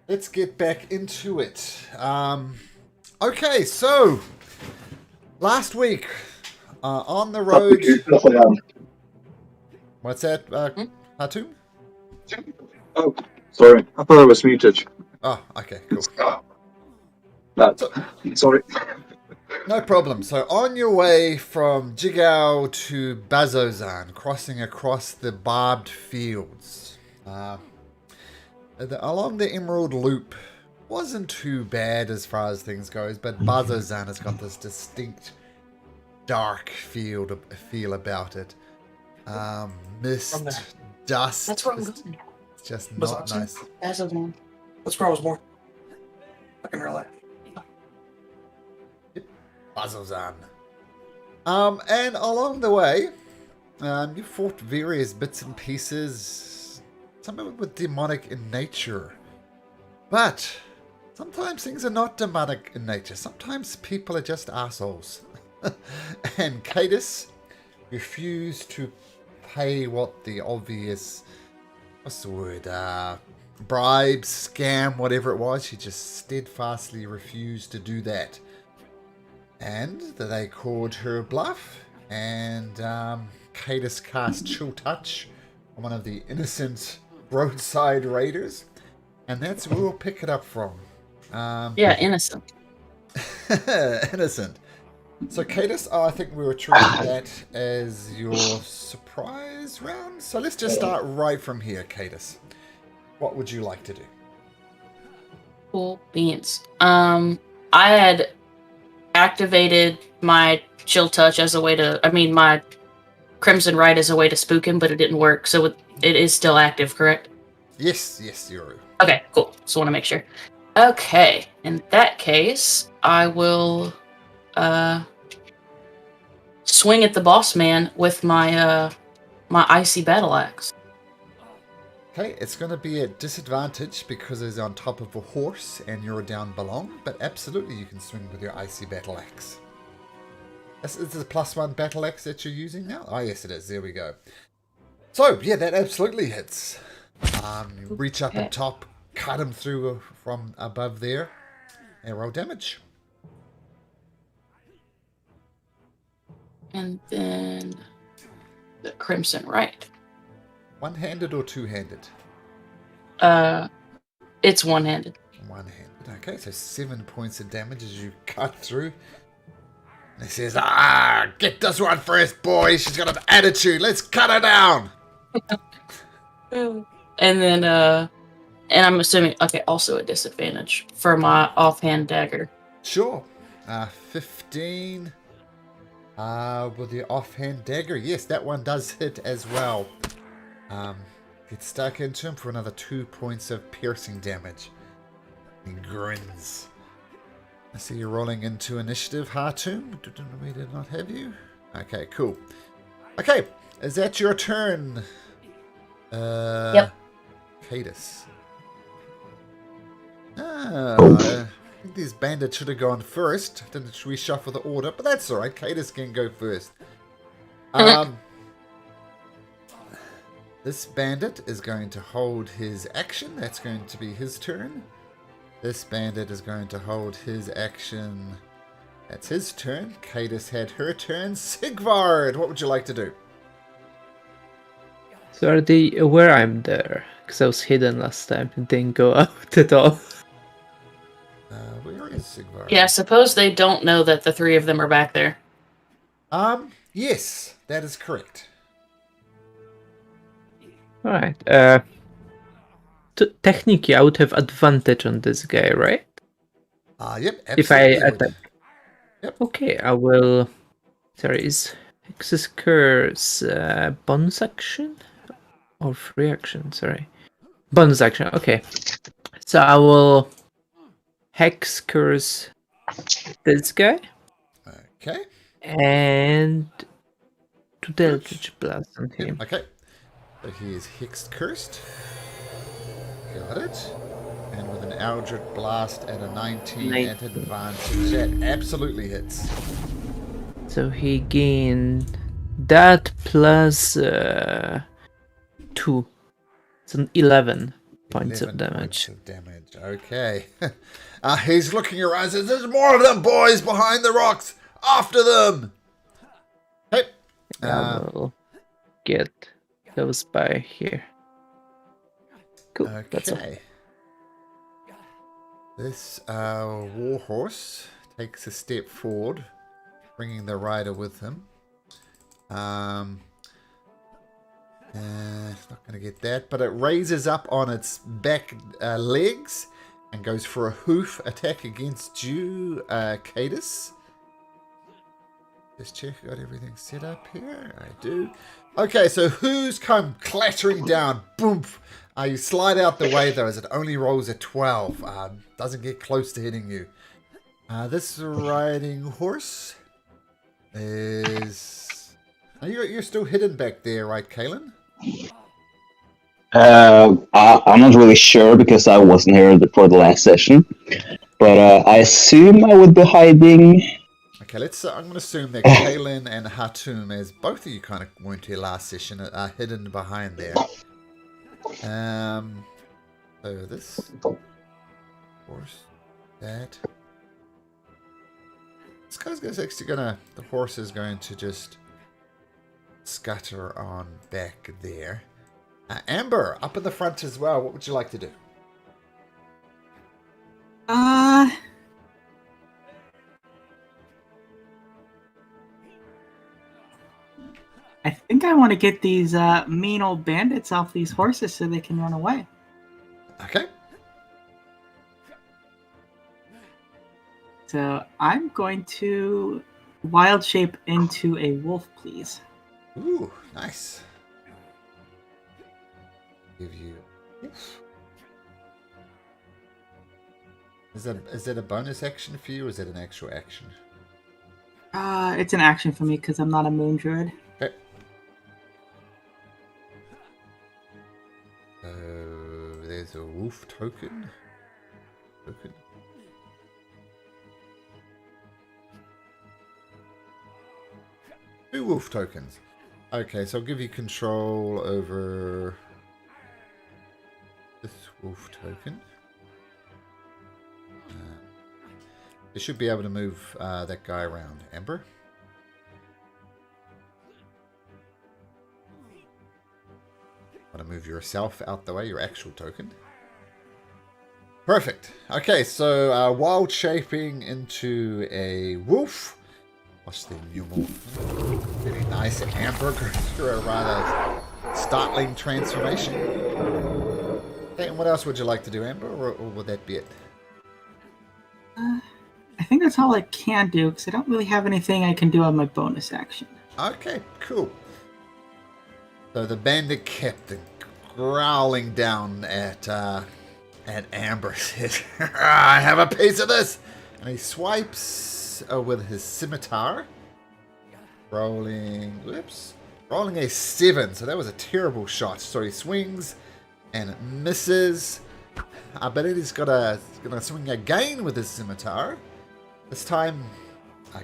let's get back into it. Okay, so last week on the road. What's that, Hatum? Oh, sorry. I thought I was muted. Oh, okay, cool. Sorry. No problem. So on your way from Jigao to Bazzoxan, crossing across the barbed fields, along the Emerald Loop, wasn't too bad as far as things goes, but Bazzoxan has got this distinct dark feel about it. Mist, dust. That's where I'm going. It's just Bazzoxan? not nice. Bazzoxan. That's where I was born. Fucking real life. Bazzoxan. And along the way, you fought various bits and pieces, some of it were demonic in nature. But sometimes things are not demonic in nature. Sometimes people are just assholes. And Cadus refused to pay what the obvious, what's the word, bribe, scam, whatever it was. She just steadfastly refused to do that. And they called her bluff, and Cadus cast Chill Touch on one of the innocent roadside raiders, and that's where we'll pick it up from. Yeah, innocent. Innocent. So Cadus, I think we were treating that as your surprise round. So let's just start right from here, Cadus. What would you like to do? Cool beans. I had activated my Chill Touch as a way to, my Crimson Rite as a way to spook him, but it didn't work, so it is still active, correct? Yes, Yoru. Okay, cool. Just want to make sure. Okay, in that case, I will swing at the boss man with my my icy battle axe. Okay, it's going to be a disadvantage because it's on top of a horse and you're down below, but absolutely you can swing with your icy battle axe. Is this a +1 battle axe that you're using now? Oh, yes, it is. There we go. So, yeah, that absolutely hits. You reach up and top, cut him through from above there, and roll damage. And then the Crimson Rite. One-handed or two-handed? It's one-handed. One-handed. Okay, so 7 points of damage as you cut through. And he says, get this one first, boy. She's got an attitude. Let's cut her down. And then, and I'm assuming, okay, also a disadvantage for my offhand dagger. Sure. 15. With the offhand dagger. Yes, that one does hit as well. Get stuck into him for another 2 points of piercing damage. He grins. I see you're rolling into initiative, Hatum. We did not have you. Okay, cool. Okay, is that your turn? Yep. Cadus. I think these bandits should have gone first. Didn't reshuffle the order, but that's alright. Cadus can go first. This bandit is going to hold his action. That's going to be his turn. This bandit is going to hold his action. That's his turn. Cadus had her turn. Sigvard, what would you like to do? So are they aware I'm there? Because I was hidden last time and didn't go out at all. Where is Sigvard? Yeah, suppose they don't know that the three of them are back there. Yes, that is correct. Alright, technically I would have advantage on this guy, right? Yep, absolutely. If I attack. Yep. Okay, I will... Sorry, is Hex's Curse bonus action? Or free action, sorry. Bonus action, okay. So I will Hex Curse this guy. Okay. And to Eldritch Blast on him. Okay. So he is Hexed Cursed. Got it. And with an Eldritch Blast at a 19 at advantage, that absolutely hits. So he gained that plus 2. It's an 11. points of 11 damage. points of damage. Okay. He's looking around and says, "There's more of them boys behind the rocks. After them." Okay. I will get those by here. Cool. That's all. Okay. This warhorse takes a step forward, bringing the rider with him. It's not going to get that, but it raises up on its back legs and goes for a hoof attack against you, Cadus. Just check I got everything set up here. I do. Okay, so who's come clattering down? Boom! You slide out the way though, as it only rolls a 12. Doesn't get close to hitting you. This riding horse is. You're still hidden back there, right, Kalen? I'm not really sure because I wasn't here for the last session, but I assume I would be hiding. Okay, I'm going to assume that Kalen and Hatum, as both of you kind of weren't here last session, are hidden behind there. So this, of course, that. This guy's actually the horse is going to just scatter on back there. Amber, up in the front as well. What would you like to do? I think I want to get these mean old bandits off these horses so they can run away. Okay. So I'm going to wild shape into a wolf, please. Ooh, nice. Give you. Is that a bonus action for you, or is that an actual action? It's an action for me because I'm not a moon druid. Okay. There's a wolf token. Two wolf tokens. Okay, so I'll give you control over this wolf token. You should be able to move that guy around. Amber? Want to move yourself out the way, your actual token. Perfect. Okay, so wild shaping into a wolf. What's the new wolf? Very nice. Amber goes through a rather startling transformation. Okay, and what else would you like to do, Amber, or would that be it? I think that's all I can do because I don't really have anything I can do on my bonus action. Okay, cool. So the bandit captain growling down at Amber says, "I have a piece of this," and he swipes with his scimitar, rolling a 7. So that was a terrible shot. So he swings and it misses. But then he's gonna swing again with his scimitar. This time,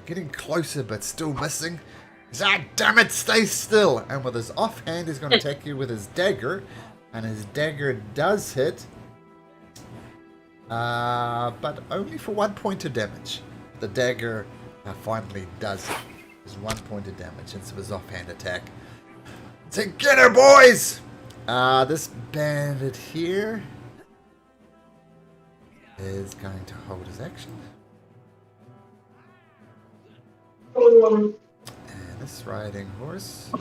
getting closer but still missing. He's, damn it, stay still! And with his offhand, he's going to attack you with his dagger. And his dagger does hit. But only for 1 point of damage. The dagger finally does hit. It's 1 point of damage instead of his offhand attack. Say, get her, boys! This bandit here is going to hold his action. And this riding horse,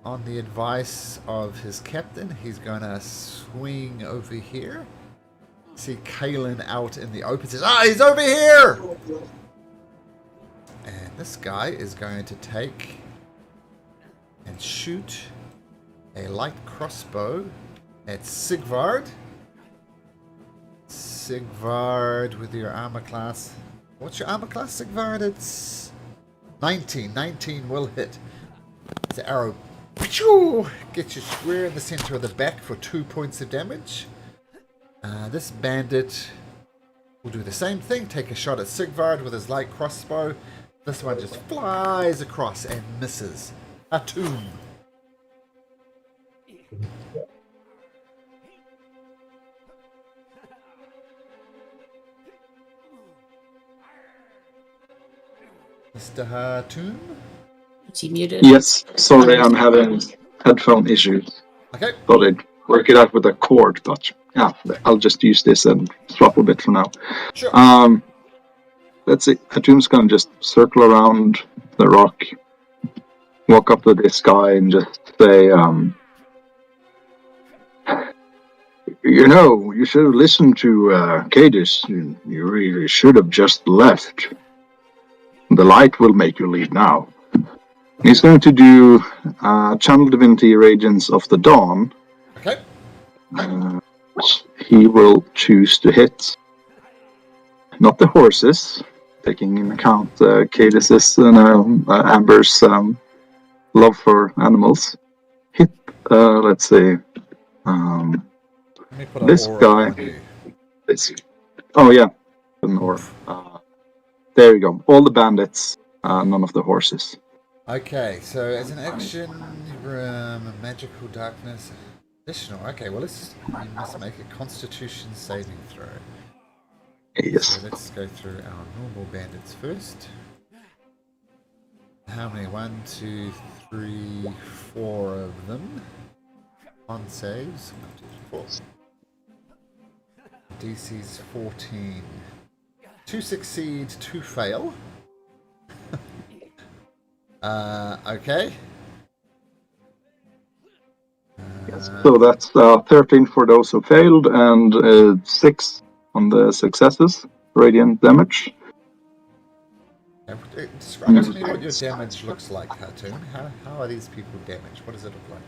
on the advice of his captain, he's going to swing over here. See Kalen out in the open. Says, he's over here! And this guy is going to take and shoot a light crossbow at Sigvard. Sigvard with your armor class. What's your armor class, Sigvard? It's 19. 19 will hit. The arrow gets you square in the center of the back for 2 points of damage. This bandit will do the same thing. Take a shot at Sigvard with his light crossbow. This one just flies across and misses. A tomb. Mr. Hartoon? Is he muted? Yes, sorry, I'm having headphone issues. Okay. Thought I'd work it out with a cord, but yeah, I'll just use this and swap a bit for now. Sure. Let's see. Atum's gonna just circle around the rock, walk up to this guy, and just say, you should have listened to Cadis. You really should have just left. The light will make you leave now. He's going to do Channel Divinity Radiance of the Dawn. Okay. He will choose to hit not the horses, taking into account Cadis's and Amber's love for animals. Hit, let's see, Let me put this an aura guy. on you. Oh yeah, an aura. There you go. All the bandits, none of the horses. Okay, so as an action, magical darkness, additional. Okay, well, you must make a Constitution saving throw. Yes. So let's go through our normal bandits first. How many? 1, 2, 3, 4 of them. On saves. 1, 2, 3, 4. DC's 14. 2 succeed, 2 fail. Okay. Yes. So that's 13 for those who failed and 6 on the successes. Radiant damage. Describe to me what your damage looks like, Hartoon. How are these people damaged? What does it look like?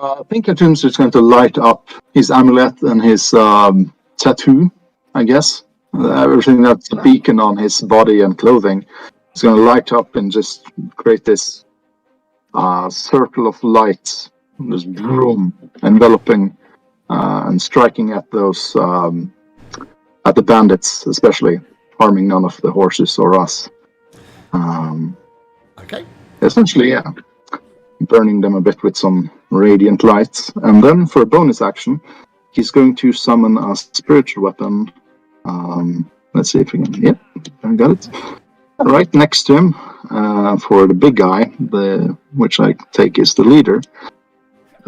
I think Atum's just going to light up his amulet and his tattoo, I guess. Everything that's a beacon on his body and clothing is going to light up and just create this circle of light, this broom enveloping and striking at those at the bandits, especially harming none of the horses or us. Okay. Essentially, yeah, burning them a bit with some radiant lights, and then for a bonus action, he's going to summon a spiritual weapon. Let's see if we can. Yep, I got it. Right next to him, for the big guy, which I take is the leader,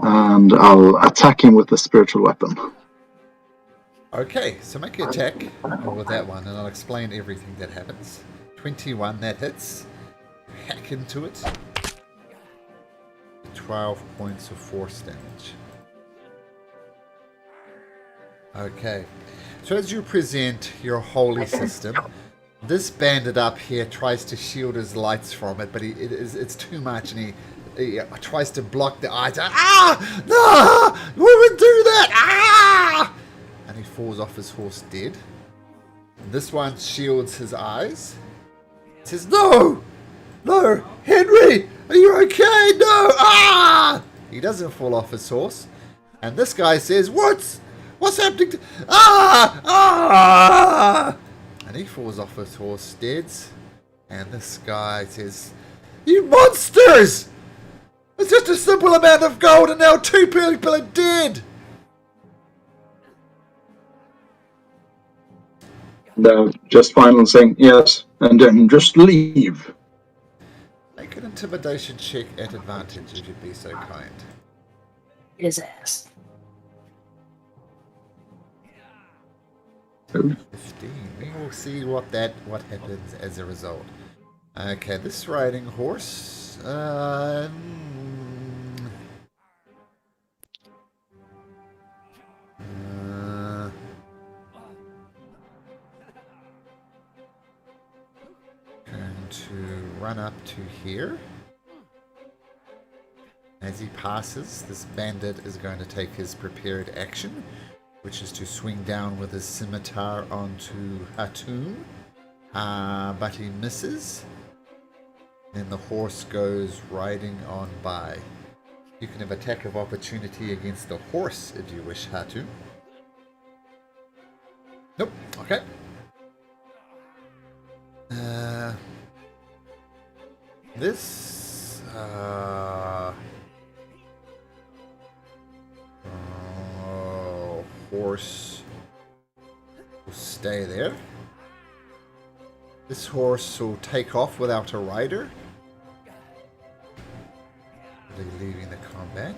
and I'll attack him with the spiritual weapon. Okay, so make an attack with that one, and I'll explain everything that happens. 21, that hits. Hack into it. 12 points of force damage. Okay, so as you present your holy system, this bandit up here tries to shield his lights from it, but it's too much, and he tries to block the eyes. Ah! No! We would do that! Ah! And he falls off his horse dead. And this one shields his eyes. He says, "No! No! Henry! Are you okay? No! Ah!" He doesn't fall off his horse. And this guy says, What's happening to... Ah! Ah! And he falls off his horse dead. And this guy says, "You monsters! It's just a simple amount of gold and now 2 people are dead!" Just final saying yes, and then just leave. Make an intimidation check at advantage if you'd be so kind. His ass. 15. We will see what happens as a result. Okay, this riding horse. Going to run up to here. As he passes, this bandit is going to take his prepared action, which is to swing down with his scimitar onto Hartoon, but he misses. Then the horse goes riding on by. You can have attack of opportunity against the horse if you wish, Hartoon. Nope. Okay. This horse will stay there. This horse will take off without a rider. They're leaving the combat.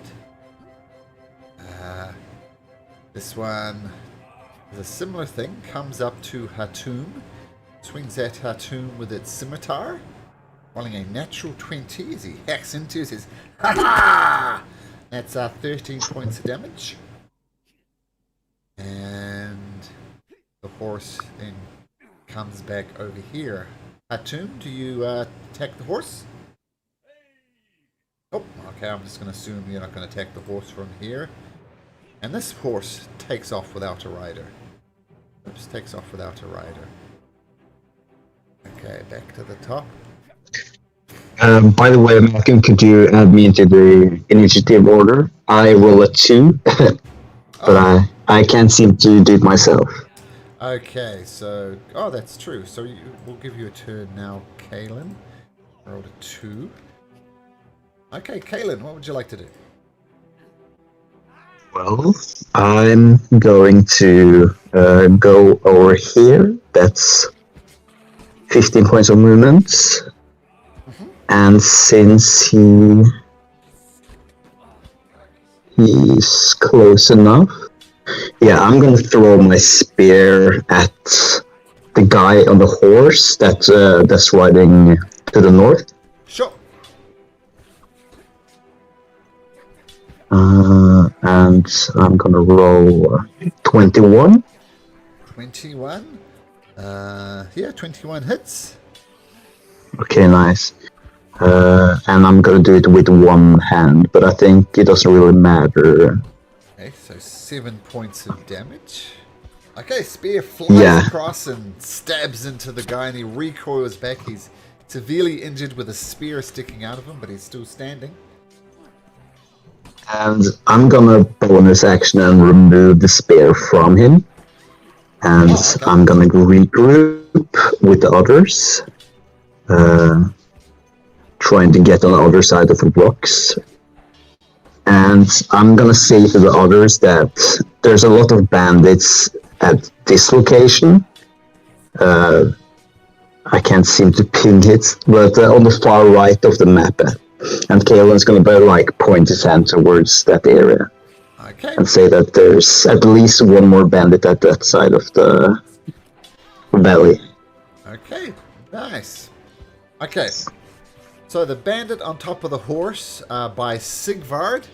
This one is a similar thing. Comes up to Hatum. Swings at Hatum with its scimitar. Rolling a natural 20 as he hacks into it. Says, "Ha ha!" That's 13 points of damage. And the horse then comes back over here. Hatum, do you attack the horse? Oh, okay, I'm just going to assume you're not going to attack the horse from here. And this horse takes off without a rider. Oops, takes off without a rider. Okay, back to the top. By the way, Malcolm, could you add me into the initiative order? I roll a 2, but I can't seem to do it myself. Okay, so... Oh, that's true. So we'll give you a turn now, Kaelin. Rolled a 2. Okay, Kaelin, what would you like to do? Well, I'm going to go over here. That's 15 points of movement. Mm-hmm. And since he's close enough, yeah, I'm going to throw my spear at the guy on the horse that's riding to the north. Sure. And I'm gonna roll 21. 21? Yeah, 21 hits. Okay, nice. And I'm gonna do it with one hand, but I think it doesn't really matter. Okay, so 7 points of damage. Okay, spear flies across and stabs into the guy, and he recoils back. He's severely injured with a spear sticking out of him, but he's still standing. And I'm gonna bonus action and remove the spear from him. And I'm gonna regroup with the others. Trying to get on the other side of the rocks. And I'm gonna say to the others that there's a lot of bandits at this location. I can't seem to ping it, but on the far right of the map. And Kaelin's gonna point his hand towards that area. Okay. And say that there's at least one more bandit at that side of the valley. Okay, nice. Okay, so the bandit on top of the horse by Sigvard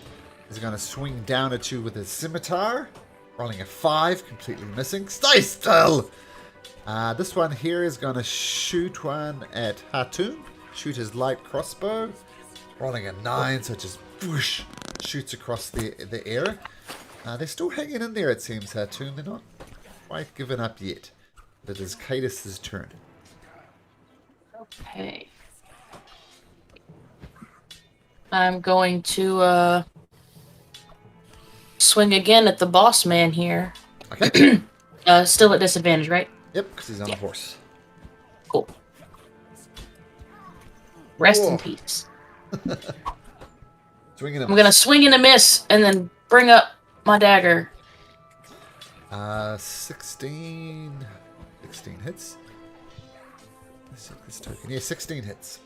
is going to swing down at you with his scimitar. Rolling a 5, completely missing. Stay still! This one here is going to shoot one at Hatum. Shoot his light crossbow. Rolling a 9, so it just whoosh, shoots across the air. They're still hanging in there, it seems, Hatum. They're not quite given up yet. But it is Cadus's turn. Okay. I'm going to swing again at the boss man here. Okay. Still at disadvantage, right? Yep, because he's on a horse. Cool. Rest in peace. Swinging I'm gonna swing and a miss, and then bring up my dagger. 16 hits. Let's take this token. Yeah, 16 hits.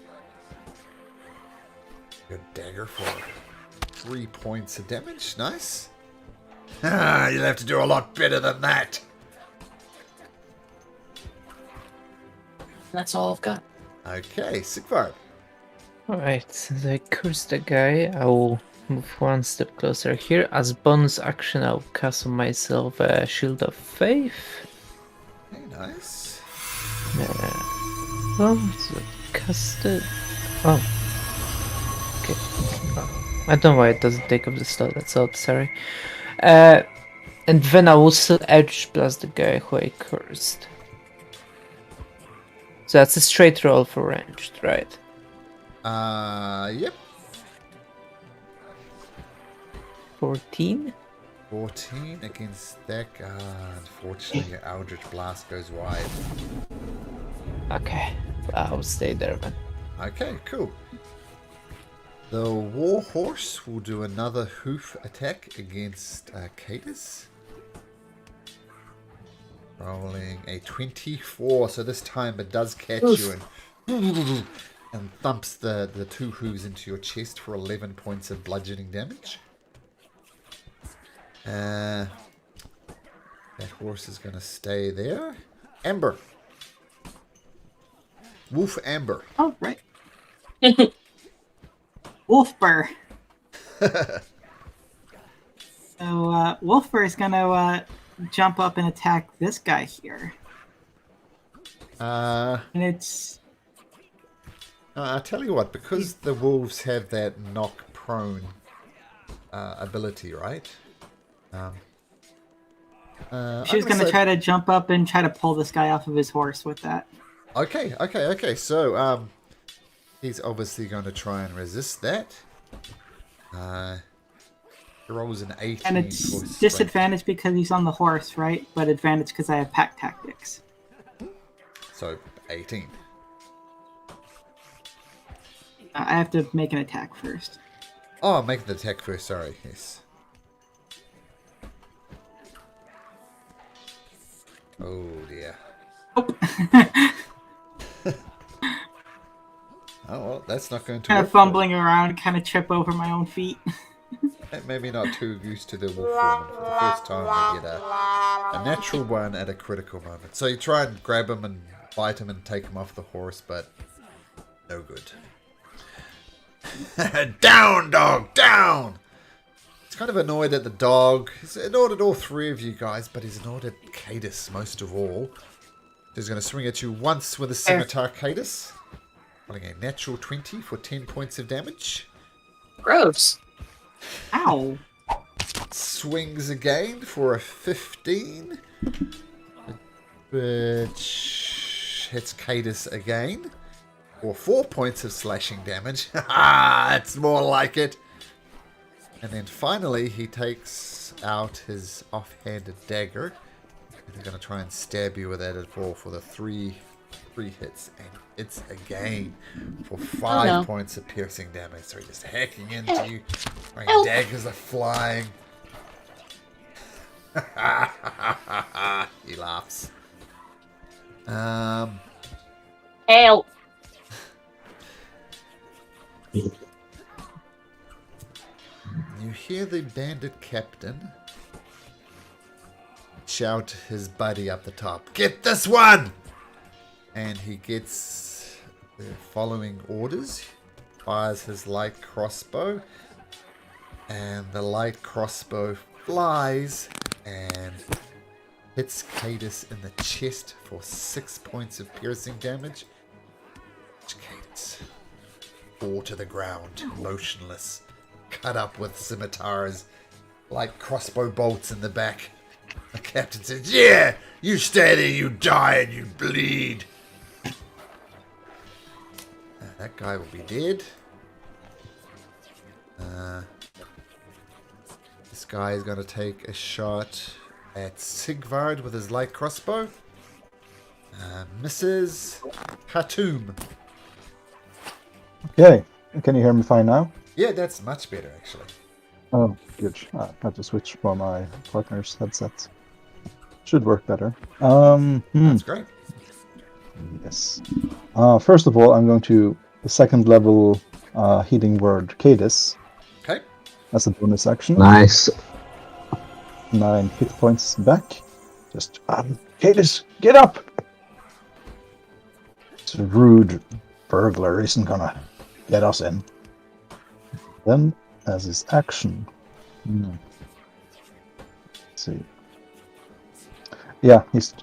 Your dagger for 3 points of damage. Nice. You'll have to do a lot better than that. That's all I've got. Okay, Sigvard. Alright, since I cursed the guy, I will move one step closer here. As bonus action, I'll cast on myself a Shield of Faith. Hey, nice. It's casted. Oh. Okay. Oh. I don't know why it doesn't take up the slot, that's all, sorry. And then I will still Edge Blast the guy who I cursed. So that's a straight roll for ranged, right? Yep. 14? 14 against that guy. Unfortunately, your Eldritch Blast goes wide. Okay, I'll stay there then. Okay, cool. The War Horse will do another hoof attack against Cadus. Rolling a 24, so this time it does catch you and thumps the two hooves into your chest for 11 points of bludgeoning damage. That horse is going to stay there. Amber. Wolf Amber. Oh, right. Wolfbur. So, Wolfbur is gonna jump up and attack this guy here. And it's... I'll tell you what, because the wolves have that knock prone ability, right? She's gonna try to jump up and try to pull this guy off of his horse with that. Okay. So, he's obviously going to try and resist that. He rolls an 18. And it's disadvantage because he's on the horse, right? But advantage because I have pack tactics. So, 18. I have to make an attack first. Oh, make the attack first, sorry, yes. Oh, dear. Nope. Oh, well, that's not going to Kind work. of fumbling around, kind of trip over my own feet. Maybe not too used to the wolf form. For the first time, you get a natural one at a critical moment. So you try and grab him and bite him and take him off the horse, but no good. Down, dog, down! He's kind of annoyed at the dog. He's annoyed at all three of you guys, but he's annoyed at Cadus most of all. He's going to swing at you once with a scimitar, Cadus. Rolling a natural 20 for 10 points of damage. Gross. Ow. Swings again for a 15. Which hits Cadus again. For 4 points of slashing damage. Ha! It's more like it. And then finally he takes out his offhanded dagger. And he's going to try and stab you with that at all for the three hits. And it's again for 5 points of piercing damage. So he's just hacking into you. Daggers are flying. He laughs. Help. You hear the bandit captain shout his buddy up the top, "Get this one!" And he gets the following orders. Fires his light crossbow. And the light crossbow flies and hits Cadus in the chest for 6 points of piercing damage. Cadus fall to the ground, motionless, cut up with scimitars, like crossbow bolts in the back. The captain says, "Yeah, you stay there, you die and you bleed." That guy will be dead. This guy is going to take a shot at Sigvard with his light crossbow. Misses. Khatum. Okay, can you hear me fine now? Yeah, that's much better, actually. Oh, good. I had to switch for my partner's headset. Should work better. That's great. Yes. First of all, I'm going to the second level healing word Cadus. Okay. As a bonus action. Nice. 9 hit points back. Just, Cadus, get up! This rude burglar isn't gonna get us in. Then, as his action. Let's see. Yeah, he's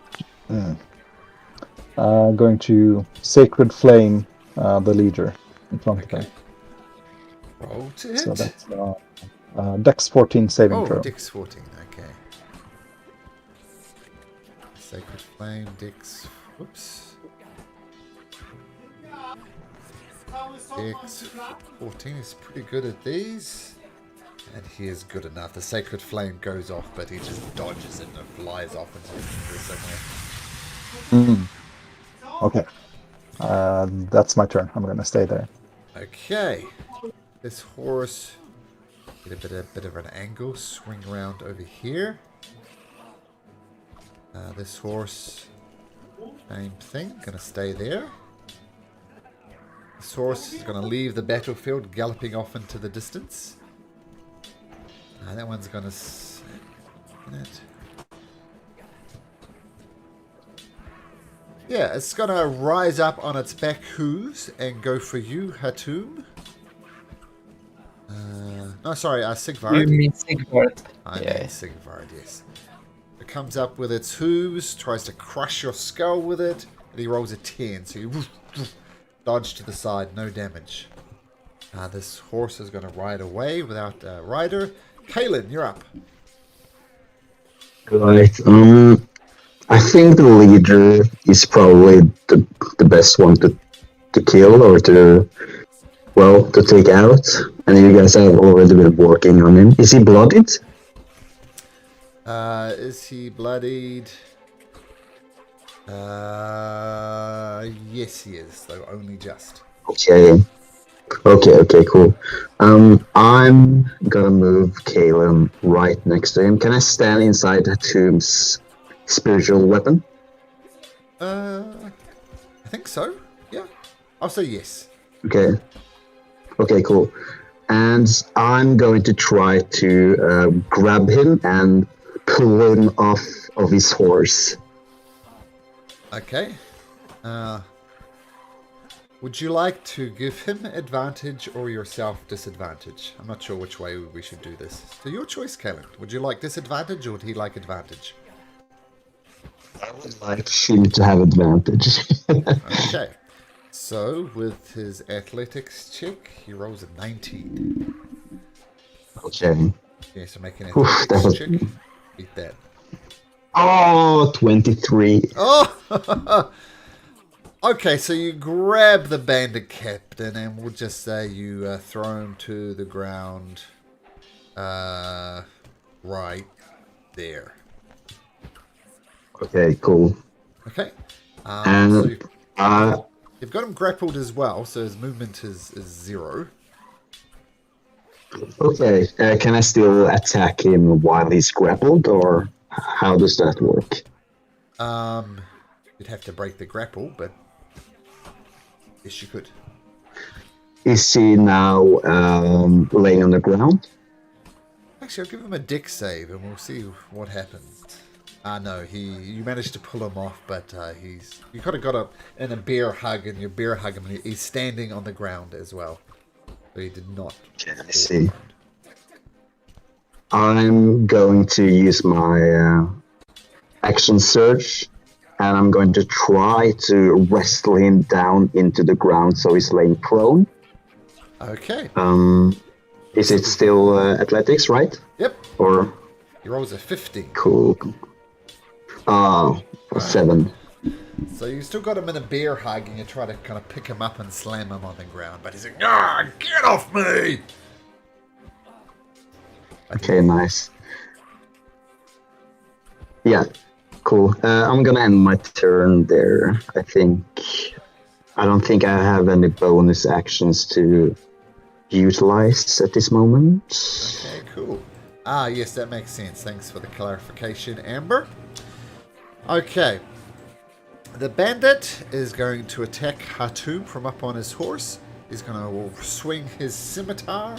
going to Sacred Flame the leader in front of him. Roll to hit. So that's Dex 14 saving throw. Dex 14, okay. Sacred Flame, Dex. Whoops. Dex 14 is pretty good at these. And he is good enough. The Sacred Flame goes off, but he just dodges it and it flies off into somewhere. Okay. That's my turn. I'm going to stay there. Okay. This horse get a bit of an angle, swing around over here. This horse, same thing, gonna stay there. This horse is gonna leave the battlefield, galloping off into the distance. That one's gonna... Yeah, it's gonna rise up on its back hooves and go for you, Hatum. No, sorry, Sigvard. You mean Sigvard? I mean Sigvard, yes. It comes up with its hooves, tries to crush your skull with it, and he rolls a 10, so you dodge to the side, no damage. This horse is going to ride away without a rider. Kaelin, you're up. Right. I think the leader is probably the best one to kill or to take out. And you guys have already been working on him. Is he bloodied? Is he bloodied? Yes, he is, though only just. Okay, cool. I'm gonna move Caleb right next to him. Can I stand inside Hatum's spiritual weapon? I think so. Yeah, I'll say yes. Okay, cool. And I'm going to try to grab him and pull him off of his horse. Okay. Would you like to give him advantage or yourself disadvantage? I'm not sure which way we should do this. So your choice, Kellen. Would you like disadvantage or would he like advantage? I would like him to have advantage. Okay. So, with his athletics check, he rolls a 19. Okay. Yeah, so make an athletics check. Beat that. Oh, 23. Oh! Okay, so you grab the bandit captain, and we'll just say you throw him to the ground right there. Okay, cool. Okay. And so you've got him grappled as well, so his movement is 0. Okay, can I still attack him while he's grappled, or how does that work? You'd have to break the grapple, but yes, you could. Is he now laying on the ground? Actually, I'll give him a dex save, and we'll see what happens. No, you managed to pull him off, but you kind of got in a bear hug, and you bear hug him, and he's standing on the ground as well. So he did not. I see. I'm going to use my action surge, and I'm going to try to wrestle him down into the ground so he's laying prone. Okay. Is it still athletics, right? Yep. Or he rolls a 50. Cool. 7. So you still got him in a bear hug, and you try to kind of pick him up and slam him on the ground, but he's like, get off me! Okay, nice. Yeah, cool. I'm gonna end my turn there. I don't think I have any bonus actions to utilize at this moment. Okay, cool. Yes, that makes sense. Thanks for the clarification, Amber. Okay. The bandit is going to attack Hatum from up on his horse. He's going to swing his scimitar.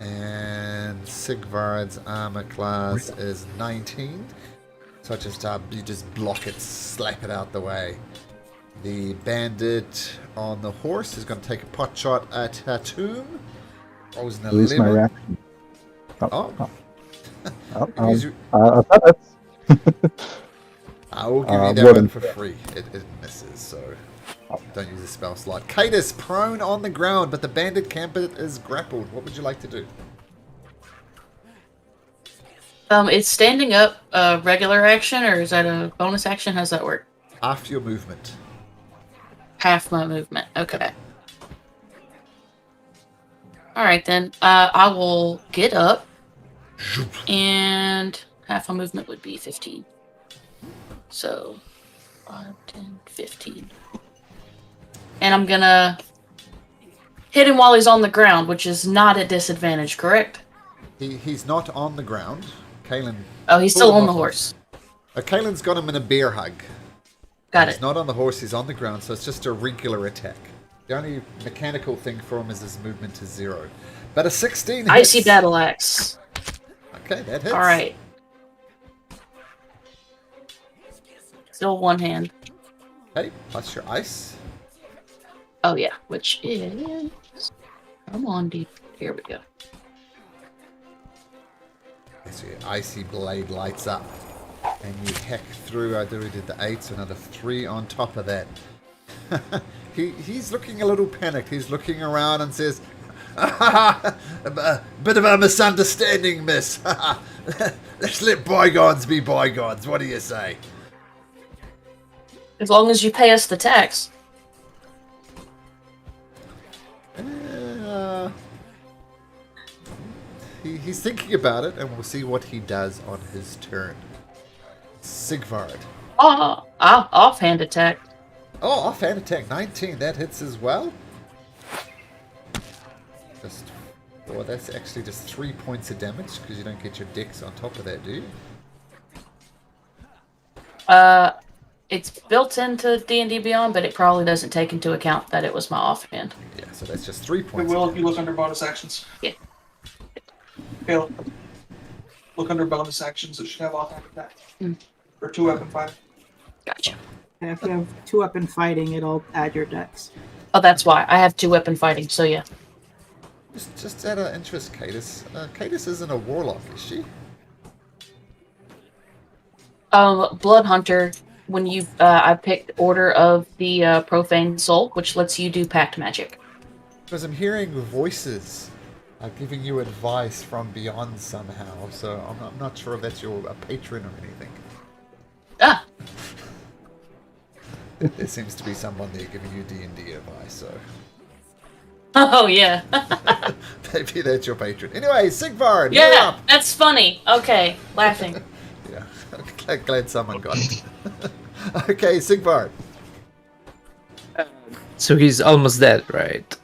And Sigvard's armor class is 19. So you just block it, slap it out the way. The bandit on the horse is going to take a pot shot at Hatum. Rolls an 11. Lose my reaction. Oh. I will give you that one for free. It misses, so don't use the spell slot. Kate is prone on the ground, but the bandit camper is grappled. What would you like to do? It's standing up a regular action, or is that a bonus action? How's that work? After your movement. Half my movement. Okay. Alright then. I will get up. And half my movement would be 15. So 5, 10, 15. And I'm gonna hit him while he's on the ground, which is not a disadvantage, correct? He's not on the ground. Kaelin. Oh, he's still on the horse. Kaelin's got him in a bear hug. Got He's it. not on the horse, he's on the ground, so it's just a regular attack. The only mechanical thing for him is his movement is 0. But a 16 hits. Icy battle axe. Okay, that hits. All right. Still one hand. Okay, plus your ice. Oh yeah, which is. Come on, dude. Here we go. So your icy blade lights up. And you hack through. I already did the 8, so another 3 on top of that. He's looking a little panicked. He's looking around and says, a bit of a misunderstanding, miss. Let's let bygones be bygones. What do you say? As long as you pay us the tax. He's thinking about it, and we'll see what he does on his turn. Sigvard. Offhand attack. Oh, offhand attack, 19. That hits as well. Well, that's actually just 3 points of damage, because you don't get your dex on top of that, do you? It's built into D&D Beyond, but it probably doesn't take into account that it was my offhand. Yeah, so that's just 3 It points. will if you look under bonus actions. Yeah. Caleb, look under bonus actions. It should have offhand attack. Mm. Or 2 weapon fighting. Gotcha. And if you have 2-weapon fighting, it'll add your dex. Oh, that's why. I have 2 weapon fighting, so yeah. Just out of interest, Cadis. Cadis isn't a warlock, is she? Blood Hunter, when you I picked Order of the Profane Soul, which lets you do pact magic. Because I'm hearing voices giving you advice from beyond somehow, so I'm not sure if that's a patron or anything. Ah! There seems to be someone there giving you D&D advice, so Oh, yeah. maybe that's your patron. Anyway, Sigvard, you're Yeah, up. that's funny. Okay, laughing. Yeah, glad someone got it. Okay, Sigvard. So he's almost dead, right?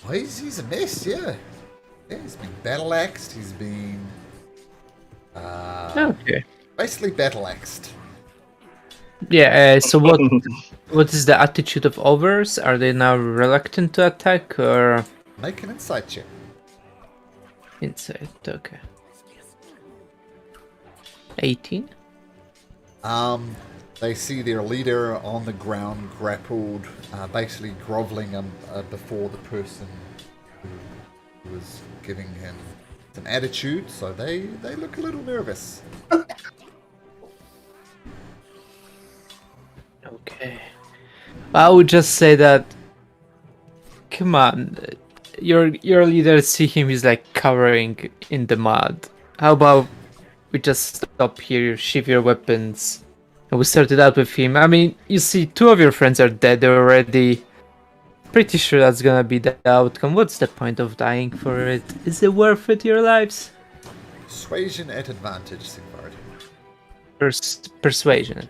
Oh, he's a mess, yeah. Yeah, he's been battle-axed, he's been Okay. basically battle-axed. Yeah, so what is the attitude of others? Are they now reluctant to attack or Make an insight check. insight? Okay. 18? They see their leader on the ground, grappled, basically groveling before the person who was giving him some attitude, so they look a little nervous. Okay. I would just say that. Come on, your leader, see him, he's like cowering in the mud. How about we just stop here, sheath your weapons, and we start it out with him? I mean, you see, 2 of your friends are dead already. Pretty sure that's gonna be the outcome. What's the point of dying for it? Is it worth it, your lives? Persuasion at advantage, Sigvard. Persuasion.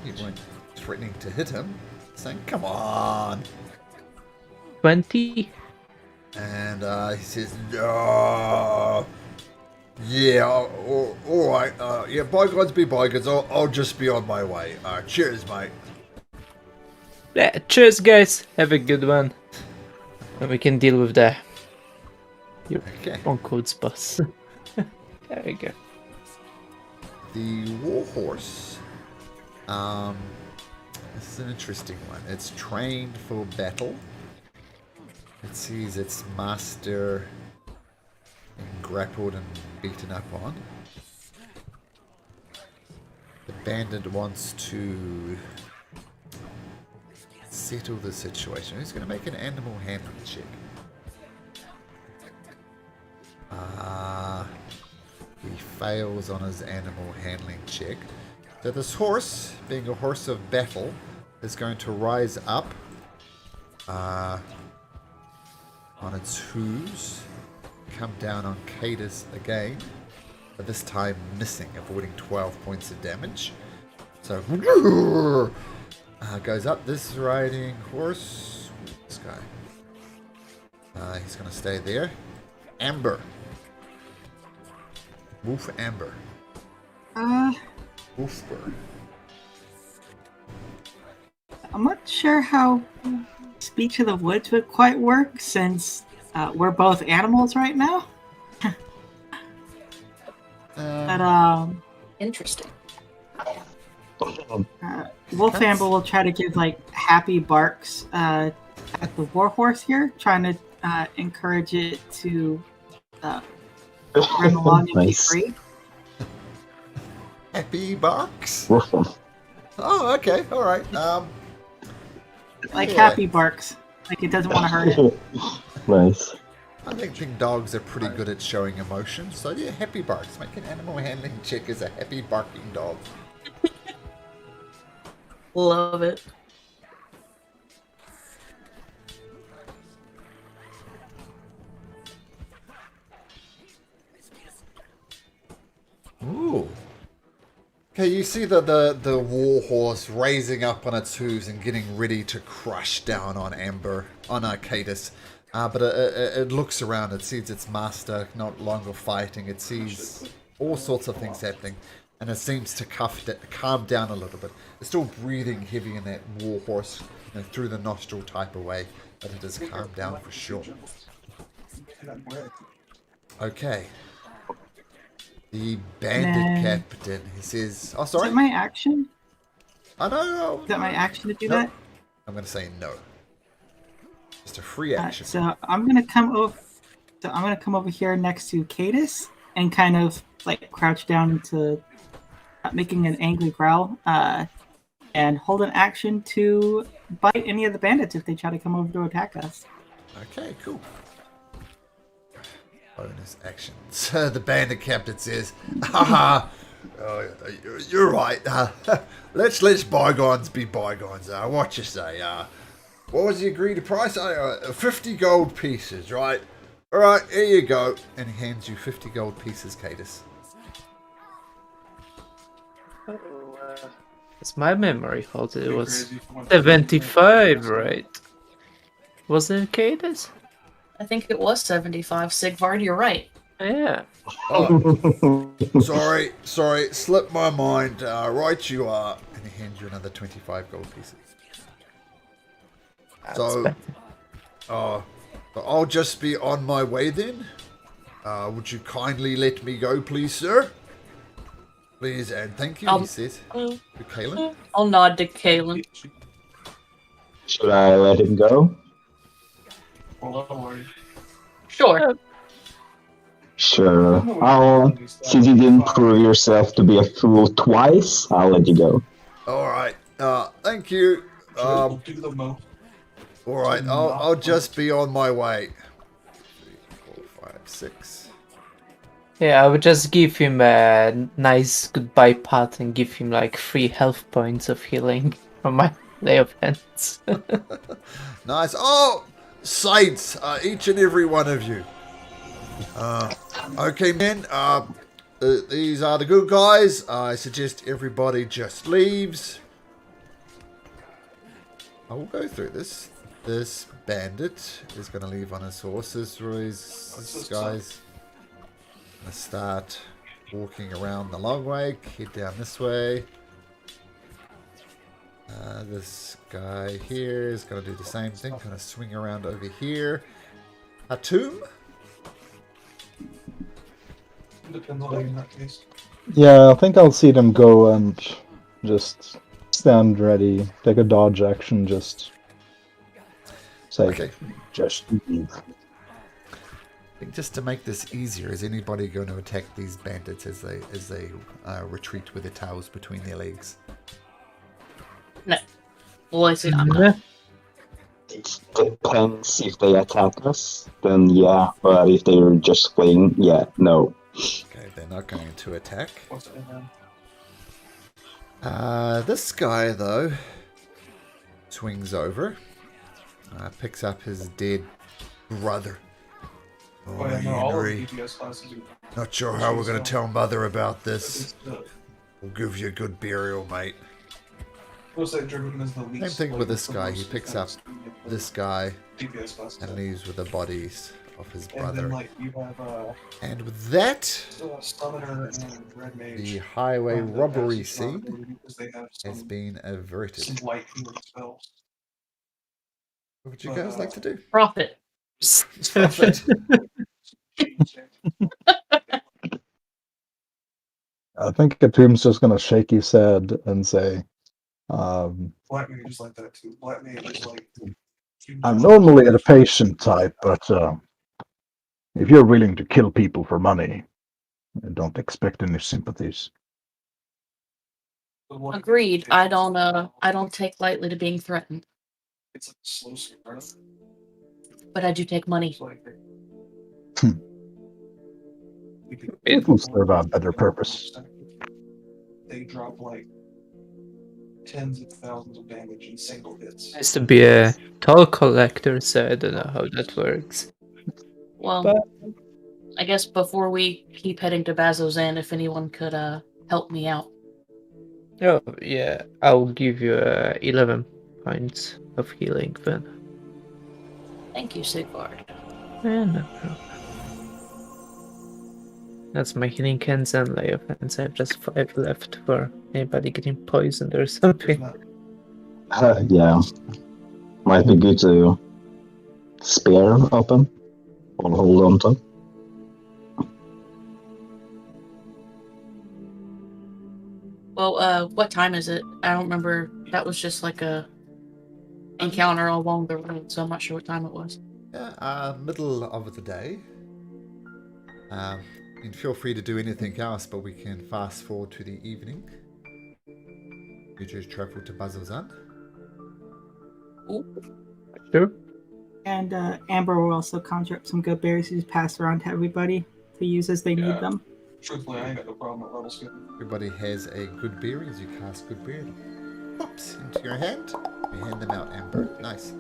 You weren't threatening to hit him, saying, come on. 20? And he says, no. Yeah, all right. Yeah, bygones be bygones. I'll just be on my way. Cheers, mate. Yeah, cheers, guys. Have a good one. And we can deal with the Okay. Codes boss. There we go. The warhorse. This is an interesting one. It's trained for battle. It sees its master being grappled and beaten up on. The bandit wants to settle the situation. He's going to make an animal handling check. He fails on his animal handling check. So this horse, being a horse of battle, is going to rise up on its hooves, come down on Cadis again, but this time missing, avoiding 12 points of damage. So goes up. This riding horse, this guy, he's going to stay there. Amber. Wolf Amber. Wolfsburg. I'm not sure how speech of the woods would quite work since we're both animals right now. But Interesting. Wolf Amber will try to give like happy barks at the warhorse here, trying to encourage it to run along and Nice. be free. Happy barks. Woof. Oh, okay, all right. Like Yeah. happy barks. Like it doesn't want to hurt it. Nice. I think dogs are pretty good at showing emotion. So yeah, happy barks. Make an animal handling check as a happy barking dog. Love it. Ooh. Okay, you see the war horse raising up on its hooves and getting ready to crush down on Cadus. But it looks around, it sees its master no longer fighting, it sees all sorts of things happening, and it seems to calm down a little bit. It's still breathing heavy in that war horse, through the nostril type of way, but it has calmed down for sure. Okay. The bandit captain, he says... Oh, Is sorry? that my action? Oh, no. Is that my action to do No. that? I'm going to say no. Just a free action. So I'm gonna come over. So I'm gonna come over here next to Cadus and kind of like crouch down into making an angry growl, and hold an action to bite any of the bandits if they try to come over to attack us. Okay, cool. Bonus action. So the bandit captain says, haha, you're right. Let's bygones be bygones. What you say? What was the agreed price? 50 gold pieces, right? All right, here you go. And he hands you 50 gold pieces, Cadus. As my memory holds, it was 75, right? Wasn't it, Cadus? I think it was 75. Sigvard, you're right. Yeah. Oh, sorry, slipped my mind. Right you are. And he hands you another 25 gold pieces. So, I'll just be on my way then. Would you kindly let me go, please, sir? Please and thank you, he says to Kaelin. I'll nod to Kaelin. Should I let him go? Sure. Sure. Since you didn't prove yourself to be a fool twice, I'll let you go. Alright, thank you. Alright, I'll just be on my way. 3, 4, 5, 6. Yeah, I would just give him a nice goodbye pat and give him like 3 health points of healing from my lay of hands. Nice. Oh, saints, each and every one of you. Okay, men, these are the good guys. I suggest everybody just leaves. I will go through this. This bandit is going to leave on his horses through his guys. Going to start walking around the long way, head down this way. This guy here is going to do the same thing, kind of swing around over here. A tomb? Depends on in that case. Yeah, I think I'll see them go and just stand ready, take a dodge action, just say, Okay. just leave. I think just to make this easier, is anybody going to attack these bandits as they retreat with their tails between their legs? No. Well, I said I'm not. It depends if they attack us, then yeah, but if they're just fleeing, yeah, no. Okay, they're not going to attack. What's it in This guy, though, swings over, picks up his dead brother. Oh, yeah, no, all of the Henry. DPS classes are... Not sure how we're going to tell Mother about this. We'll give you a good burial, mate. Looks like Dragoon is the least... Same thing with this guy. He picks up this guy DPS classes. and leaves with the bodies of his And then brother. like you have And with that, Summoner and Red Mage. the highway find that robbery passage not scene ability because they have has some been averted. light healing spells. What would you guys like to do? Profit. Profit. I think Atum's just gonna shake his head and say, Black Mage is like that too. Black Mage is like I'm normally a patient type, but if you're willing to kill people for money, I don't expect any sympathies. Agreed. I don't take lightly to being threatened, It's like a slow start. but I do take money. It's like It will serve a better purpose. They drop like tens of thousands of damage in single hits. Has to be a toll collector, so I don't know how that works. Well, But- I guess before we keep heading to Bazzoxan, if anyone could help me out. Oh, yeah, I'll give you 11 points of healing then. Thank you, Sigvard. No problem. That's my healing cans and lay of hands. I have just 5 left for anybody getting poisoned or There's something. not Yeah. Might be good to spare open or hold on to. Well, what time is it? I don't remember. That was just like a encounter along the road, so I'm not sure what time it was. Yeah, middle of the day. And feel free to do anything else, but we can fast forward to the evening. You just travel to Bazzoxan. Sure. And Amber will also conjure up some good berries to just pass around to everybody to use as they Yeah. need them. truthfully, I ain't got no problem with level skipping. Everybody has a good berry as you cast good berry. Whoops, into your hand. You hand them out, Amber. Nice.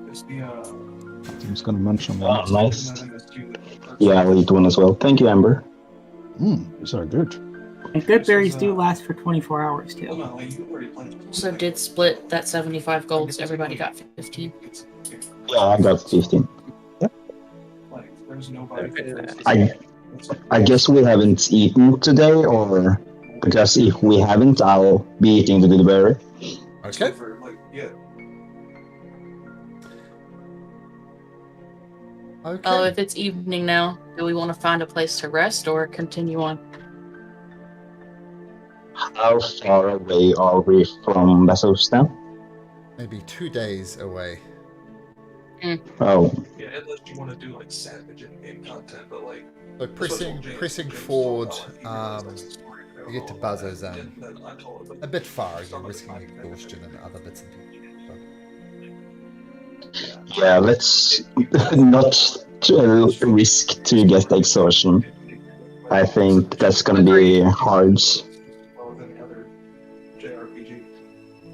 It's the I'm just gonna mention Oh, that. nice. Yeah, I'll eat one as well. Thank you, Amber. These are good. And good berries do last for 24 hours too. So did split that 75 gold, so everybody got 15. Yeah, I got 15. Like, there's nobody. I guess we haven't eaten today, or because if we haven't, I'll be eating the good berry. Okay. Like, yeah. Okay. Oh, if it's evening now, do we want to find a place to rest or continue on? How far away are we from Bazzoxan? Maybe 2 days away. Oh, Yeah, unless you want to do like savage in-game content, but like. So pressing forward, you get to Bazzoxan. A bit far, you're risking exhaustion and other bits and pieces. yeah, let's not risk to get exhaustion. I think that's gonna be hard.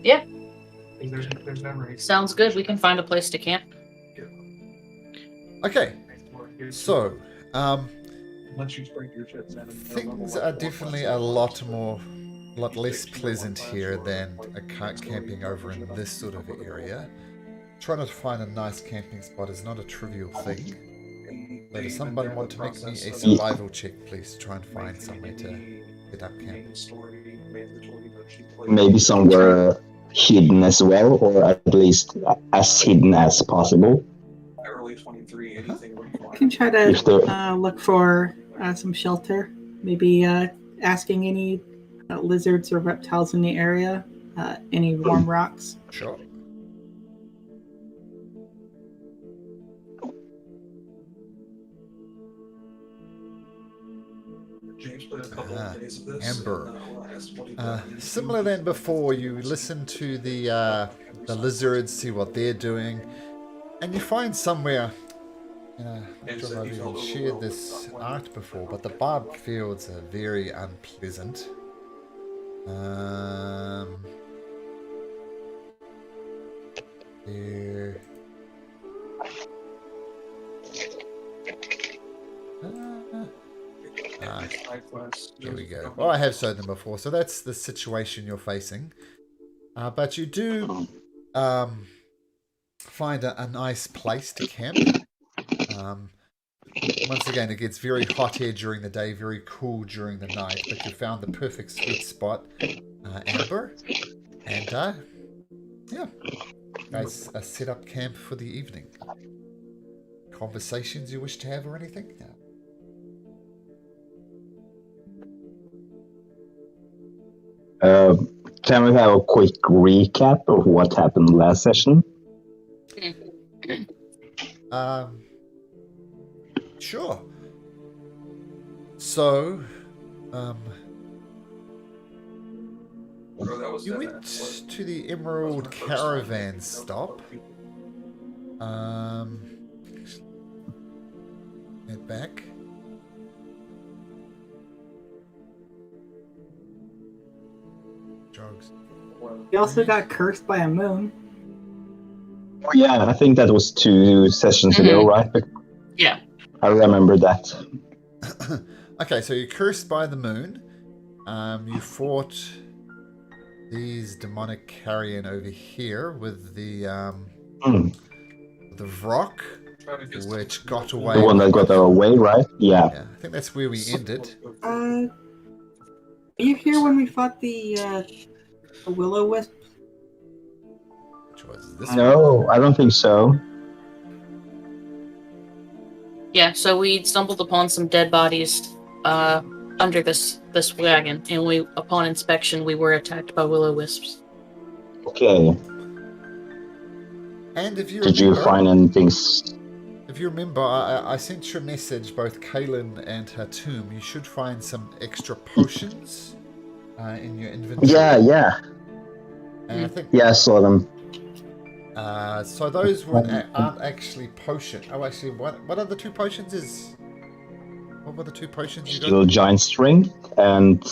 Yeah. There's never Sounds good. We can find a place to camp. Okay, so Once you spread your shit, things are definitely a lot less pleasant here than camping over in this sort of area. Trying to find a nice camping spot is not a trivial thing. So does somebody want to make me a survival check, please? Try and find somewhere to set up camp. Maybe somewhere hidden as well, or at least as hidden as possible. Early 23, anything where you I want. can try If to there- look for some shelter. Maybe asking any lizards or reptiles in the area, any warm rocks. Sure. James put a couple of days of this. Amber. and, when I asked what he did, Similar than before, you listen to the lizards, see what they're doing, and you find somewhere. I'm not sure if I've even shared this art before, but the barbed fields are very unpleasant. There. Here we go. Well, I have showed them before, so that's the situation you're facing. But you do find a nice place to camp. Once again, it gets very hot here during the day, very cool during the night, but you found the perfect sweet spot, Amber. And, yeah. Guys, set up camp for the evening. Conversations you wish to have or anything? Yeah. Can we have a quick recap of what happened last session? Sure. So, you went to the Emerald Caravan stop. Head back. Drugs. We also got cursed by a moon. Oh, yeah, I think that was 2 sessions ago, right? Yeah. I remember that. Okay, so you're cursed by the moon. You fought these demonic carrion over here with the Vrock, which got away. The one that got away, right? Yeah. Yeah, I think that's where we ended. Are you here when we fought the will-o-wisp? Which was this No, I don't think so. Yeah, so we stumbled upon some dead bodies under this wagon, and upon inspection, we were attacked by will-o-wisps. Okay. And if you Did you find anything? If you remember, I sent you a message, both Kaylin and her tomb. You should find some extra potions in your inventory. Yeah. And I think. Yeah, I saw them. So those aren't actually potion. Oh, actually, what are the 2 potions? What were the 2 potions you got? Little giant strength and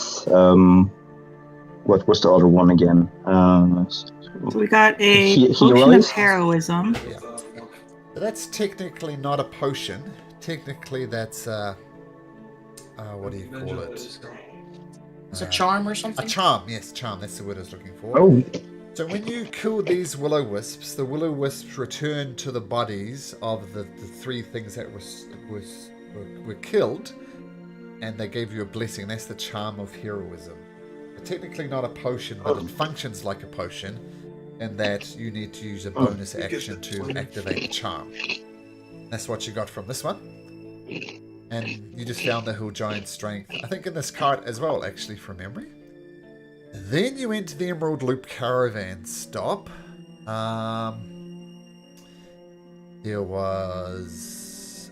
what was the other one again? So we got a potion of heroism. Yeah. So that's technically not a potion. Technically, that's what do you call it? It's a charm or something? A charm, yes, charm. That's the word I was looking for. Oh. So when you kill these will-o-wisps, the will-o-wisps return to the bodies of the 3 things that were killed, and they gave you a blessing. That's the charm of heroism. But technically not a potion, but it functions like a potion, in that you need to use a bonus action to activate the charm. That's what you got from this one. And you just found the Hill Giant Strength. I think in this cart as well, actually, from memory. Then you went to the Emerald Loop Caravan stop. There was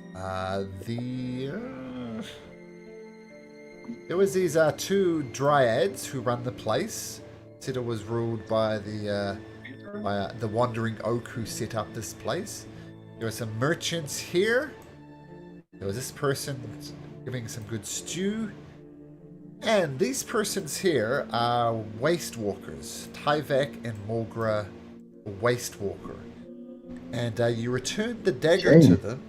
there was these 2 dryads who run the place. Said it was ruled by the Wandering Oak who set up this place. There were some merchants here. There was this person giving some good stew. And these persons here are waste walkers. Tyvek and Morgra, waste walker. And you returned the dagger to them.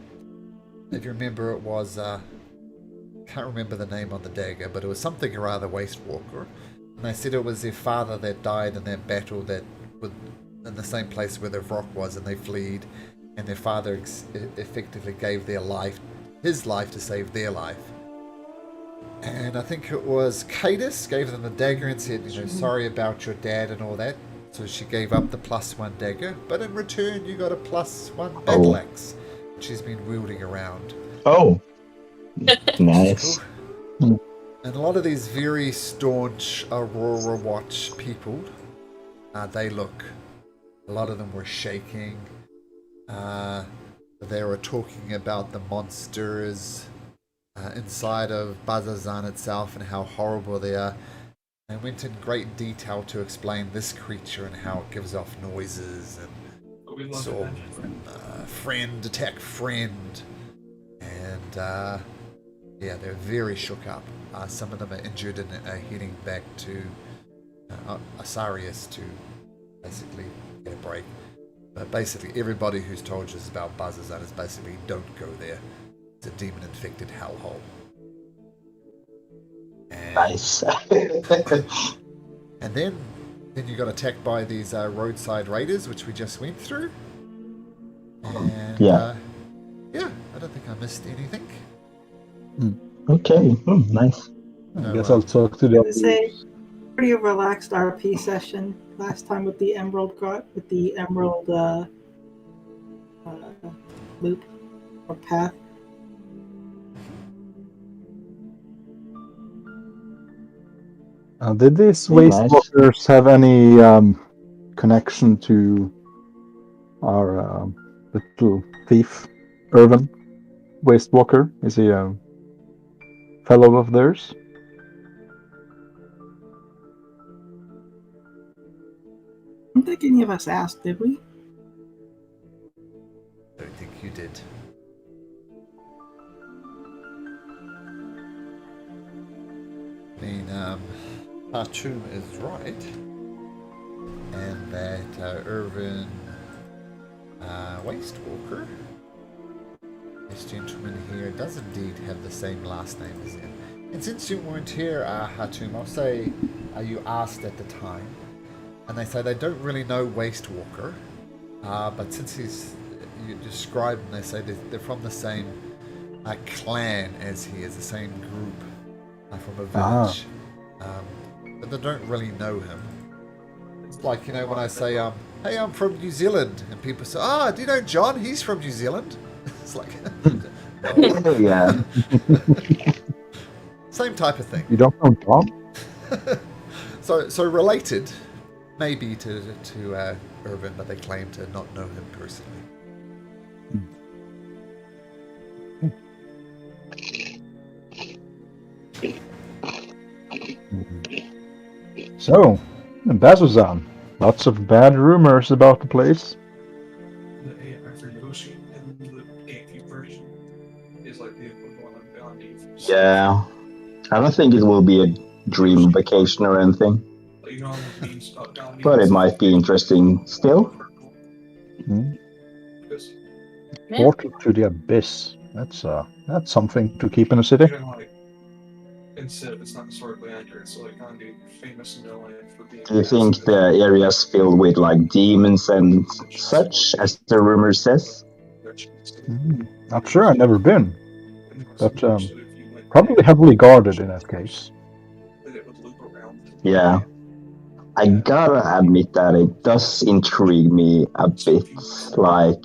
If you remember, it was can't remember the name on the dagger, but it was something or other waste walker. And they said it was their father that died in that battle in the same place where the Vrock was, and they fled. And their father effectively gave his life to save their life. And I think it was Cadis gave them the dagger and said, sorry about your dad and all that. So she gave up the +1 dagger, but in return you got a +1 battle axe, which she's been wielding around. Oh, nice. Cool. And a lot of these very staunch Aurora Watch people, a lot of them were shaking. They were talking about the monsters inside of Bazzoxan itself and how horrible they are. They went in great detail to explain this creature and how it gives off noises and so friend attack friend, and yeah, they're very shook up. Some of them are injured and are heading back to Asarius to basically get a break. But basically everybody who's told us about Bazzoxan is basically don't go there. It's a demon-infected hellhole. And, Nice. and then you got attacked by these roadside raiders, which we just went through. And Yeah. yeah, I don't think I missed anything. Okay, nice. I No, guess I'll talk to the I would say pretty relaxed RP session last time with the Emerald loop or path. Did these Very waste nice. walkers have any connection to our little thief, Irvin? Waste walker? Is he a fellow of theirs? I don't think any of us asked, did we? I don't think you did. I mean, Khartoum is right, and that Irvin Waste Walker, this gentleman here, does indeed have the same last name as him. And since you weren't here, Khartoum, I'll say you asked at the time, and they say they don't really know Waste Walker, but since you described them, they say they're from the same clan as he is, the same group from a village, but they don't really know him. It's like, you know, when I say, hey, I'm from New Zealand, and people say, do you know John? He's from New Zealand. It's like, no. Yeah. Same type of thing. You don't know Tom? So related, maybe to Irvin, but they claim to not know him personally. So, Bazzoxan, lots of bad rumors about the place. The AI for Yoshi in the GameCube version is like the equivalent of Gandhi. Yeah. I don't think it will be a dream vacation or anything, You know, the memes about Gandhi. but it might be interesting still. Because Yeah. Portal to the Abyss. That's something to keep in a city. even like instead it's not historically accurate, so like Gandhi famous in Illinois for being. Do you think the area's filled with like demons and such, as the rumor says? Not sure, I've never been. But probably heavily guarded in that case. Yeah. I gotta admit that it does intrigue me a bit. Like,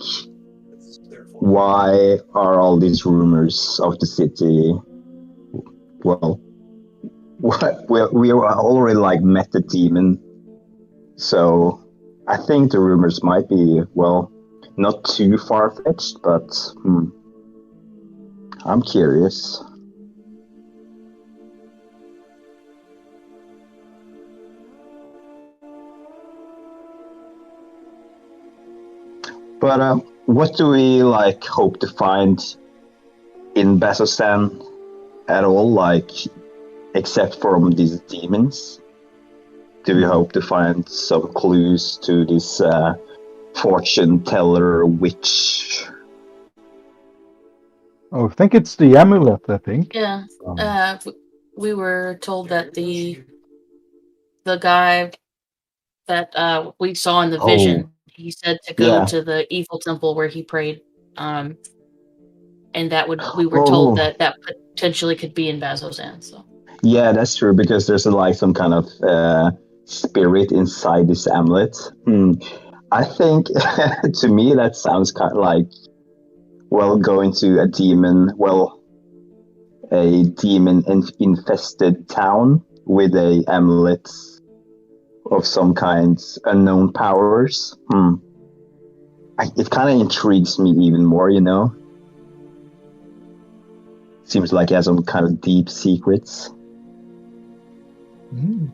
why are all these rumors of the city? Well, we already like met the demon, so I think the rumors might be, well, not too far-fetched, but I'm curious. But what do we like hope to find in Bazzoxan at all? Like, except from these demons, do we hope to find some clues to this fortune teller witch? Oh, I think it's the amulet, I think. Yeah. We were told that the guy that we saw in the vision, he said to go to the evil temple where he prayed, and that we were told that potentially could be in Bazzoxan. So. Yeah, that's true, because there's like some kind of spirit inside this amulet. I think, to me, that sounds kind of like, well, going to a demon-infested town with a amulet of some kind, unknown powers. It kind of intrigues me even more, you know? Seems like it has some kind of deep secrets.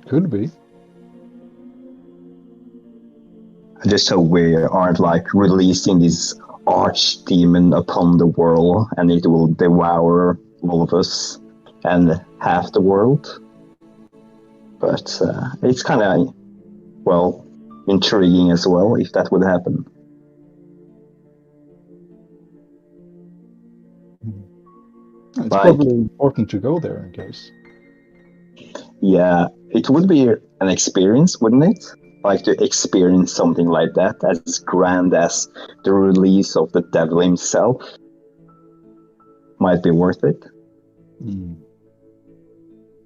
Could be. I just hope we aren't like releasing this archdemon upon the world and it will devour all of us and half the world. But it's kind of, well, intriguing as well if that would happen. It's probably important to go there in case. Yeah, it would be an experience, wouldn't it? Like to experience something like that, as grand as the release of the devil himself. might be worth it. Hmm.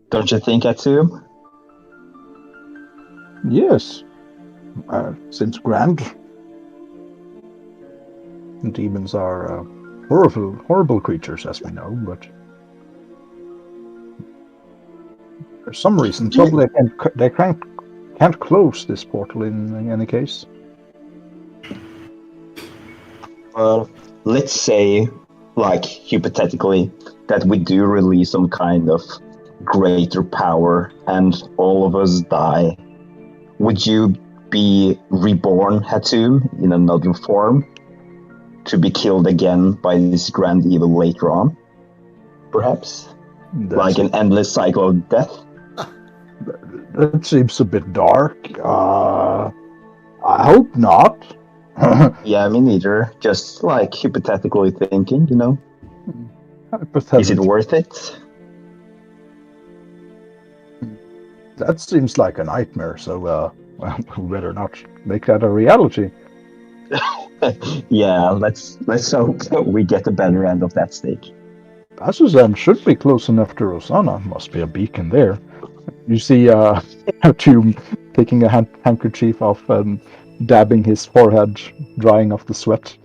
Don't you think, Atsu? Yes. Seems grand. Demons are horrible creatures, as we know, but for some reason, probably they can't close this portal in any case. Well, let's say, like, hypothetically, that we do release some kind of greater power and all of us die. Would you be reborn, Hatum, in another form to be killed again by this grand evil later on? Perhaps? Like an endless cycle of death? That seems a bit dark. I hope not. Yeah, me neither. Just like hypothetically thinking, you know? Is it worth it? That seems like a nightmare, so well, we better not make that a reality. Yeah, let's hope we get the better end of that steak. Bazzoxan should be close enough to Rosanna. Must be a beacon there. You see Tomb taking a handkerchief off and dabbing his forehead, drying off the sweat.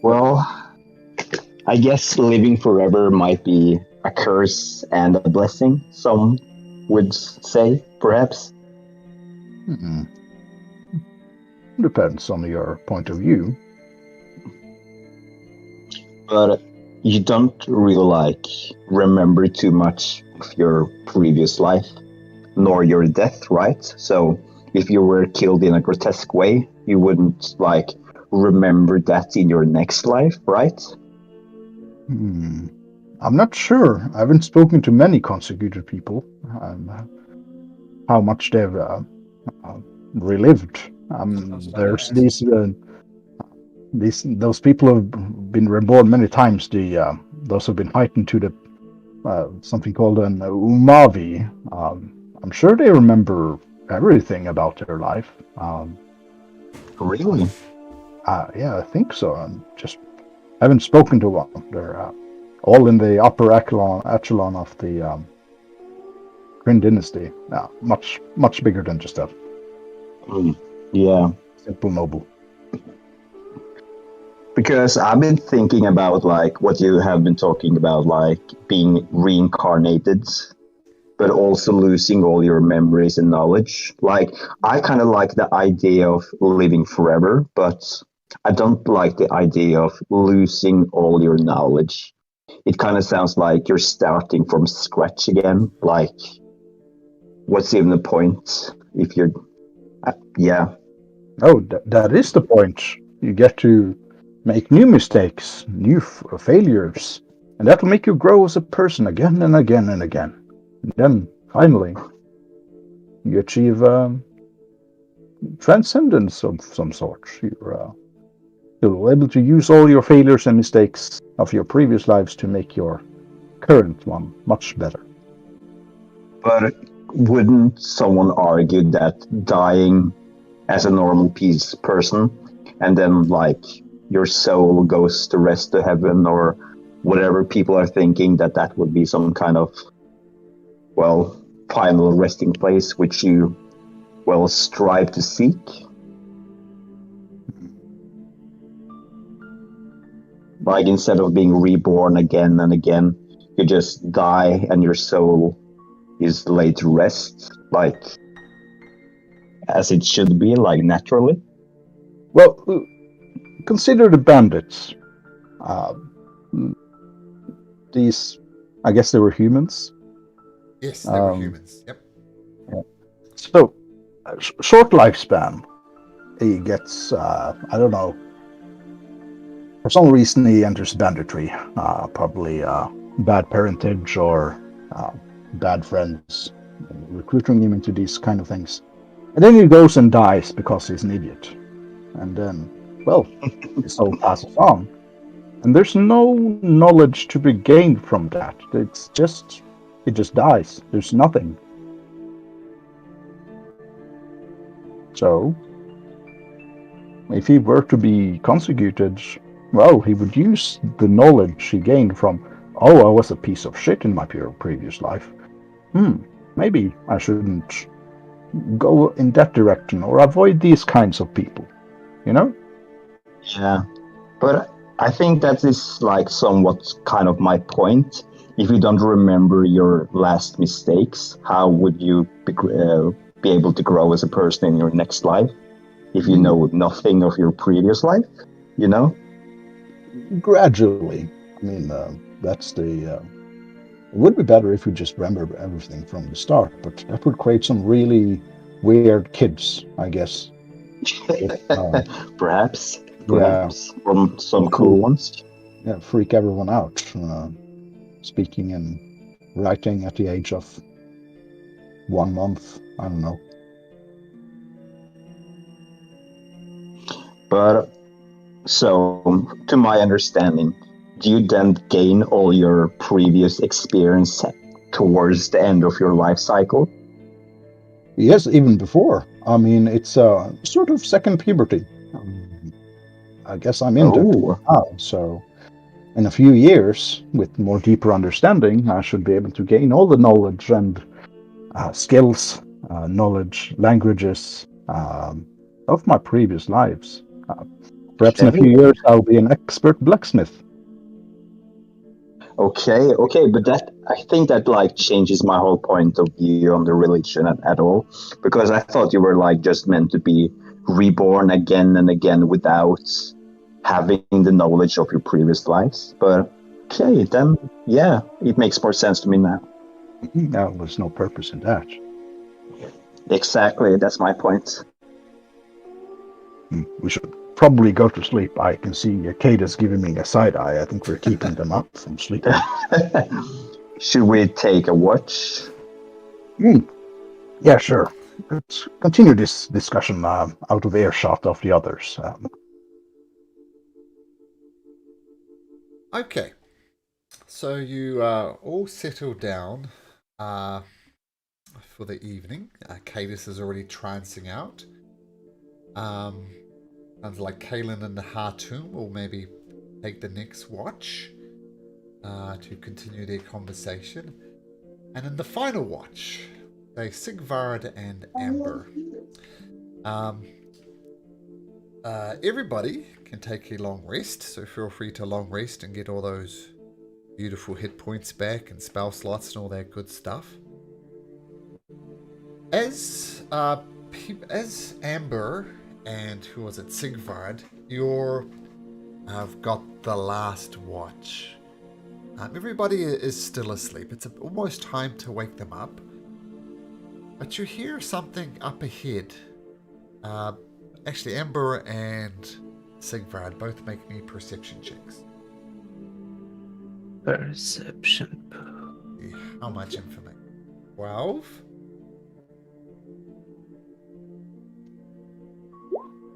Well, I guess living forever might be a curse and a blessing, some would say, perhaps. Depends on your point of view. But you don't really remember too much of your previous life, nor your death, right? So if you were killed in a grotesque way, you wouldn't remember that in your next life, right? I'm not sure. I haven't spoken to many consecutive people. How much they've relived. There's those people who've been reborn many times. Those who've been heightened to the something called an umavi. I'm sure they remember everything about their life. Really? Yeah, I think so. I just haven't spoken to one. They're all in the upper echelon of the Kryn dynasty. Much bigger than just a yeah, simple noble. Because I've been thinking about what you have been talking about, being reincarnated, but also losing all your memories and knowledge. I kind of like the idea of living forever, but I don't like the idea of losing all your knowledge. It kind of sounds like you're starting from scratch again. What's even the point if you're... yeah. Oh, that is the point. You get to make new mistakes, new failures, and that will make you grow as a person again and again and again. And then, finally, you achieve transcendence of some sort. You're able to use all your failures and mistakes of your previous lives to make your current one much better. But wouldn't someone argue that dying as a normal person and then your soul goes to rest to heaven or whatever people are thinking, that would be some kind of final resting place which you strive to seek? Instead of being reborn again and again, you just die and your soul is laid to rest, as it should be, naturally. Well, consider the bandits. These, I guess they were humans. Yes, they were humans. Yep. Yeah. So, short lifespan. He gets, I don't know. For some reason, he enters banditry. Probably bad parentage or bad friends recruiting him into these kind of things. And then he goes and dies because he's an idiot. And then, his soul passes on. And there's no knowledge to be gained from that. It just dies. There's nothing. So, if he were to be consecuted, well, he would use the knowledge he gained from, oh, I was a piece of shit in my previous life. Maybe I shouldn't go in that direction or avoid these kinds of people, you know? Yeah, but I think that is like somewhat kind of my point. If you don't remember your last mistakes, how would you be able to grow as a person in your next life? If you know nothing of your previous life, you know? Gradually. I mean, that's the. It would be better if you just remember everything from the start, but that would create some really weird kids, I guess. Perhaps, Yeah, from some cool ones. yeah, freak everyone out. Speaking and writing at the age of 1 month. I don't know. But so, to my understanding, do you then gain all your previous experience towards the end of your life cycle? Yes, even before. I mean, it's sort of second puberty. I guess I'm in that now. So, in a few years, with more deeper understanding, I should be able to gain all the knowledge and skills, knowledge, languages of my previous lives. Perhaps in a few years, I'll be an expert blacksmith. Okay, but that I think that like changes my whole point of view on the religion at all, because I thought you were like just meant to be reborn again and again without having the knowledge of your previous lives. But okay, then yeah, it makes more sense to me now. Now, there's no purpose in that. Exactly, that's my point. We should probably go to sleep. I can see Cadus giving me a side eye. I think we're keeping them up from sleeping. Should we take a watch? Yeah, sure. Let's continue this discussion out of earshot of the others. Okay. So you all settle down for the evening. Cadus is already trancing out. Sounds like Kalen and the Hartoon will maybe take the next watch to continue their conversation. And in the final watch, they Sigvard and Amber. Everybody can take a long rest, so feel free to long rest and get all those beautiful hit points back and spell slots and all that good stuff. As Amber and who was it, Sigvard, have got the last watch. Everybody is still asleep. It's almost time to wake them up. But you hear something up ahead. Actually, Amber and Sigvard both make me perception checks. Perception. How much information? 12?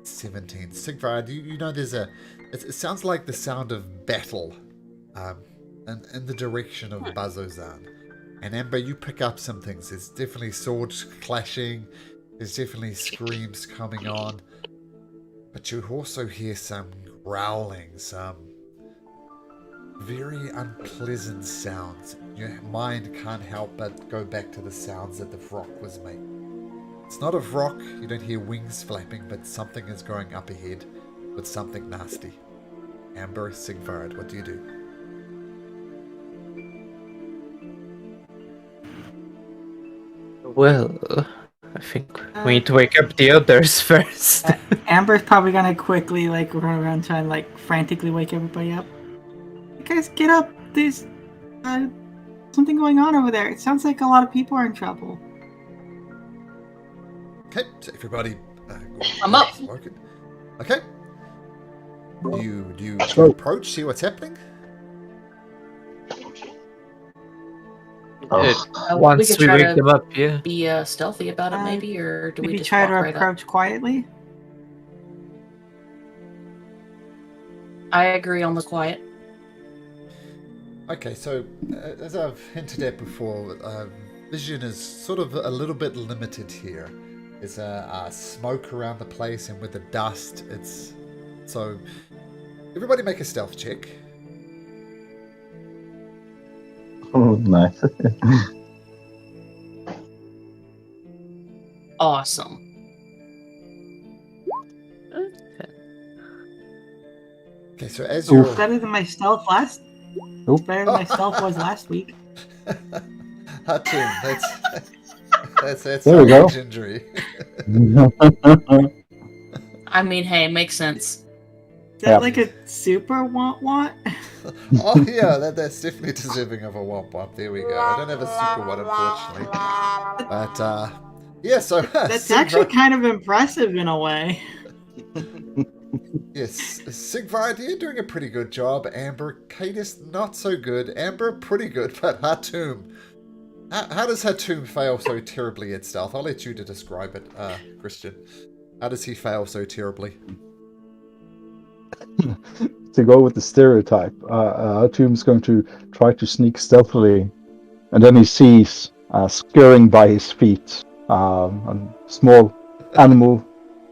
17. Sigvard, you know there's it sounds like the sound of battle in the direction of Bazzoxan. And Amber, you pick up some things. There's definitely swords clashing. There's definitely screams coming on. But you also hear some growling, some very unpleasant sounds. Your mind can't help but go back to the sounds that the Vrock was making. It's not a Vrock, you don't hear wings flapping, but something is going up ahead with something nasty. Amber, Sigvard, what do you do? Well, I think we need to wake up the others first. Amber's probably gonna quickly like run around trying like frantically wake everybody up. You guys get up! There's something going on over there. It sounds like a lot of people are in trouble. Okay, so everybody I'm up. Woken. Okay. Do you approach, see what's happening? Once we try wake to them up, yeah. Be stealthy about it, maybe, or do we Maybe just try walk to right up? approach quietly. I agree on the quiet. Okay, so as I've hinted at before, vision is sort of a little bit limited here. There's a smoke around the place, and with the dust, it's so Everybody make a stealth check. Oh, nice. Awesome. Okay, so as Oof. you're... Better than my stealth last. Oop. Better than my stealth was last week. Hatum, that's There we go. range injury. I mean, hey, it makes sense. Is that Yep. like a super want? Oh yeah, that's definitely deserving of a womp womp. There we go. I don't have a super one, unfortunately. But yeah, so That's actually kind of impressive in a way. yes, Sigvard, you're doing a pretty good job. Amber, Cadis, not so good. Amber, pretty good, but Hatum. How does Hatum fail so terribly at stealth? I'll let you to describe it, Christian. How does he fail so terribly? To go with the stereotype, Tomb's going to try to sneak stealthily, and then he sees scurrying by his feet a small animal,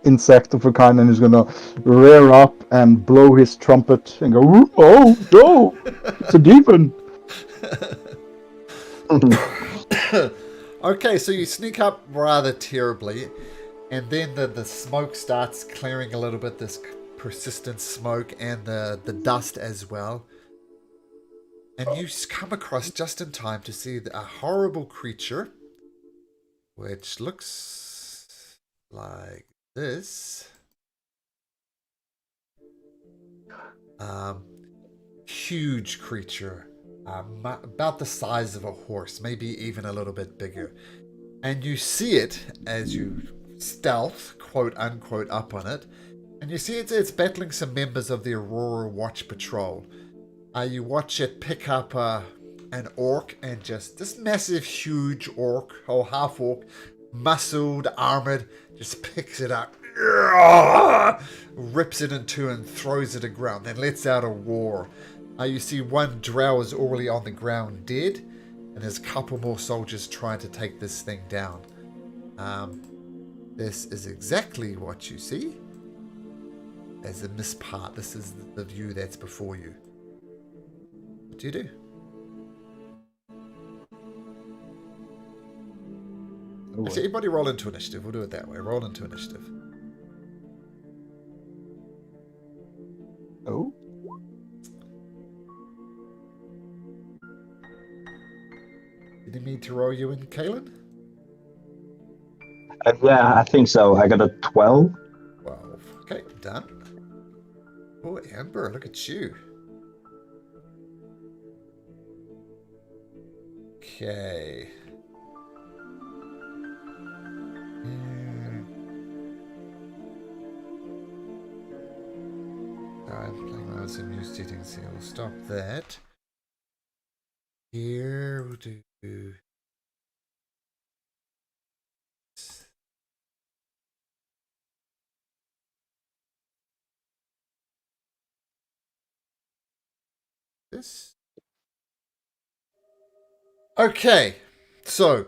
insect of a kind, and he's going to rear up and blow his trumpet and go, "Oh no, it's a demon!" Okay, so you sneak up rather terribly, and then the smoke starts clearing a little bit, this persistent smoke and the dust as well. And you come across just in time to see a horrible creature, which looks like this. Huge creature. About the size of a horse, maybe even a little bit bigger. And you see it as you stealth, quote unquote, up on it. And you see it's battling some members of the Aurora Watch Patrol. You watch it pick up an orc, and just this massive, huge orc, or half orc, muscled, armored, just picks it up, rips it in two and throws it aground, then lets out a roar. You see one drow is already on the ground dead, and there's a couple more soldiers trying to take this thing down. This is exactly what you see as a missed part. This is the view that's before you. What do you do? Actually, everybody roll into initiative. We'll do it that way. Roll into initiative. Oh. Did he need to roll you in, Kaelin? Yeah, I think so. I got a 12. 12. Okay, done. Oh, Amber, look at you. Okay. I'm playing around with some new settings here. We'll stop that. Here we'll do this. Okay, so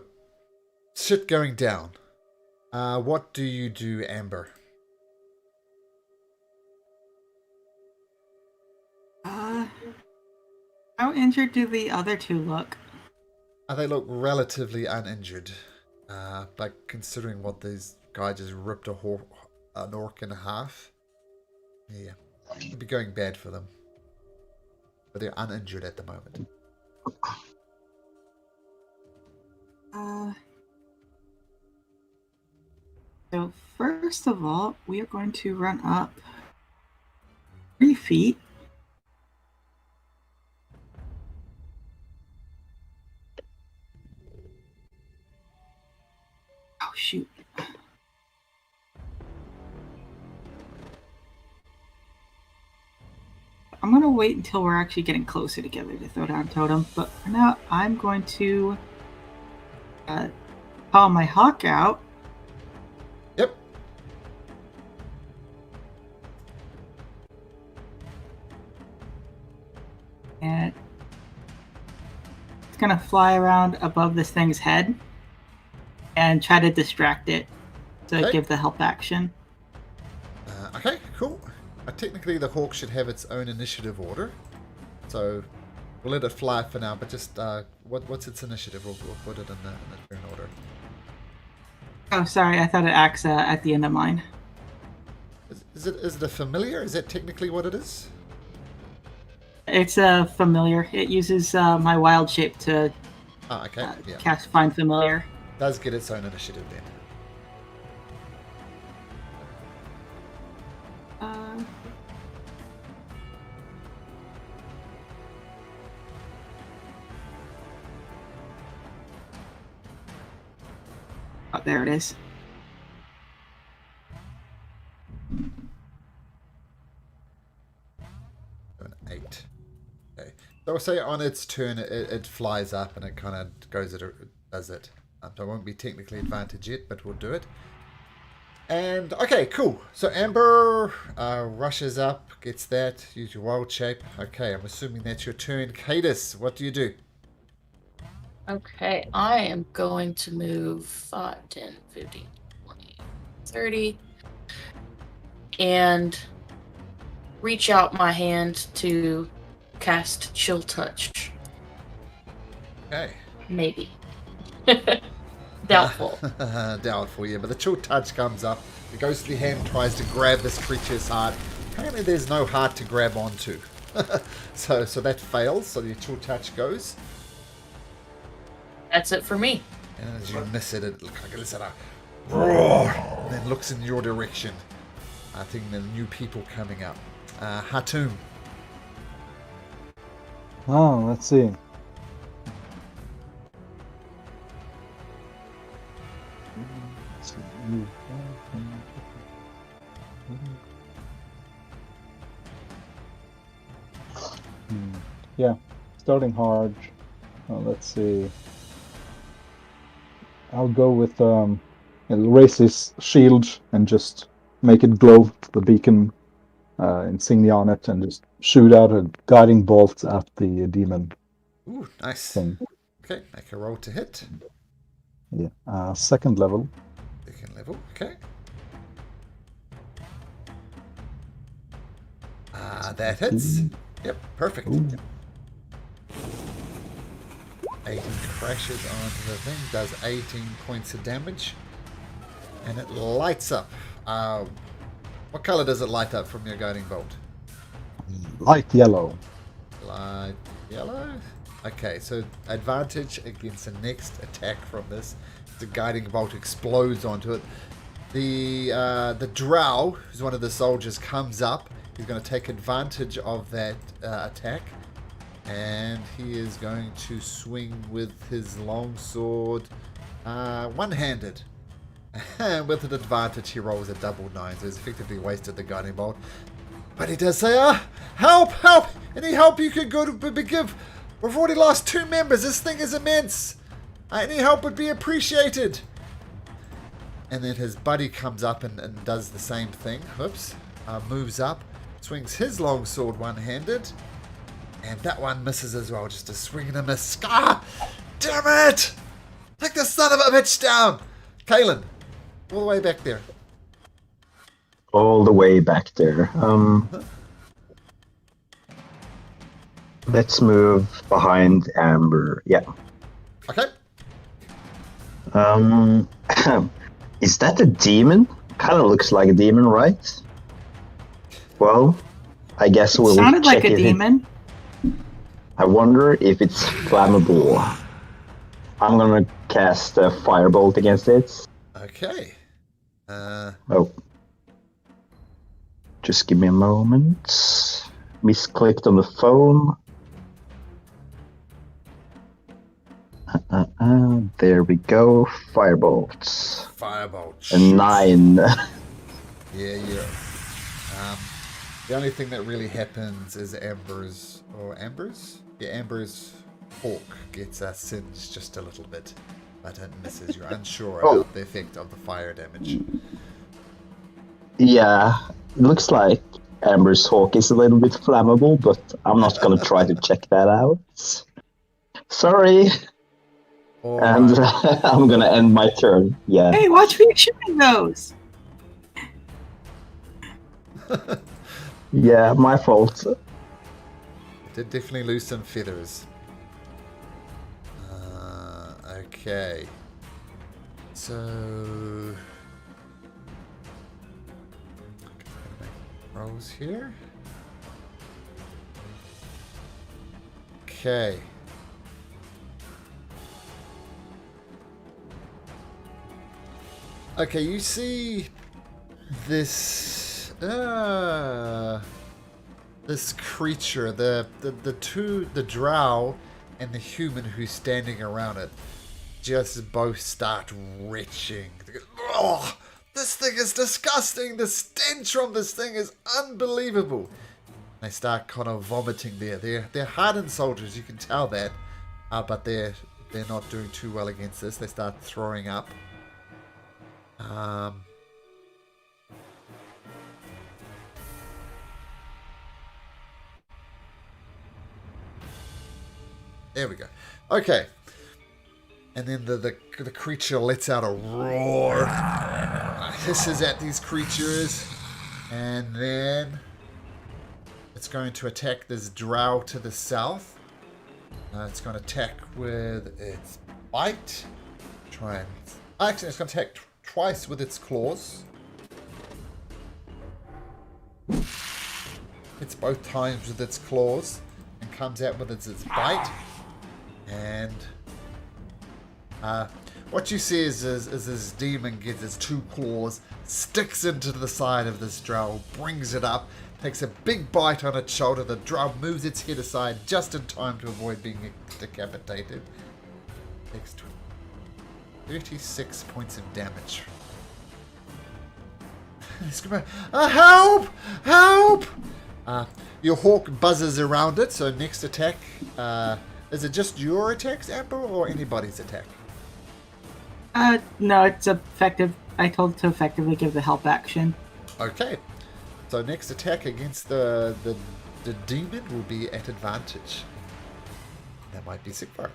shit going down. What do you do, Amber? How injured do the other two look? They look relatively uninjured, but considering what these guys just ripped an orc in half, yeah, it'd be going bad for them. But they're uninjured at the moment. So first of all, we are going to run up 3 feet. Oh shoot. I'm going to wait until we're actually getting closer together to throw down totem, but for now I'm going to call my hawk out. Yep. And it's going to fly around above this thing's head and try to distract it to Okay. give the help action. Okay, cool. Technically, the hawk should have its own initiative order. So we'll let it fly for now, but just what's its initiative? We'll put it in the turn order. Oh, sorry. I thought it acts at the end of mine. Is it a familiar? Is that technically what it is? It's a familiar. It uses my wild shape to Okay. Yeah. cast Find Familiar. Does get its own initiative then. Oh, there it is. An 8. Okay. So I'll say on its turn, it flies up and it kind of does it. So it won't be technically advantage yet, but we'll do it. And, okay, cool. So Amber rushes up, gets that, use your wild shape. Okay, I'm assuming that's your turn. Cadis, what do you do? Okay, I am going to move 5, 10, 15, 20, 30, and reach out my hand to cast Chill Touch. Okay. Maybe. Doubtful. Doubtful, yeah. But the chill touch comes up. The ghostly hand tries to grab this creature's heart. Apparently there's no heart to grab onto. so that fails. So the chill touch goes. That's it for me. And as you miss it, it looks like it's at a roar. And then looks in your direction. I think the new people coming up. Hatum. Oh, let's see. Yeah, starting hard. Let's see. I'll go with raise his shield and just make it glow, the beacon insignia on it, and just shoot out a guiding bolt at the demon. Ooh, nice. Thing. Okay, make a roll to hit. Yeah, second level. Second level, okay. That hits. Yep, perfect. Ooh. 18 crashes onto the thing, does 18 points of damage, and it lights up. What color does it light up from your guiding bolt? Light yellow. Light yellow? Okay, so advantage against the next attack from this. The guiding bolt explodes onto it. The drow, who's one of the soldiers, comes up. He's going to take advantage of that attack. And he is going to swing with his long sword one-handed. And with an advantage, he rolls a double 9. So he's effectively wasted the guiding bolt. But he does say, help! Any help you could go to give? We've already lost 2 members. This thing is immense. Any help would be appreciated. And then his buddy comes up and does the same thing. Oops. Moves up. Swings his long sword one-handed. And that one misses as well. Just a swing and a miss. Ah! Damn it! Take the son of a bitch down! Kaelin, all the way back there. All the way back there. Let's move behind Amber. Yeah. Okay. Is that a demon? Kind of looks like a demon, right? Well, I guess we'll Sounded check like a if demon. I wonder if it's flammable. I'm gonna cast a firebolt against it. Okay. Oh. Just give me a moment. Misclicked on the phone. There we go. Firebolts. Firebolt. A 9. Yeah. The only thing that really happens is Amber's hawk gets singed just a little bit, but it misses. You're unsure about the effect of the fire damage. Yeah, it looks like Amber's hawk is a little bit flammable, but I'm not gonna try to check that out. Sorry. And I'm gonna end my turn. Yeah. Hey, watch me shooting those. Yeah, my fault. It did definitely lose some feathers. Okay. So... rolls here. Okay. Okay, you see this this creature, the drow and the human who's standing around it, just both start retching. Oh, this thing is disgusting. The stench from this thing is unbelievable. They start kind of vomiting there. They're hardened soldiers, you can tell that, but they're not doing too well against this. They start throwing up. There we go. Okay. And then the creature lets out a roar. Hisses at these creatures. And then it's going to attack this drow to the south. It's going to attack with its bite. Actually, it's going to attack twice with its claws. Hits both times with its claws. And comes out with its bite. And what you see is this demon gets its two claws, sticks into the side of this drow, brings it up, takes a big bite on its shoulder. The drow moves its head aside just in time to avoid being decapitated. Takes 36 points of damage. Help! Help! Your hawk buzzes around it, so next attack... is it just your attacks, Amber, or anybody's attack? No, it's effective. I told it to effectively give the help action. Okay. So next attack against the demon will be at advantage. That might be Sigvard.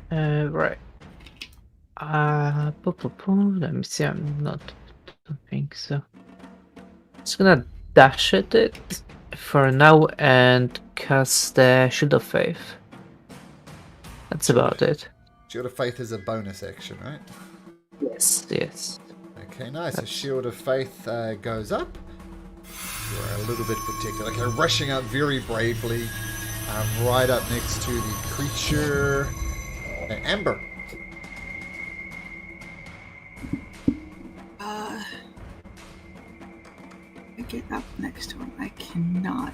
Right. Let me see. Don't think so. Just gonna dash at it for now and cast the Shield of Faith. That's about it. Shield of Faith is a bonus action, right? Yes. Okay, nice. The Shield of Faith goes up. You're a little bit protected. Okay, rushing up very bravely, right up next to the creature. Amber. Get up next to him. I cannot.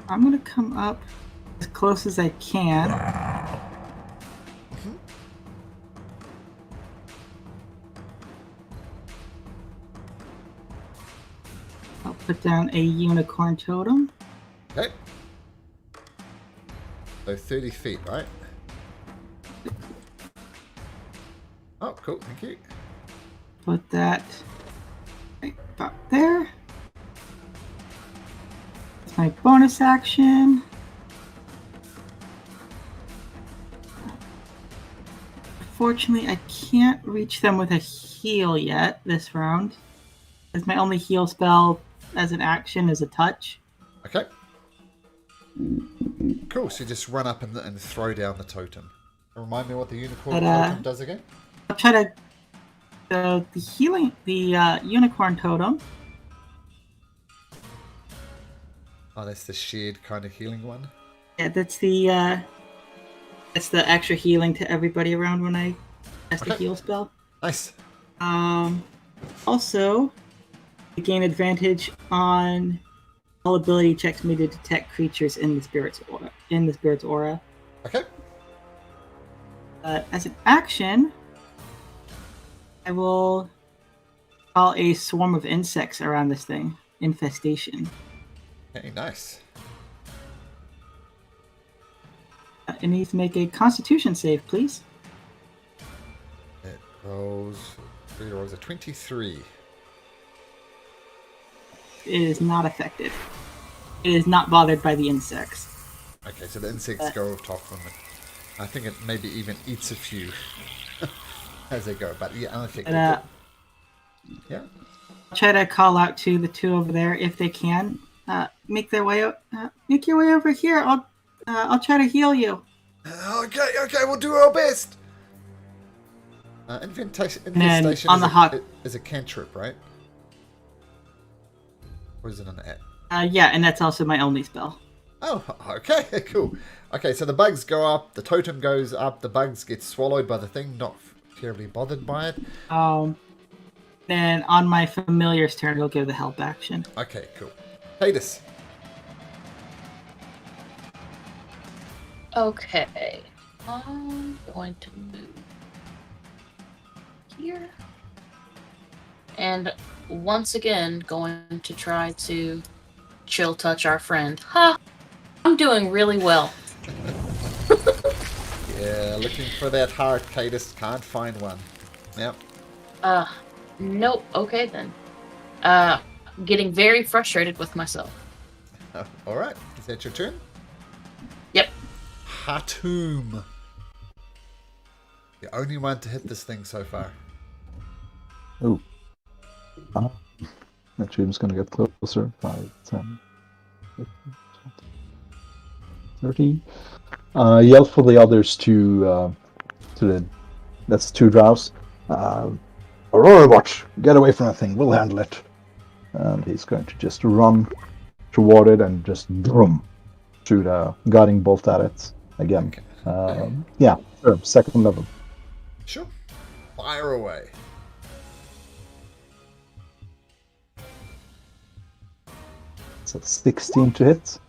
I'm gonna come up as close as I can. I'll put down a unicorn totem. Okay. So 30 feet, right? Oh, cool. Thank you. Put that right about there. That's my bonus action. Unfortunately, I can't reach them with a heal yet this round. As my only heal spell as an action is a touch. Okay. Cool. So you just run up and throw down the totem. Remind me what the unicorn totem does again? I'll try to... The unicorn totem. Oh, that's the shared kind of healing one? Yeah, that's the extra healing to everybody around when I cast the heal spell. Nice. Also, you gain advantage on all ability checks made to detect creatures in the spirit's aura. Okay. As an action, I will call a swarm of insects around this thing. Infestation. Hey, nice. It needs to make a Constitution save, please. It rolls 3 rolls a 23. It is not affected. It is not bothered by the insects. Okay, so the insects go off top of them. I think it maybe even eats a few as they go, but yeah, unaffected. Yeah. I'll try to call out to the two over there if they can. Make your way over here. I'll try to heal you. Okay, we'll do our best. Infestation on the hot is a cantrip, right? Or is it an app? Yeah, and that's also my only spell. Oh, okay, cool. Okay, so the bugs go up, the totem goes up, the bugs get swallowed by the thing, not terribly bothered by it. Then on my familiar's turn, it'll give the help action. Okay, cool. Cadis. Okay. I'm going to move here. And once again, going to try to chill touch our friend. Ha! I'm doing really well. Yeah, looking for that heart, Cadis. Can't find one. Yep. Nope. Okay then. Getting very frustrated with myself. Alright, is that your turn? Yep. Hatum. The only one to hit this thing so far. Oh. Actually, I'm just going to get closer. 5, 10, 15, 20, 30. Yell for the others to the... That's 2 drows. Aurora Watch, get away from that thing. We'll handle it. And he's going to just run toward it and just boom, shoot a guiding bolt at it again. Okay. Yeah, sure. 2nd level. Sure. Fire away. It's a 16 to hit.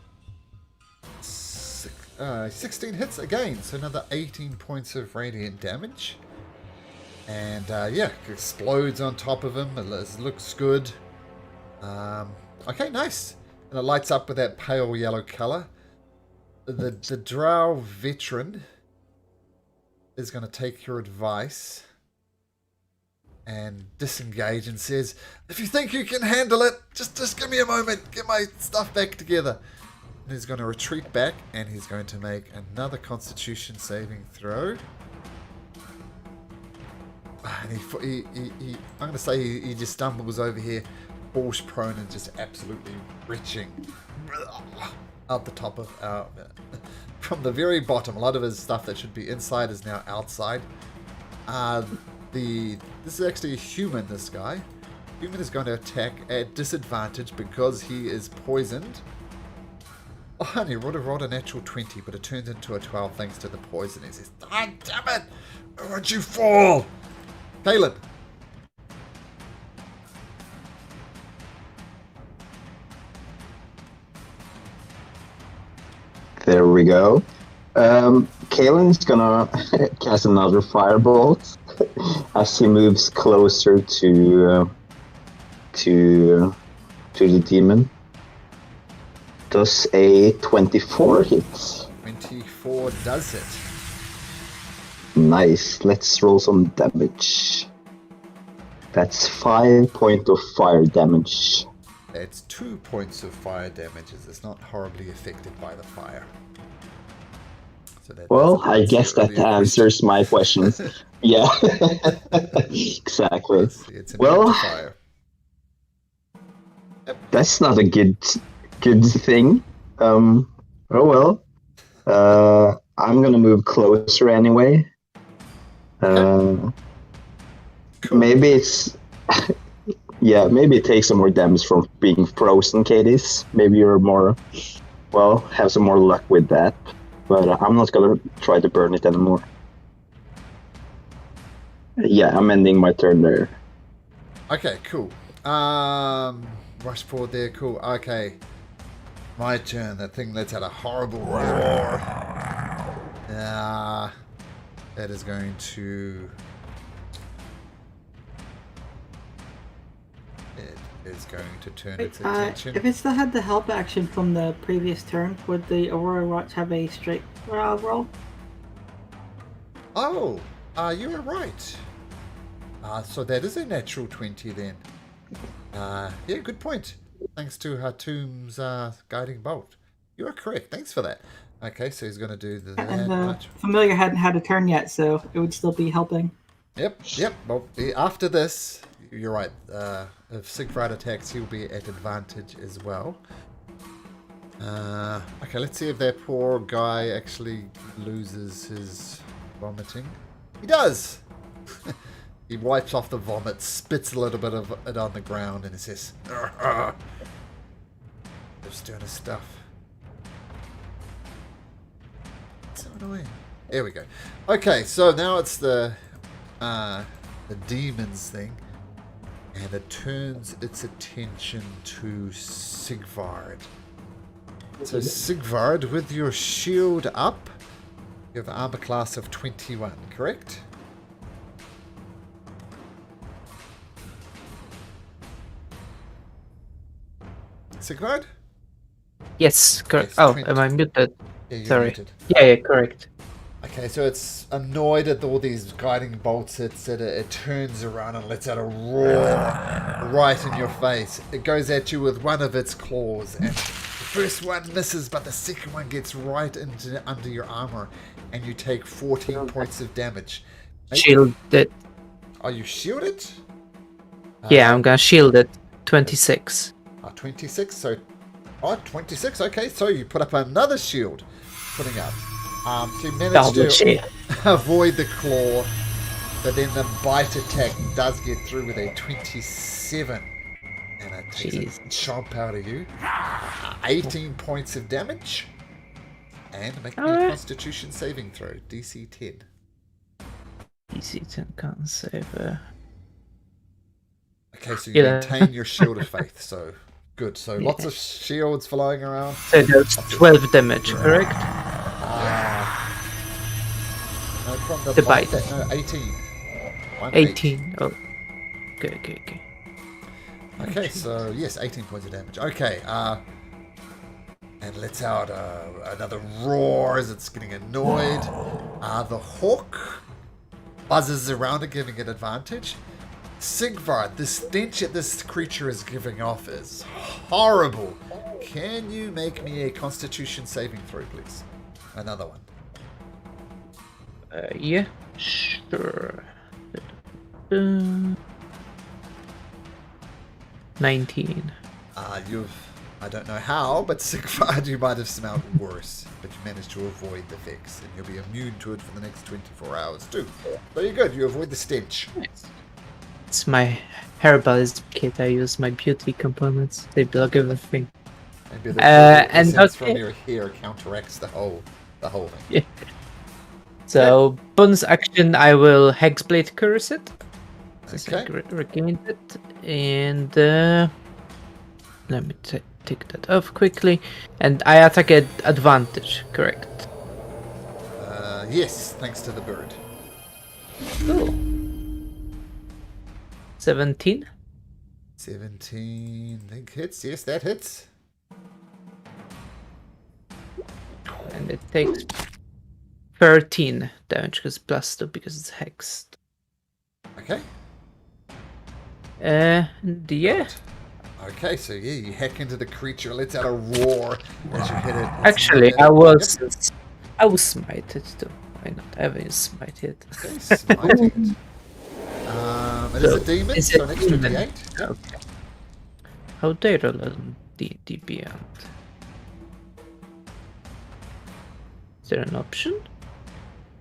16 hits again, so another 18 points of radiant damage. And yeah, explodes on top of him. It looks good. Okay, nice. And it lights up with that pale yellow color. The drow veteran is going to take your advice and disengage and says, if you think you can handle it, just give me a moment, get my stuff back together. And he's going to retreat back, and he's going to make another Constitution saving throw. And I'm going to say he just stumbles over here, falls prone, and just absolutely retching out the top of from the very bottom. A lot of his stuff that should be inside is now outside. This is actually a human, this guy. Human is going to attack at disadvantage because he is poisoned. Oh, and he would have rolled a natural 20, but it turns into a 12 thanks to the poison. He says, ah, damn it! Why'd you fall? Caleb. There we go. Kalen's gonna cast another firebolt as he moves closer to the demon. Does a 24 hit? 24 does it. Nice. Let's roll some damage. That's 5 points of fire damage. It's 2 points of fire damage. It's not horribly affected by the fire. So well, I guess that answers my questions. Yeah, exactly. It's well, fire. Yep. That's not a good thing. Oh well. I'm gonna move closer anyway. Cool. Maybe it's yeah, maybe it takes some more damage from being frozen, Cadis. Maybe you're more have some more luck with that. But I'm not gonna try to burn it anymore. Yeah, I'm ending my turn there. Okay, cool. Rush forward there, cool. Okay. My turn. That thing lets out a horrible roar. That is going to... It is going to turn its attention. If it still had the help action from the previous turn, would the Aurora Watch have a straight roll? Oh, you were right. So that is a natural 20 then. Yeah, good point. Thanks to Hatum's guiding bolt. You are correct. Thanks for that. Okay, so he's going to do that And the much. familiar hadn't had a turn yet, so it would still be helping. Yep. Well, after this, you're right. If Siegfried attacks, he'll be at advantage as well. Okay, let's see if that poor guy actually loses his vomiting. He does! He wipes off the vomit, spits a little bit of it on the ground, and he says, just doing his stuff. So annoying. There we go. Okay, so now it's the demons thing, and it turns its attention to Sigvard. So Sigvard, with your shield up, you have an armor class of 21, correct? Sigvard? Yes, correct. Yes, Oh, 20. am I muted? Yeah, you're Sorry. muted. Yeah, correct. Okay, so it's annoyed at all these guiding bolts. It turns around and lets out a roar right in your face. It goes at you with one of its claws, and the first one misses, but the second one gets right under your armor, and you take 14 points of damage. Shielded. Are you shielded? Yeah, I'm gonna shield it. 26. 26, so... Oh, 26, okay, so you put up another shield. Putting up. So you manage Double to shield. avoid the claw, but then the bite attack does get through with a 27. And it takes a chomp out of you. 18 points of damage. And make me a constitution saving throw. DC 10. DC 10 can't save. Okay, so you maintain your shield of faith, so good. So Yeah. lots of shields flying around. So that's 12 damage, correct? No, from The bite. No, 18. 18. Oh. Okay. Okay, so yes, 18 points of damage. Okay, and lets out another roar as it's getting annoyed. The hawk buzzes around it, giving it advantage. Sigvard, the stench that this creature is giving off is horrible. Can you make me a constitution saving throw, please? Another one. Yeah, sure. 19. I don't know how, but Sigvard, you might have smelled worse, but you managed to avoid the fix, and you'll be immune to it for the next 24 hours too. Very good, you avoid the stench. Nice. It's my herbalist kit. I use my beauty components. They block everything. Maybe the and essence okay. from your hair counteracts the whole thing. Yeah. So bonus action, I will Hexblade curse it. Okay. Regained it, and let me take that off quickly. And I attack at advantage, correct? Yes, thanks to the bird. Cool. 17. 17, I think hits. Yes, that hits. And it takes 13 damage because +2 because it's hexed. Okay. Yeah. Okay, so yeah, you hack into the creature, lets out a roar as you hit it. Actually, I will smite it too. Why not? I haven't used smite yet. Okay, smiting it. It is a demon, is so it an extra demon? D8. Okay. How dare I roll D beyond? Is there an option?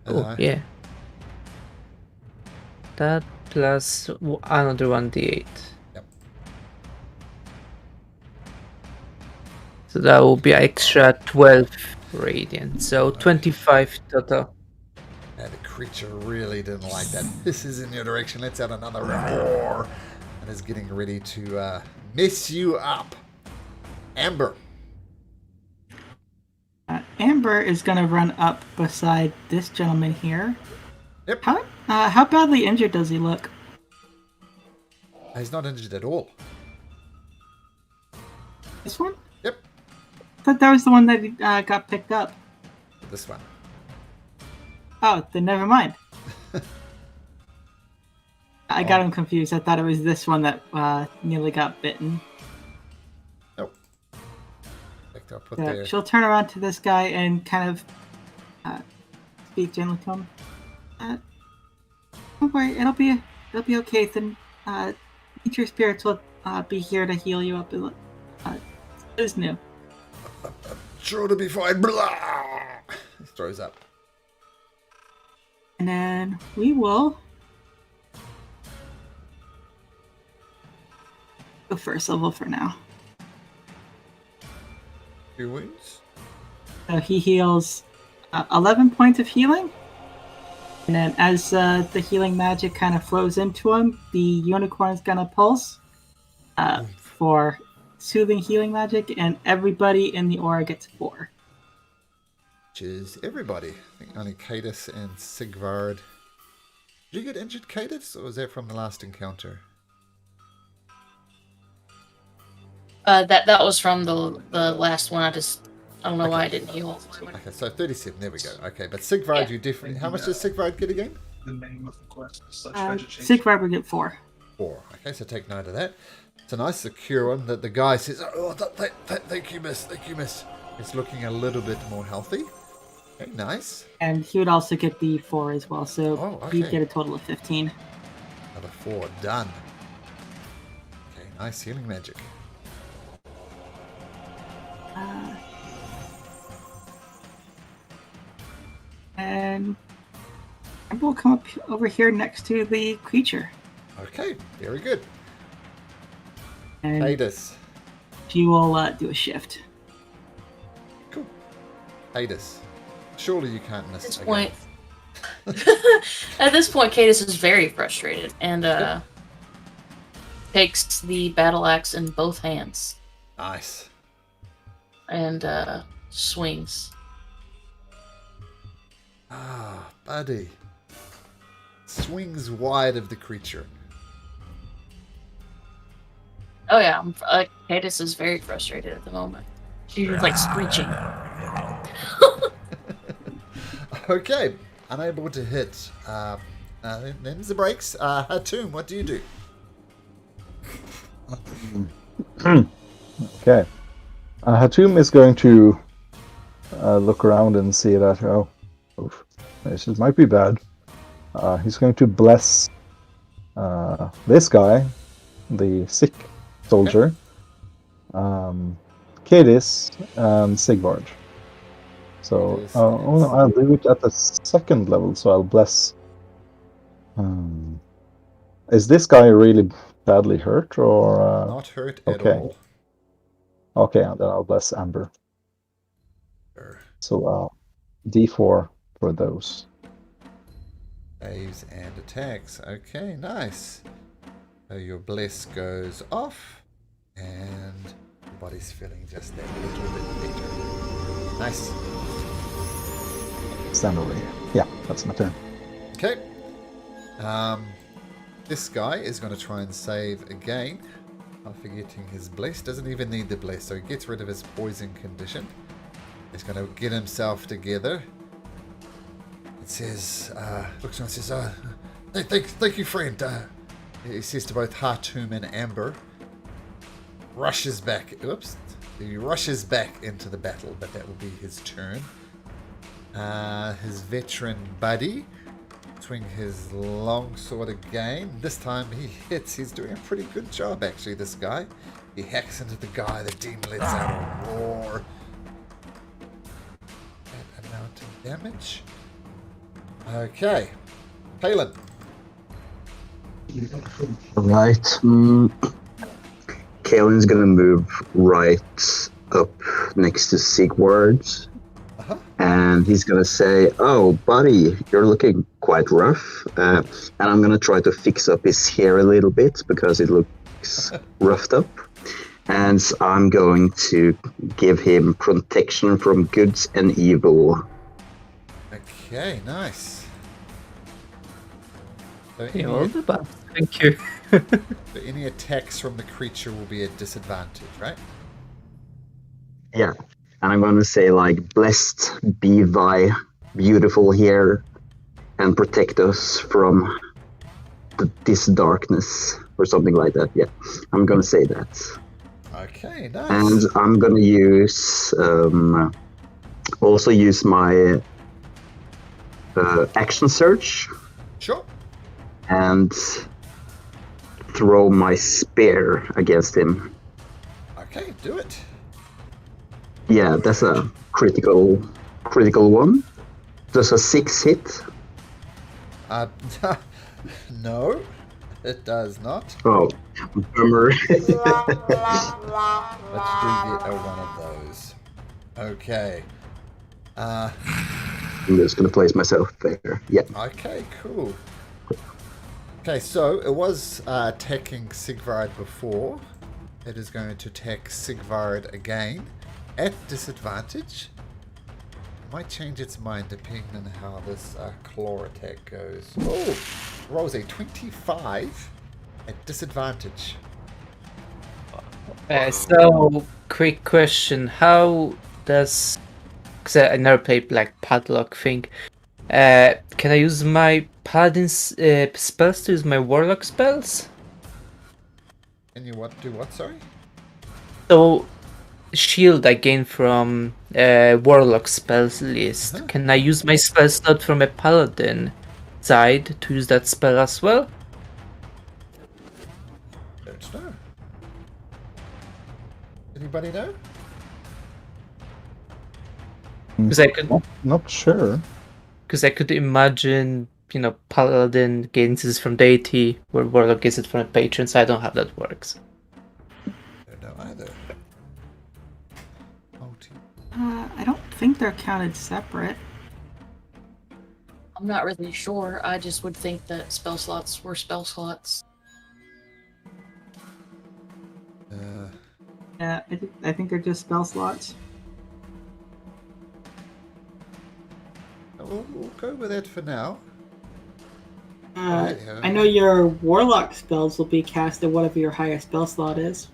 Oh, yeah. That plus another 1d8. Yep. So that will be extra 12 radiant. So 25 total. Yeah, the creature really didn't like that. This is in your direction. Lets out another roar and is getting ready to mess you up. Amber. Amber is going to run up beside this gentleman here. Yep. How badly injured does he look? He's not injured at all. This one? Yep. I thought that was the one that got picked up. This one. Oh, then never mind. I got him confused. I thought it was this one that nearly got bitten. Nope. Picked up with So their... she'll turn around to this guy and kind of speak gently to him. Don't worry, it'll be okay. Then nature spirits will be here to heal you up. It is new. Sure to be fine. Blah! He throws up. And then we will go first level for now. 2 wounds. So he heals 11 points of healing. And then as the healing magic kind of flows into him, the unicorn's gonna pulse for soothing healing magic, and everybody in the aura gets 4. Which is everybody. I think only Cadis and Sigvard. Did you get injured, Cadis, or was that from the last encounter? That was from the last one. I don't know why I didn't heal. Okay, so 37. There we go. Okay, but Sigvard, you definitely... How much does Sigvard get again? The name of the quest is such vegetation. Sigvard will get 4. 4. Okay, so take note of that. It's a nice secure one that the guy says, oh, thank you, miss. Thank you, miss. It's looking a little bit more healthy. Okay, nice. And he would also get the 4 as well, so he'd get a total of 15. Another 4. Done. Okay, nice healing magic. And we'll come up over here next to the creature. Okay, very good. And Cadis. she will do a shift. Cool. Cadis. Surely you can't miss At this again. point, at this point, Cadis is very frustrated and takes the battle axe in both hands Nice. and swings. Ah, buddy. Swings wide of the creature. Oh yeah, Cadis is very frustrated at the moment. She's like screeching. Okay, unable to hit. Them's the breaks. Hatum, what do you do? Okay. Hatum is going to look around and see that, this might be bad. He's going to bless this guy, the sick soldier, Cadis, and Sigvard. So, I'll do it at the 2nd level, so I'll bless... is this guy really badly hurt, or... Not hurt at okay. all. Okay, then I'll bless Amber. Sure. So, D4 for those. Saves and attacks. Okay, nice. So your bless goes off, and your body's feeling just that little bit better. Nice. Stand over here. Yeah, that's my turn. Okay. This guy is going to try and save again. Not forgetting his bless. Doesn't even need the bless, so he gets rid of his poison condition. He's going to get himself together. It says, looks around and says, thank you, friend. He says to both Hatum and Amber. Rushes back. Oops. He rushes back into the battle, but that will be his turn. His veteran buddy. Swing his long sword again. This time he hits. He's doing a pretty good job, actually, this guy. He hacks into the guy. The demon lets out a roar. That amount of damage. Okay. Palin. Right. Kaelin's gonna move right up next to Sigvard. And he's gonna say, "Oh, buddy, you're looking quite rough." And I'm gonna try to fix up his hair a little bit because it looks roughed up. And I'm going to give him protection from goods and evil. Okay, nice. So Okay, all the best. Thank you. so any attacks from the creature will be at disadvantage, right? Yeah. And I'm gonna say, like, blessed be thy beautiful hair and protect us from this darkness or something like that. Yeah, I'm gonna say that. Okay, And nice. I'm gonna use also use my action search Sure. and throw my spear against him. Okay, do it. Yeah, that's a critical one. Does a 6 hit? Uh, no, it does not. Oh, bummer. Let's do one of those. Okay. I'm just gonna place myself there. Yeah. Okay, cool. Okay, so it was attacking Sigvard before. It is going to attack Sigvard again at disadvantage. It might change its mind depending on how this claw attack goes. Oh, rolls a 25 at disadvantage. So, quick question: how does? Because I never played Black Padlock thing. Can I use my Paladin's spells to use my Warlock spells? And you do what? Sorry. So, shield I gain from Warlock spells list. Uh-huh. Can I use my spell slot from a Paladin side to use that spell as well? Don't know. Anybody know? Because I could, Not sure. because I could imagine, Paladin gains this from deity, where Warlock gets it from a patron. So I don't know how that works. Don't know either. I don't think they're counted separate. I'm not really sure. I just would think that spell slots were spell slots. Yeah, I think they're just spell slots. We'll go with that for now. I know your Warlock spells will be cast at whatever your highest spell slot is.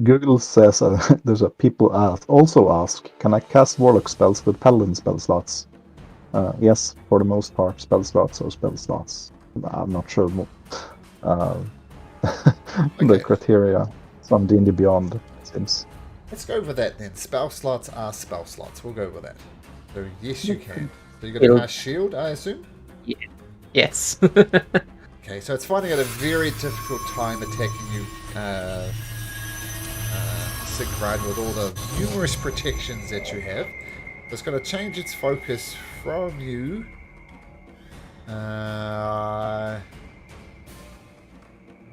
Google says there's a people also ask, can I cast Warlock spells with Paladin spell slots? Yes, for the most part, spell slots or spell slots. I'm not sure the criteria. Some D&D Beyond, it seems. Let's go with that then. Spell slots are spell slots. We'll go with that. So yes, you can. So you got a cast shield, I assume? Yes. Okay, so it's finding it a very difficult time attacking you, Sigvard, with all the numerous protections that you have. So it's going to change its focus from you.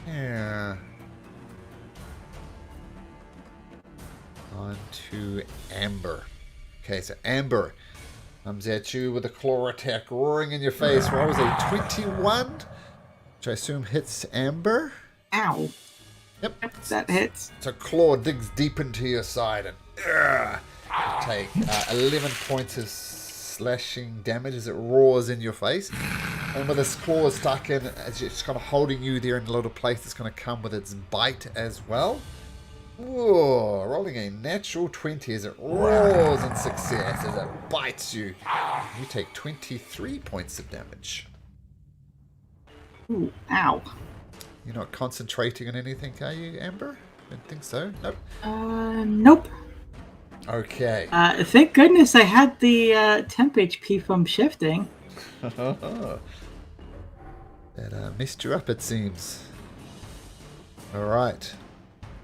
Yeah. On to Amber. Okay, so Amber comes at you with a claw attack roaring in your face. What was a 21? Which I assume hits Amber. Ow. Yep. That hits. So claw digs deep into your side and you take 11 points of slashing damage as it roars in your face. And with its claw stuck in, it's kind of holding you there in a little place, it's going to come with its bite as well. Whoa, rolling a natural 20 as it roars in success, as it bites you. You take 23 points of damage. Ooh, ow. You're not concentrating on anything, are you, Amber? I don't think so. Nope. Nope. Okay. Thank goodness I had the temp HP from shifting. That messed you up, it seems. Alright.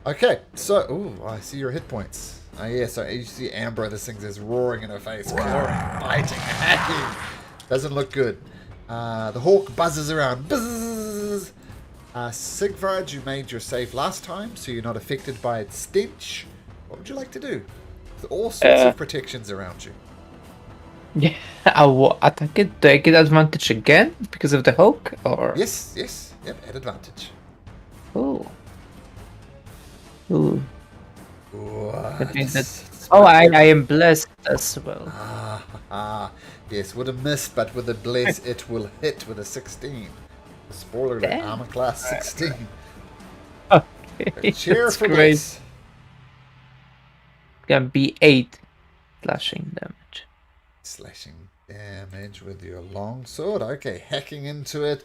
Okay, so... Ooh, I see your hit points. Oh, yeah, so you see Amber, this thing's just roaring in her face, clawing, biting, hacking. Doesn't look good. The hawk buzzes around. Buzz! Sigvard, you made your save last time, so you're not affected by its stench. What would you like to do? There's all sorts of protections around you. Yeah, I will attack it. Do I get advantage again because of the Hulk? Or Yes, yep, at advantage. oh, ooh. What? That means that. Oh, I am blessed as well. Yes, would have missed, but with a bless, it will hit with a 16. Spoiler alert, Damn. armor class 16. Okay, Cheer that's for great. this. Gonna be 8 slashing damage. Slashing damage with your longsword. Okay, hacking into it.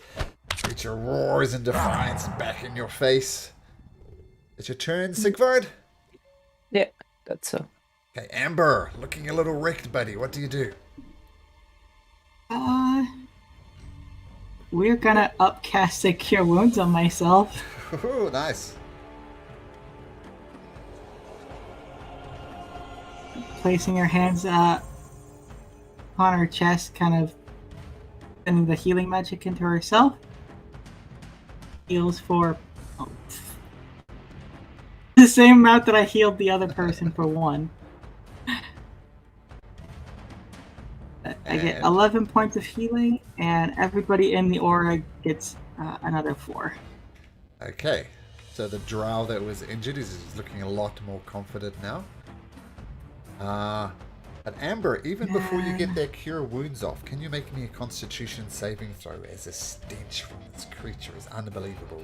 Creature roars in defiance back in your face. It's your turn, Sigvard? Yeah, that's so. Okay, Amber, looking a little wrecked, buddy. What do you do? We're gonna upcast a Cure Wounds on myself. Ooh, nice. Placing her hands on her chest, kind of sending the healing magic into herself. Heals for the same amount that I healed the other person for 1. I get 11 points of healing, and everybody in the aura gets another 4. Okay, so the drow that was injured is looking a lot more confident now. But Amber, even before you get that cure wounds off, can you make me a constitution saving throw, as a stench from this creature is unbelievable.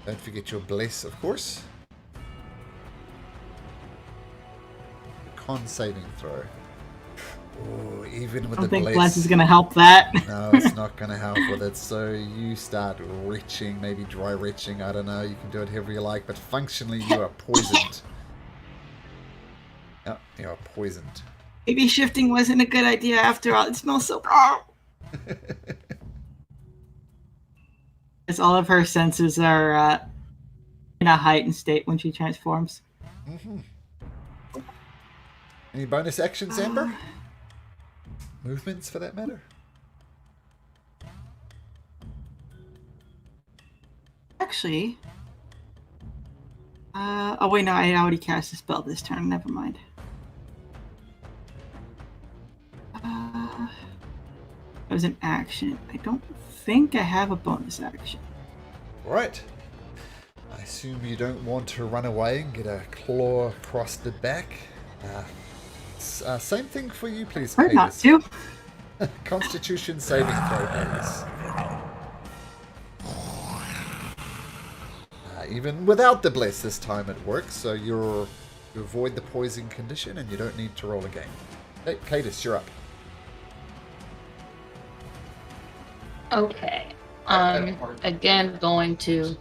Don't forget your bless, of course. Con saving throw. Oh, even with I the don't think bless. Bless is going to help that. No, it's not going to help with it. So you start retching, maybe dry retching. I don't know. You can do it however you like, but functionally you are poisoned. Yep, you are poisoned. Maybe shifting wasn't a good idea after all. It smells so bad. As all of her senses are in a heightened state when she transforms. Mm-hmm. Any bonus actions, Amber? Movements, for that matter? Actually, oh wait, no, I already cast a spell this turn. Never mind. That was an action. I don't think I have a bonus action. Right. I assume you don't want to run away and get a claw across the back. Same thing for you, please, Or not Cadus. to. Constitution saving throw, please. Even without the bless this time it works, so you avoid the poison condition and you don't need to roll again. Hey, Cadus, you're up. Okay. Again, going to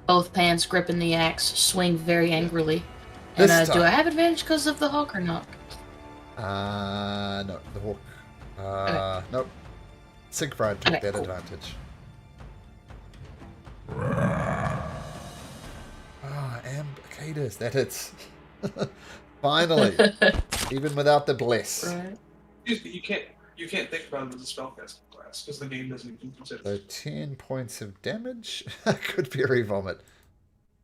both hands gripping the axe, swing very angrily. And This do time. I have advantage because of the hawk or not? No, the hawk. Nope. Sigfrid took that advantage. Cadus, that hits. Finally. Even without the bless. Right. Excuse me, you can't think about it as a spellcasting class because the game doesn't even consider So it. 10 points of damage. Good fairy vomit.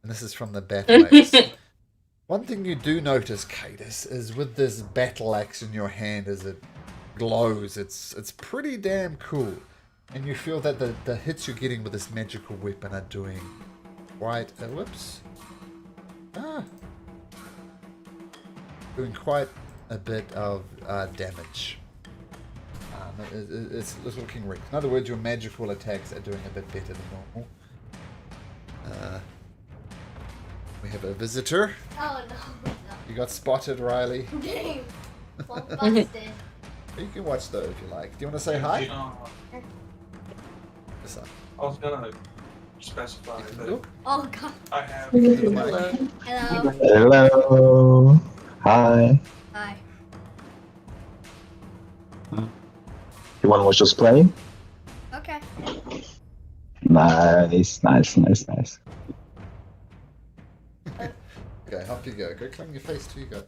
And this is from the battle axe. One thing you do notice, Cadus, is with this battle axe in your hand as it glows, it's pretty damn cool. And you feel that the hits you're getting with this magical weapon are doing quite doing quite a bit of damage. It's looking rigged. In other words, your magical attacks are doing a bit better than normal. We have a visitor. Oh no. You got spotted, Riley. Dang. Well, busted. You can watch though if you like. Do you want to say hi? Yes, I was gonna specify that Oh, Oh god. I have. Hello. Hello. Hello. Hi. Hi. You want to watch us play? Okay. Nice. okay, off you go. Go clean your face till you go.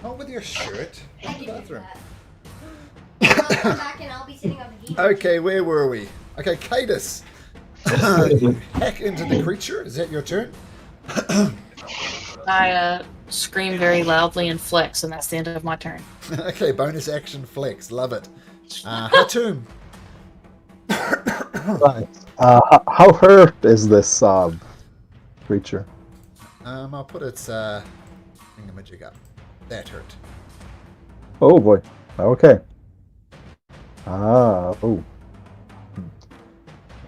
Not with your shirt. I In the can do bathroom. that. I'll come back and I'll be sitting on the game. Okay, where were we? Okay, Cadus. Hack into the creature. Is that your turn? I scream very loudly and flex, and that's the end of my turn. Okay, bonus action flex. Love it. Hatum. Right. How hurt is this creature? I'll put its thingamajig up. That hurt. Oh boy. Okay. Oh.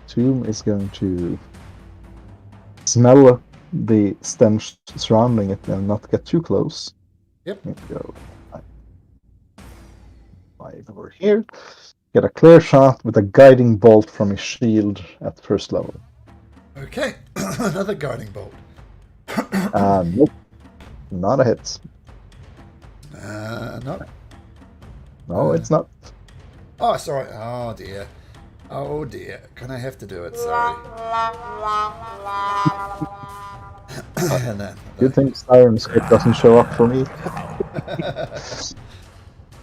Tomb is going to smell the stench surrounding it and not get too close. Yep. Here we go. 5 over here. Get a clear shot with a guiding bolt from his shield at first level. Okay, another guiding bolt. Nope, not a hit. No. No, it's not. Oh, sorry. Oh dear. Oh dear. Can I have to do it? Sorry. And then Good thing Sirenscape doesn't show up for me.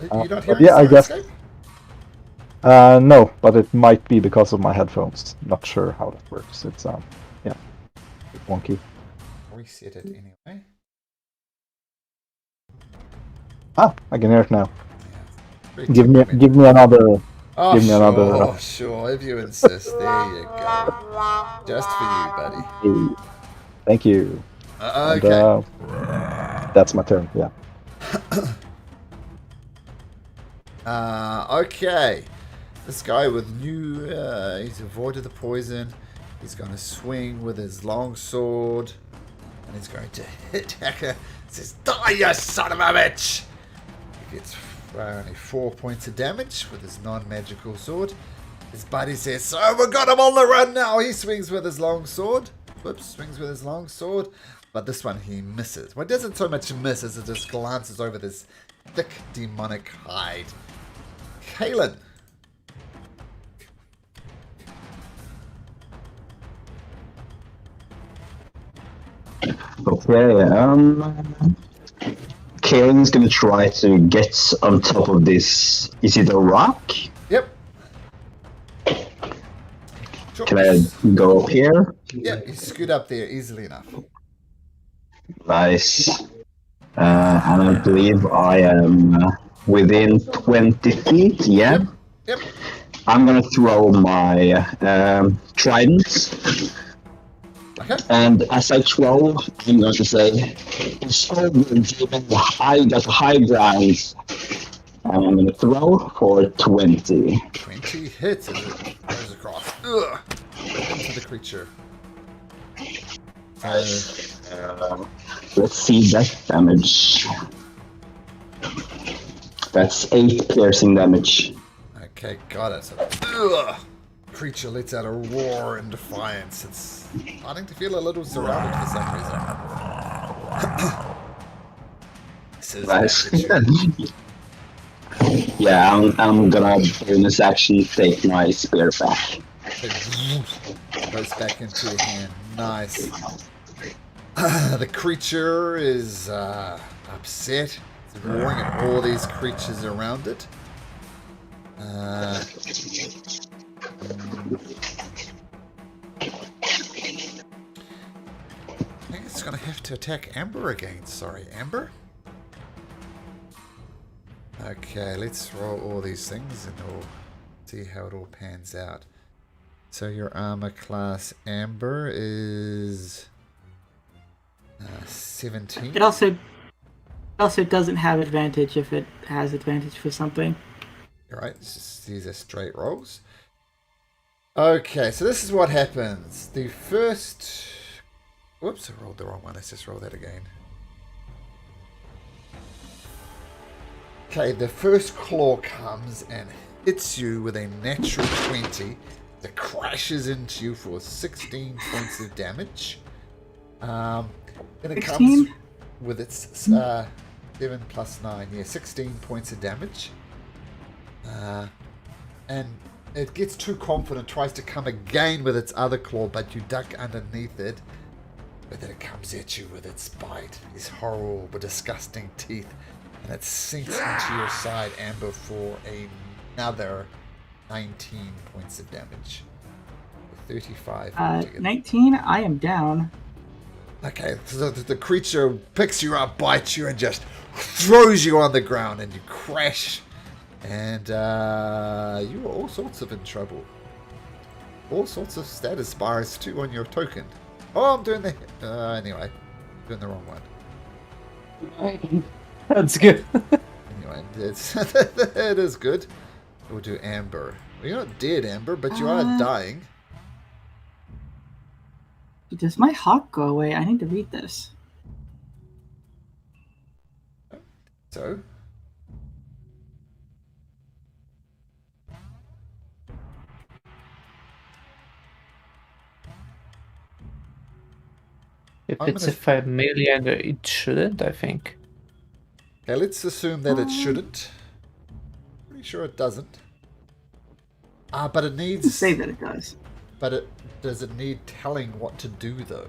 You're not But hearing yeah, I guess. Sirenscape? No, but it might be because of my headphones. Not sure how that works. It's yeah, wonky. Reset it anyway. Ah, I can hear it now. Yeah. Give me another. Oh, give me sure, another. sure. If you insist, there you go. Just for you, buddy. Hey, thank you. Okay. And, that's my turn. Yeah. Okay. This guy with new, he's avoided the poison. He's going to swing with his long sword. And he's going to hit Hacker. Says, die, you son of a bitch! He gets only 4 points of damage with his non-magical sword. His buddy says, so we got him on the run now. He swings with his long sword. Whoops, swings with his long sword. But this one he misses. Well, it doesn't so much miss as it just glances over this thick demonic hide. Kalen. Okay, Kalen's gonna try to get on top of this. Is it a rock? Yep. Sure. Can I go up here? Yep, you scoot up there easily enough. Nice. And I believe I am within 20 feet. Yeah. Yep. I'm gonna throw my trident. Okay. And as I throw, I'm going to say, it's over, given the high ground. And I'm going to throw for 20. 20 hits as it goes across. Ugh. Into the creature. Let's see that damage. That's 8 piercing damage. Okay, got it. So, ugh. Creature lets out a roar in defiance. It's starting to feel a little surrounded for some reason. Says Nice. Yeah, I'm gonna bonus action take my spear back. Goes back into your hand. Nice. The creature is upset. It's roaring at all these creatures around it. I think it's going to have to attack Amber again. Sorry, Amber? Okay, let's roll all these things and we'll see how it all pans out. So your armor class Amber is 17. It also doesn't have advantage if it has advantage for something. Alright, these are straight rolls. Okay, so this is what happens. The first... Whoops, I rolled the wrong one. Let's just roll that again. Okay, the first claw comes and hits you with a natural 20. It crashes into you for 16 points of damage. Then it 16? comes with its 7 plus 9. Yeah, 16 points of damage. And it gets too confident, tries to come again with its other claw, but you duck underneath it. But then it comes at you with its bite, these horrible but disgusting teeth, and it sinks into your side, Amber, for another 19 points of damage. 35 altogether. 19, I am down. Okay, so the creature picks you up, bites you, and just throws you on the ground, and you crash. And you are all sorts of in trouble. All sorts of status bars too on your token. Oh, I'm doing the... anyway, doing the wrong one. That's good. Anyway, it's it is good. We'll do Amber. Well, you're not dead, Amber, but you are dying. Does my hawk go away? I need to read this. So... If I'm it's gonna- a 5 million, it shouldn't, I think. Okay, let's assume that it shouldn't. Pretty sure it doesn't. But it Let's needs... say that it does. But does it need telling what to do, though?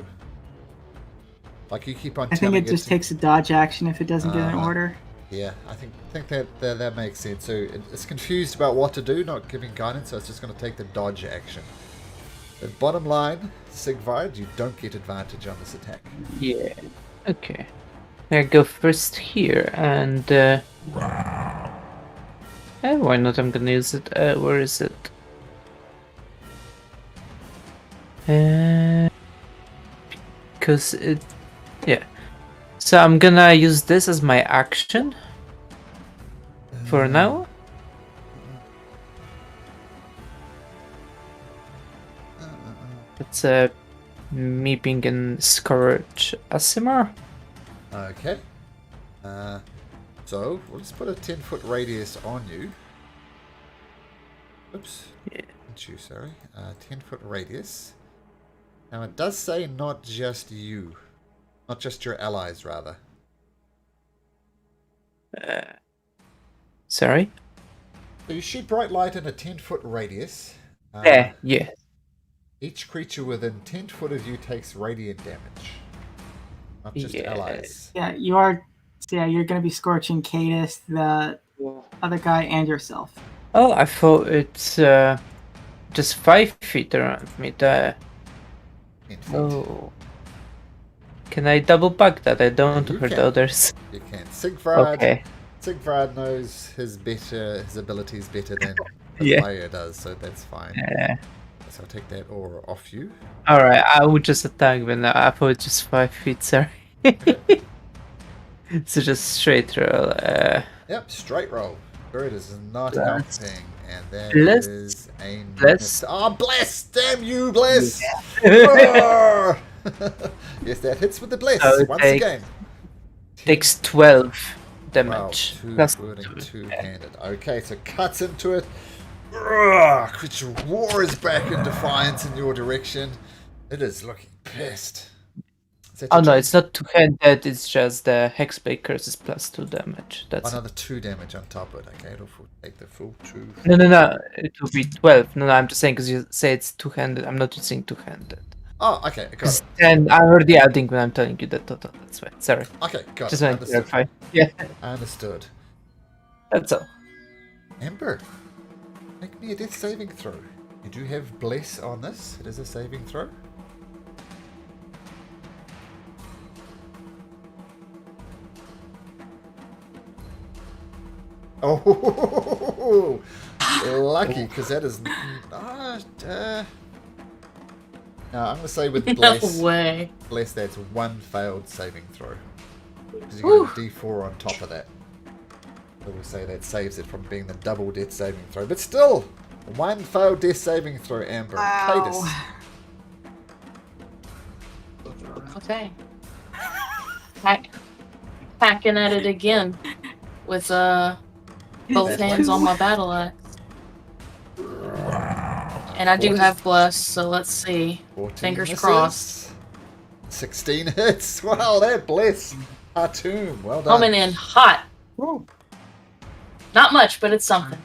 Like, you keep on I think telling it just to... takes a dodge action if it doesn't get an order. Yeah, I think that makes sense. So it's confused about what to do, not giving guidance, so it's just going to take the dodge action. But bottom line, Sigvard, you don't get advantage on this attack. Yeah. Okay. I go first here, and why not? I'm gonna use it. Where is it? Because it, yeah. So I'm gonna use this as my action for now. It's me being in Scourge Asimar. Okay. So, let's put a 10-foot radius on you. Oops. Yeah. You, sorry. 10-foot radius. Now, it does say not just you. Not just your allies, rather. Sorry? So you shoot bright light in a 10-foot radius. Yeah. Each creature within 10 foot of you takes radiant damage. Not just allies. Yeah, you are. Yeah, you're going to be scorching Cadis, the other guy, and yourself. Oh, I thought it's just 5 feet around me. 10 feet. Oh. Can I double back that? I don't You hurt can. others. You can. Sigvard. Okay. Sigvard knows his abilities better than the Yeah. player does, so that's fine. Yeah. So I'll take that aura off you. Alright, I would just attack, but no, I thought just 5 feet, sorry. So just straight roll. Yep, straight roll. Spirit is not Bless. helping, and that Bless. is a Bless. Oh, bless! Damn you, bless! Roar! Yes, that hits with the bless So it once takes- again. Takes 12 Wow, damage. two Plus wording, 2. two-handed. Okay, so cuts into it. Ugh, creature roars back in defiance in your direction. It is looking pissed. Is that Oh your no, turn? it's not 2-handed, it's just the Hexblade curse is plus 2 damage. That's Another 2 damage on top of it. Okay, it'll take the full 2. No, it will be 12. No, I'm just saying because you say it's 2-handed. I'm not using 2-handed. Oh, okay, got Because it. then I'm already adding when I'm telling you the total. That's why. Sorry. Okay, got Just it. want to Understood. clarify. Yeah, Understood. that's all. Ember, make me a death saving throw. You do have bless on this. It is a saving throw. Oh, lucky, because that is. No, I'm going to say with bless. No way. Bless, that's 1 failed saving throw. Because you get a d4 on top of that. So we'll say that saves it from being the double death saving throw. But still, 1 failed death saving throw, Amber. Wow. Cadis. Okay. Hacking at it again with both hands on my battle axe. And I do have bless, so let's see. 14 Fingers misses. crossed. 16 hits. Wow, that bless. Hatum. Well done. Coming in hot. Not much, but it's something.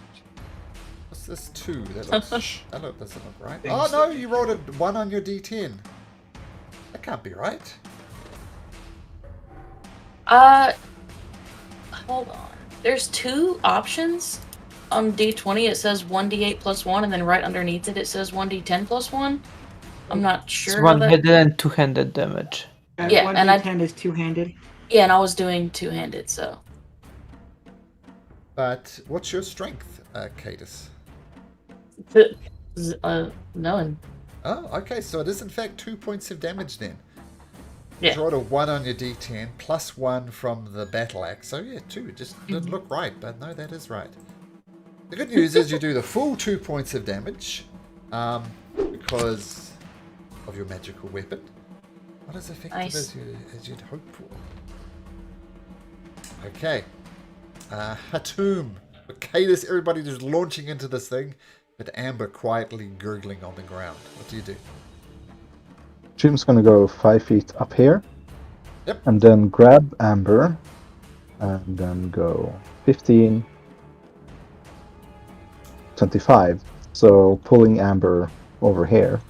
What's this 2? That looks, that doesn't look right. Oh no, you rolled a 1 on your d10. That can't be right. Hold on. There's 2 options. On D20 it says 1d8 plus 1, and then right underneath it says 1d10 plus 1. I'm not sure. It's how that- 1-handed and 2-handed damage. Yeah, one and I- D10 is two-handed. Yeah, and I was doing 2-handed, so. But what's your strength, Cadis? None. Oh, okay, so it is in fact 2 points of damage then. Yeah. You rolled a 1 on your d10, plus 1 from the battle axe. So yeah, 2. It just didn't look right, but no, that is right. The good news is you do the full 2 points of damage, because of your magical weapon. Not as effective Nice. as you'd hope for. Okay. Hatum. Cadis, everybody just launching into this thing, but Amber quietly gurgling on the ground. What do you do? Jim's gonna go 5 feet up here. Yep. And then grab Amber. And then go 15, 25. So pulling Amber over here.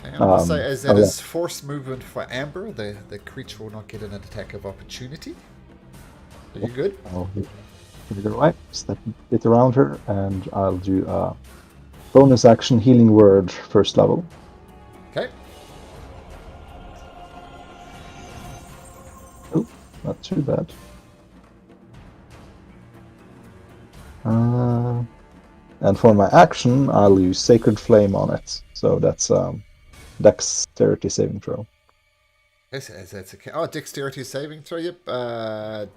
Okay, I will say, as that okay. is force movement for Amber, the creature will not get an attack of opportunity. Are you good? I'll hit it right, step a bit around her, and I'll do a bonus action healing word first level. Okay. Oh, not too bad. And for my action, I'll use Sacred Flame on it. So that's Dexterity saving throw. Yes, that's okay. Oh, dexterity saving throw. Yep.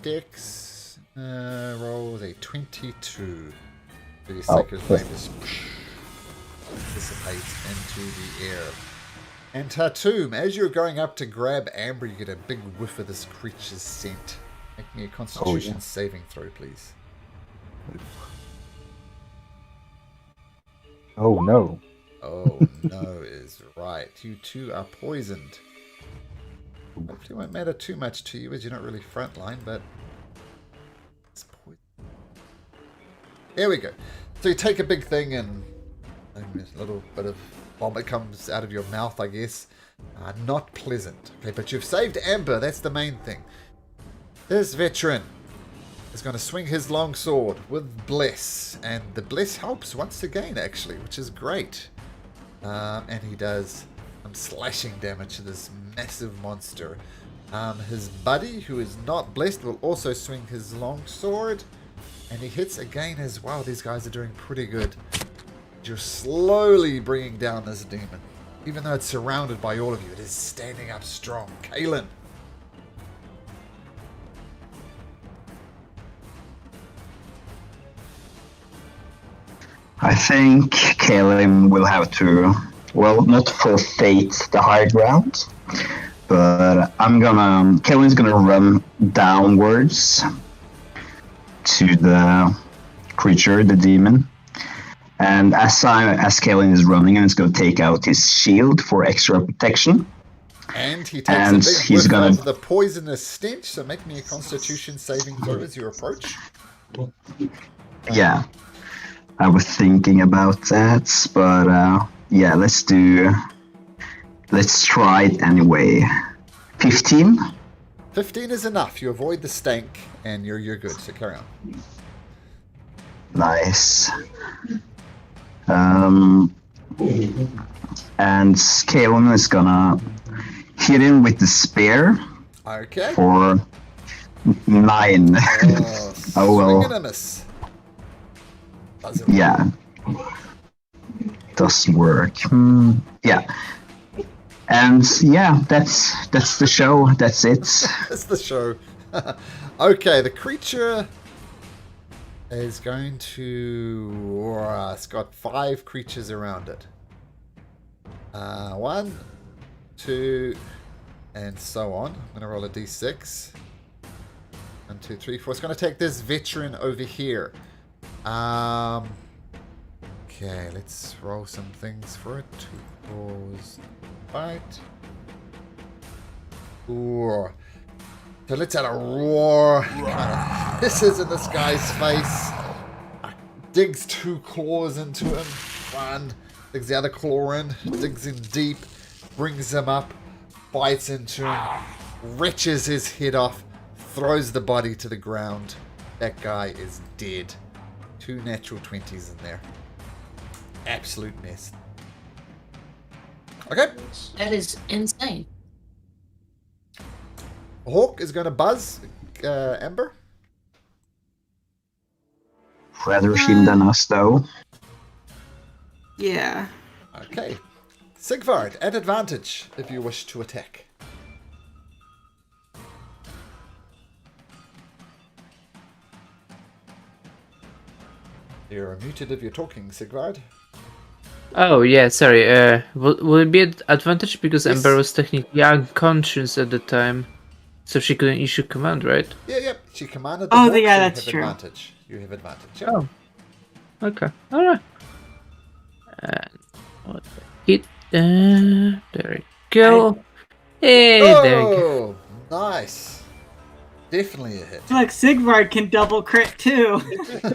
Dex rolls a 22. The sacred flame just dissipates into the air. And Tatum, as you're going up to grab Amber, you get a big whiff of this creature's scent. Make me a Constitution saving throw, please. Oh no. Oh no is right. You two are poisoned. Hopefully it won't matter too much to you as you're not really frontline, but it's poison. There we go. So you take a big thing and a little bit of vomit comes out of your mouth, I guess. Not pleasant. Okay, but you've saved Amber, that's the main thing. This veteran is going to swing his long sword with Bless, and the Bless helps once again, actually, which is great. And he does some slashing damage to this massive monster. His buddy, who is not blessed, will also swing his long sword, and he hits again as well. These guys are doing pretty good. You're slowly bringing down this demon. Even though it's surrounded by all of you, it is standing up strong. Kaelin. I think Kaelin will have to, well, not forfeit the high ground, but Kaelin's gonna run downwards to the creature, the demon. And as Kaelin is running, I'm just gonna take out his shield for extra protection. And he takes a big he's whiff of the poisonous stench, so make me a Constitution saving throw as you approach. Yeah. I was thinking about that, but yeah, let's try it anyway. 15? 15 is enough. You avoid the stank, and you're good, so carry on. Nice. And Kaelin is gonna hit him with the spear. Okay. For 9. Oh well. Swing and a miss. Yeah. Doesn't work. Yeah. And yeah, that's the show. That's it. That's the show. Okay, the creature is going to... it's got 5 creatures around it. 1, 2, and so on. I'm going to roll a d6. 1, 2, 3, 4. It's going to take this veteran over here. Okay, let's roll some things for it. 2 4s. Fight. Ooh. So let's add a roar. Hisses in this guy's face. Digs 2 claws into him. 1. Digs the other claw in. Digs in deep. Brings him up. Bites into him. Wrenches his head off. Throws the body to the ground. That guy is dead. 2 natural 20s in there. Absolute mess. Okay. That is insane. Hawk is going to buzz Ember. Rather him than us, though. Yeah. Okay. Sigvard, at advantage if you wish to attack. You're muted if you're talking, Sigvard. Oh yeah, sorry. Will it be an advantage because Yes. Ember was technically unconscious at the time, so she couldn't issue command, right? Yeah. She commanded the Oh, Hawk, yeah, so that's you have true. advantage. You have advantage. Yeah. Oh, okay, all right. What hit? There we go. Hey, there you go. Oh, nice. Definitely a hit. Look, Sigvard can double crit too.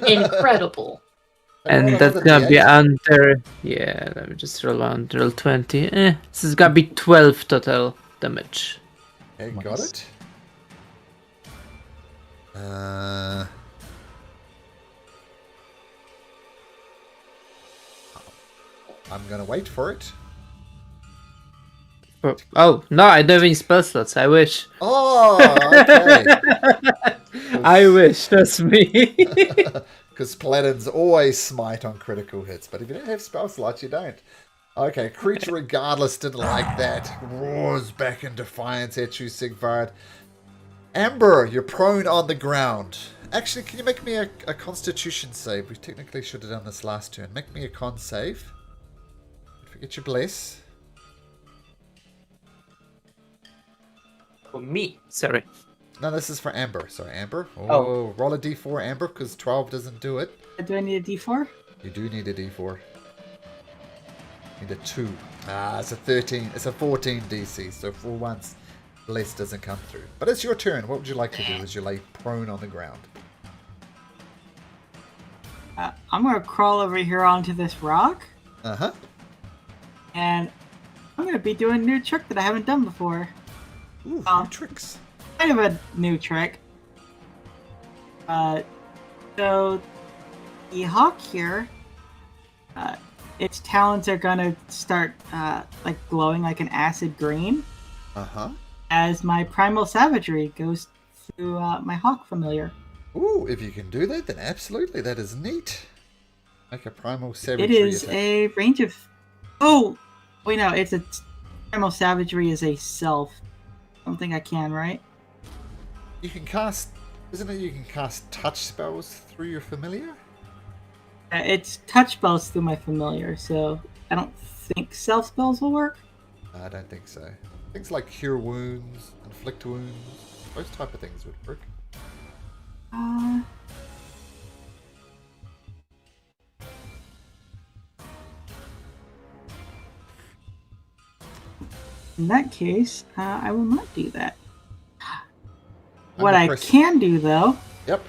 Incredible. And roll that's another gonna be D8. under. Yeah, let me just roll on. Roll 20. This is gonna be 12 total damage. Okay, got Nice. it. I'm gonna wait for it. Oh, no, I don't have any spell slots. I wish. Oh, okay. I wish, that's me. Because paladins always smite on critical hits, but if you don't have spell slots, you don't. Okay, creature regardless didn't like that. Roars back in defiance at you, Sigvard. Amber, you're prone on the ground. Actually, can you make me a constitution save? We technically should have done this last turn. Make me a con save. Don't forget your bless. For me. Sorry. No, this is for Amber. Sorry, Amber. Oh. Roll a d4, Amber, because 12 doesn't do it. Do I need a D4? You do need a d4. Need a 2. Ah, it's a 13. It's a 14 DC, so for once, bless doesn't come through. But it's your turn. What would you like to do as you lay prone on the ground? I'm gonna crawl over here onto this rock, Uh-huh. and I'm gonna be doing a new trick that I haven't done before. Ooh, Oh. new tricks. Kind of a new trick. So the hawk here, its talons are gonna start like glowing like an acid green Uh-huh. as my primal savagery goes through my hawk familiar. Ooh, if you can do that, then absolutely. That is neat. Make a primal savagery It is attack. a range of. Oh, wait, no, it's a primal savagery is a self. I don't think I can, right? You can cast... Isn't it you can cast touch spells through your familiar? It's touch spells through my familiar, so I don't think self spells will work. I don't think so. Things like cure wounds, inflict wounds, those type of things would work. In that case, I will not do that. I'm What gonna I press- can do, though, Yep.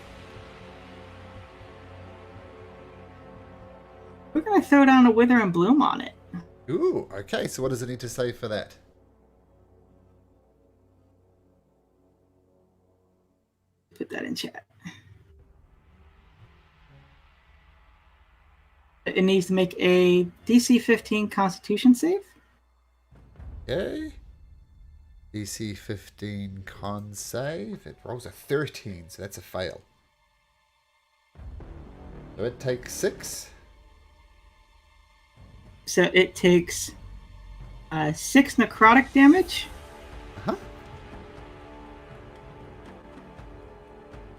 we're going to throw down a Wither and Bloom on it. Ooh, okay. So what does it need to say for that? Put that in chat. It needs to make a DC 15 Constitution save. Okay. DC 15 con save. It rolls a 13, so that's a fail. So it takes 6. So it takes 6 necrotic damage. Uh-huh.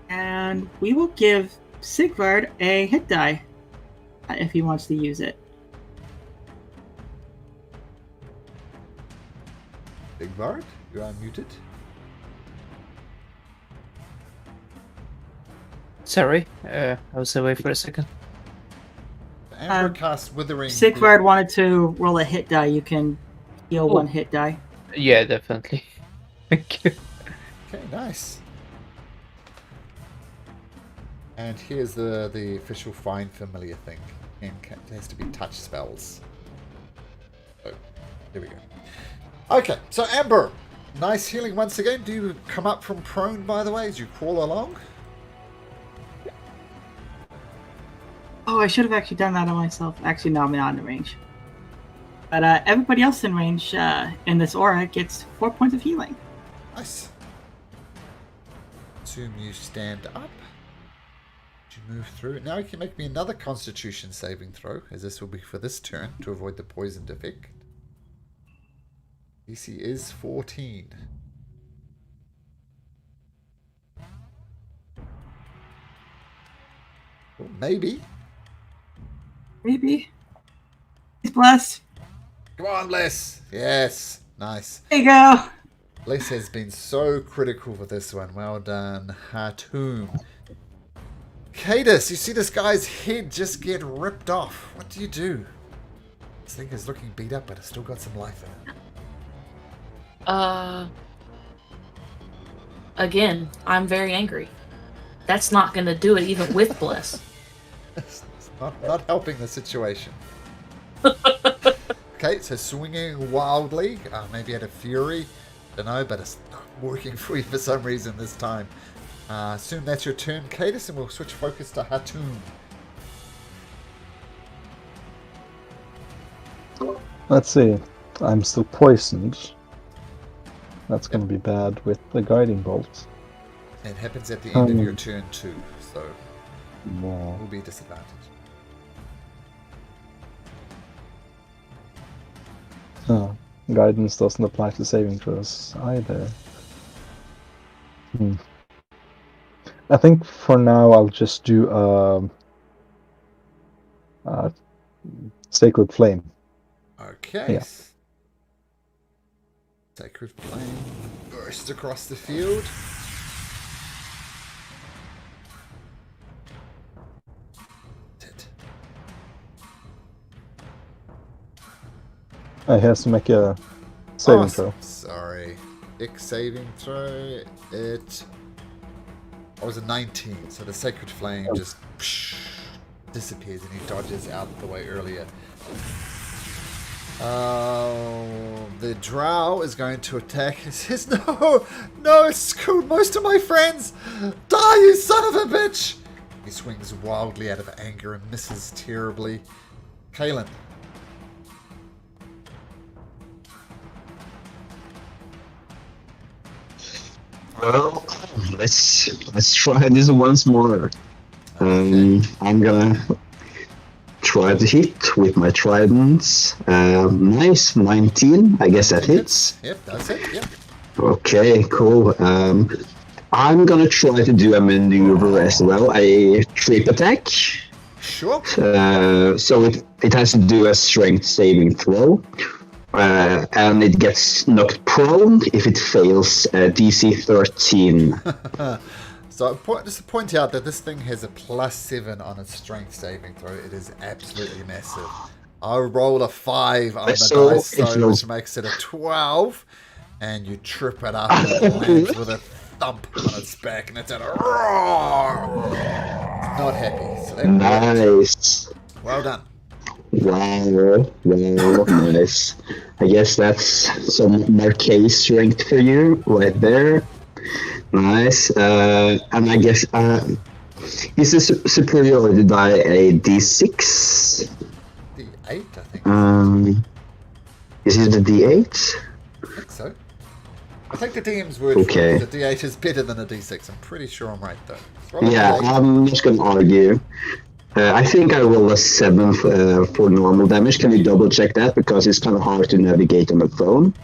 And we will give Sigvard a hit die if he wants to use it. Sigvard, you are muted. Sorry, I was away for a second. Amber casts Withering. Sigvard wanted to roll a hit die. You can heal Oh. one hit die. Yeah, definitely. Thank you. Okay, nice. And here's the official find familiar thing. And it has to be touch spells. Oh, here we go. Okay, so Amber, nice healing once again. Do you come up from prone, by the way, as you crawl along? Oh, I should have actually done that on myself. Actually, no, I'm not in range. But everybody else in range in this aura gets 4 points of healing. Nice. Assume you stand up. You move through. Now you can make me another Constitution saving throw, as this will be for this turn, to avoid the poisoned effect. DC is 14. Oh, maybe. Maybe. He's blessed. Come on, Bless. Yes. Nice. There you go. Bless has been so critical for this one. Well done, Hartoom. Cadus, you see this guy's head just get ripped off. What do you do? This thing is looking beat up, but it's still got some life in it. Again, I'm very angry. That's not gonna do it even with bless. It's not helping the situation. Okay, so swinging wildly, maybe out of fury, don't know, but it's not working for you for some reason this time. Soon that's your turn, Cadis, and we'll switch focus to Hatun. Let's see. I'm still poisoned. That's going to be bad with the guiding bolt. It happens at the end of your turn too, so Yeah. will be a disadvantage. Oh, guidance doesn't apply to saving throws either. I think for now I'll just do Sacred Flame. Okay. Yeah. Sacred Flame bursts across the field. It. He has to make a saving throw. Sorry. X saving throw. It was a 19, so the Sacred Flame just disappears and he dodges out the way earlier. The drow is going to attack. He says, no, it's killed most of my friends. Die, you son of a bitch. He swings wildly out of anger and misses terribly. Kaelin. Well, let's try this once more. I'm gonna try to hit with my tridents. Nice, 19. I guess that hits. Yep, that's it. Yep. Okay, cool. I'm gonna try to do a maneuver as well, a trip attack. Sure. So it has to do a strength saving throw. And it gets knocked prone if it fails DC 13. So just to point out that this thing has a +7 on its strength saving throw. It is absolutely massive. I roll a 5 on the dice, though, which makes it a 12. And you trip it up and it lands with a thump on its back, and it's at a roar. It's not happy. So Nice. Well done. Wow, nice. I guess that's some Marquet strength for you right there. Nice. And I guess is this superiority die a D6? D8, I think. Is it a D8? I think so. I think the DM's word Okay. for the D8 is better than a D6. I'm pretty sure I'm right, though. Yeah, I'm not going to argue. I think I roll a 7 for normal damage. Can you double check that? Because it's kind of hard to navigate on the phone.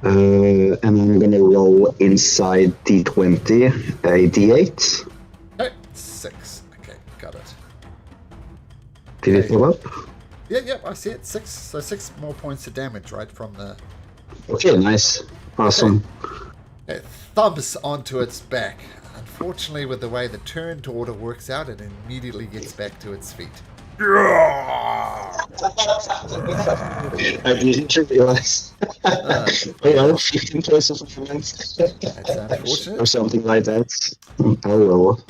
And I'm going to roll inside D20, a D8. Okay, 6. Okay, got it. Did it go up? Yeah, I see it. 6. So 6 more points of damage, right, from the... Okay, nice. Awesome. It thumps onto its back. Unfortunately, with the way the turn order works out, it immediately gets back to its feet. I didn't realize. 15 places of events. That's unfortunate. Or something like that. Oh well.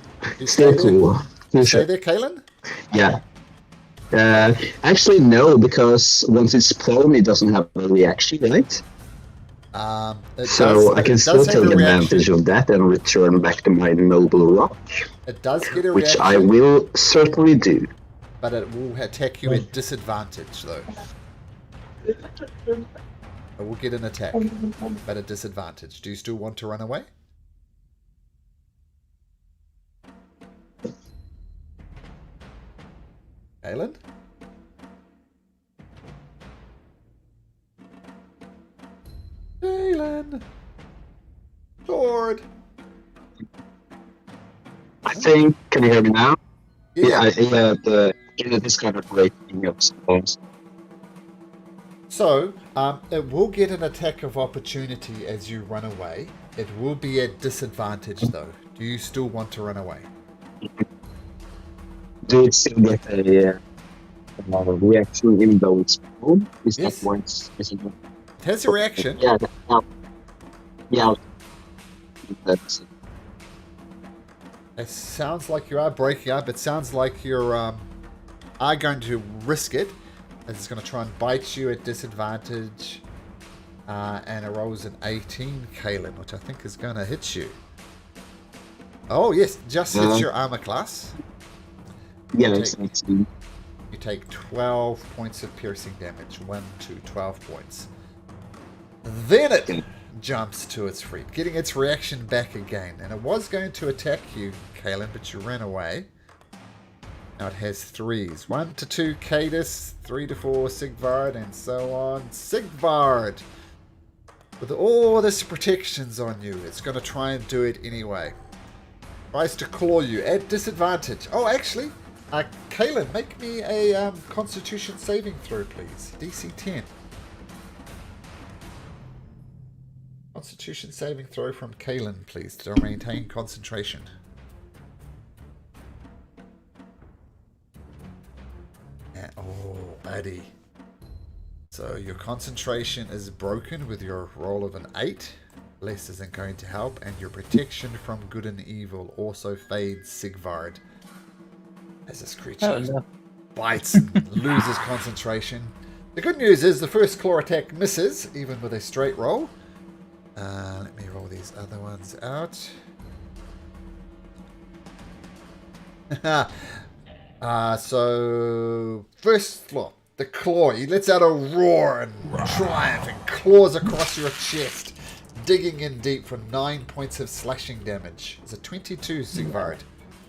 Still cool. You stay there, Kaelin? Yeah. Actually, no, because once it's prone, it doesn't have a reaction, right? So I can still take advantage of that and return back to my noble rock. It does get a which reaction. I will certainly do. But it will attack you at disadvantage, though. It will get an attack, but at disadvantage. Do you still want to run away? Kaelin? Kaelin! Lord! I think, can you hear me now? Yeah. The internet is kind of breaking up sometimes. So, it will get an attack of opportunity as you run away. It will be at disadvantage, though. Do you still want to run away? Do it still get a reaction even though it's prone? Is Yes. that once? Is it? It has a reaction. Yeah. Yeah. That's It sounds like you are breaking up. It sounds like you're are going to risk it. It's going to try and bite you at disadvantage. And it rolls an 18, Kalen, which I think is going to hit you. Oh, yes, just hits your armor class. yeah. You It's take, 18. you take 12 points of piercing damage. 1 to 12 points. Then it jumps to its feet, getting its reaction back again. And it was going to attack you, Kalen, but you ran away. Now it has 3s. 1 to 2, Cadus. 3 to 4, Sigvard, and so on. Sigvard! With all this protections on you, it's going to try and do it anyway. Tries to claw you at disadvantage. Oh, actually, Kalen, make me a Constitution saving throw, please. DC 10. Constitution saving throw from Kalen, please, to maintain concentration. Oh, buddy. So your concentration is broken with your roll of an 8. Less isn't going to help, and your protection from good and evil also fades, Sigvard. As this creature bites and loses concentration. The good news is the first claw attack misses, even with a straight roll. Let me roll these other ones out. So first claw. The claw, he lets out a roar and triumph and claws across your chest, digging in deep for 9 points of slashing damage. It's a 22, Sigvard.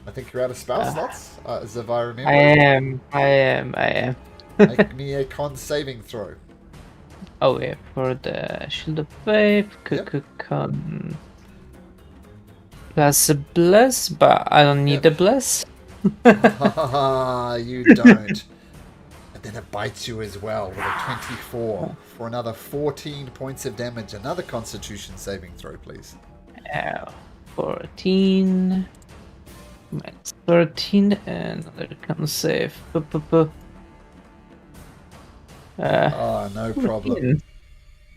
I think you're out of spell slots, as if I remember. I am. Make me a con saving throw. Oh yeah, for the Shield of Faith, Yep. con plus a bless, but I don't need the bless. You don't. And then it bites you as well with a 24 for another 14 points of damage. Another Constitution saving throw, please. 14 minus 13, and another con save. No problem.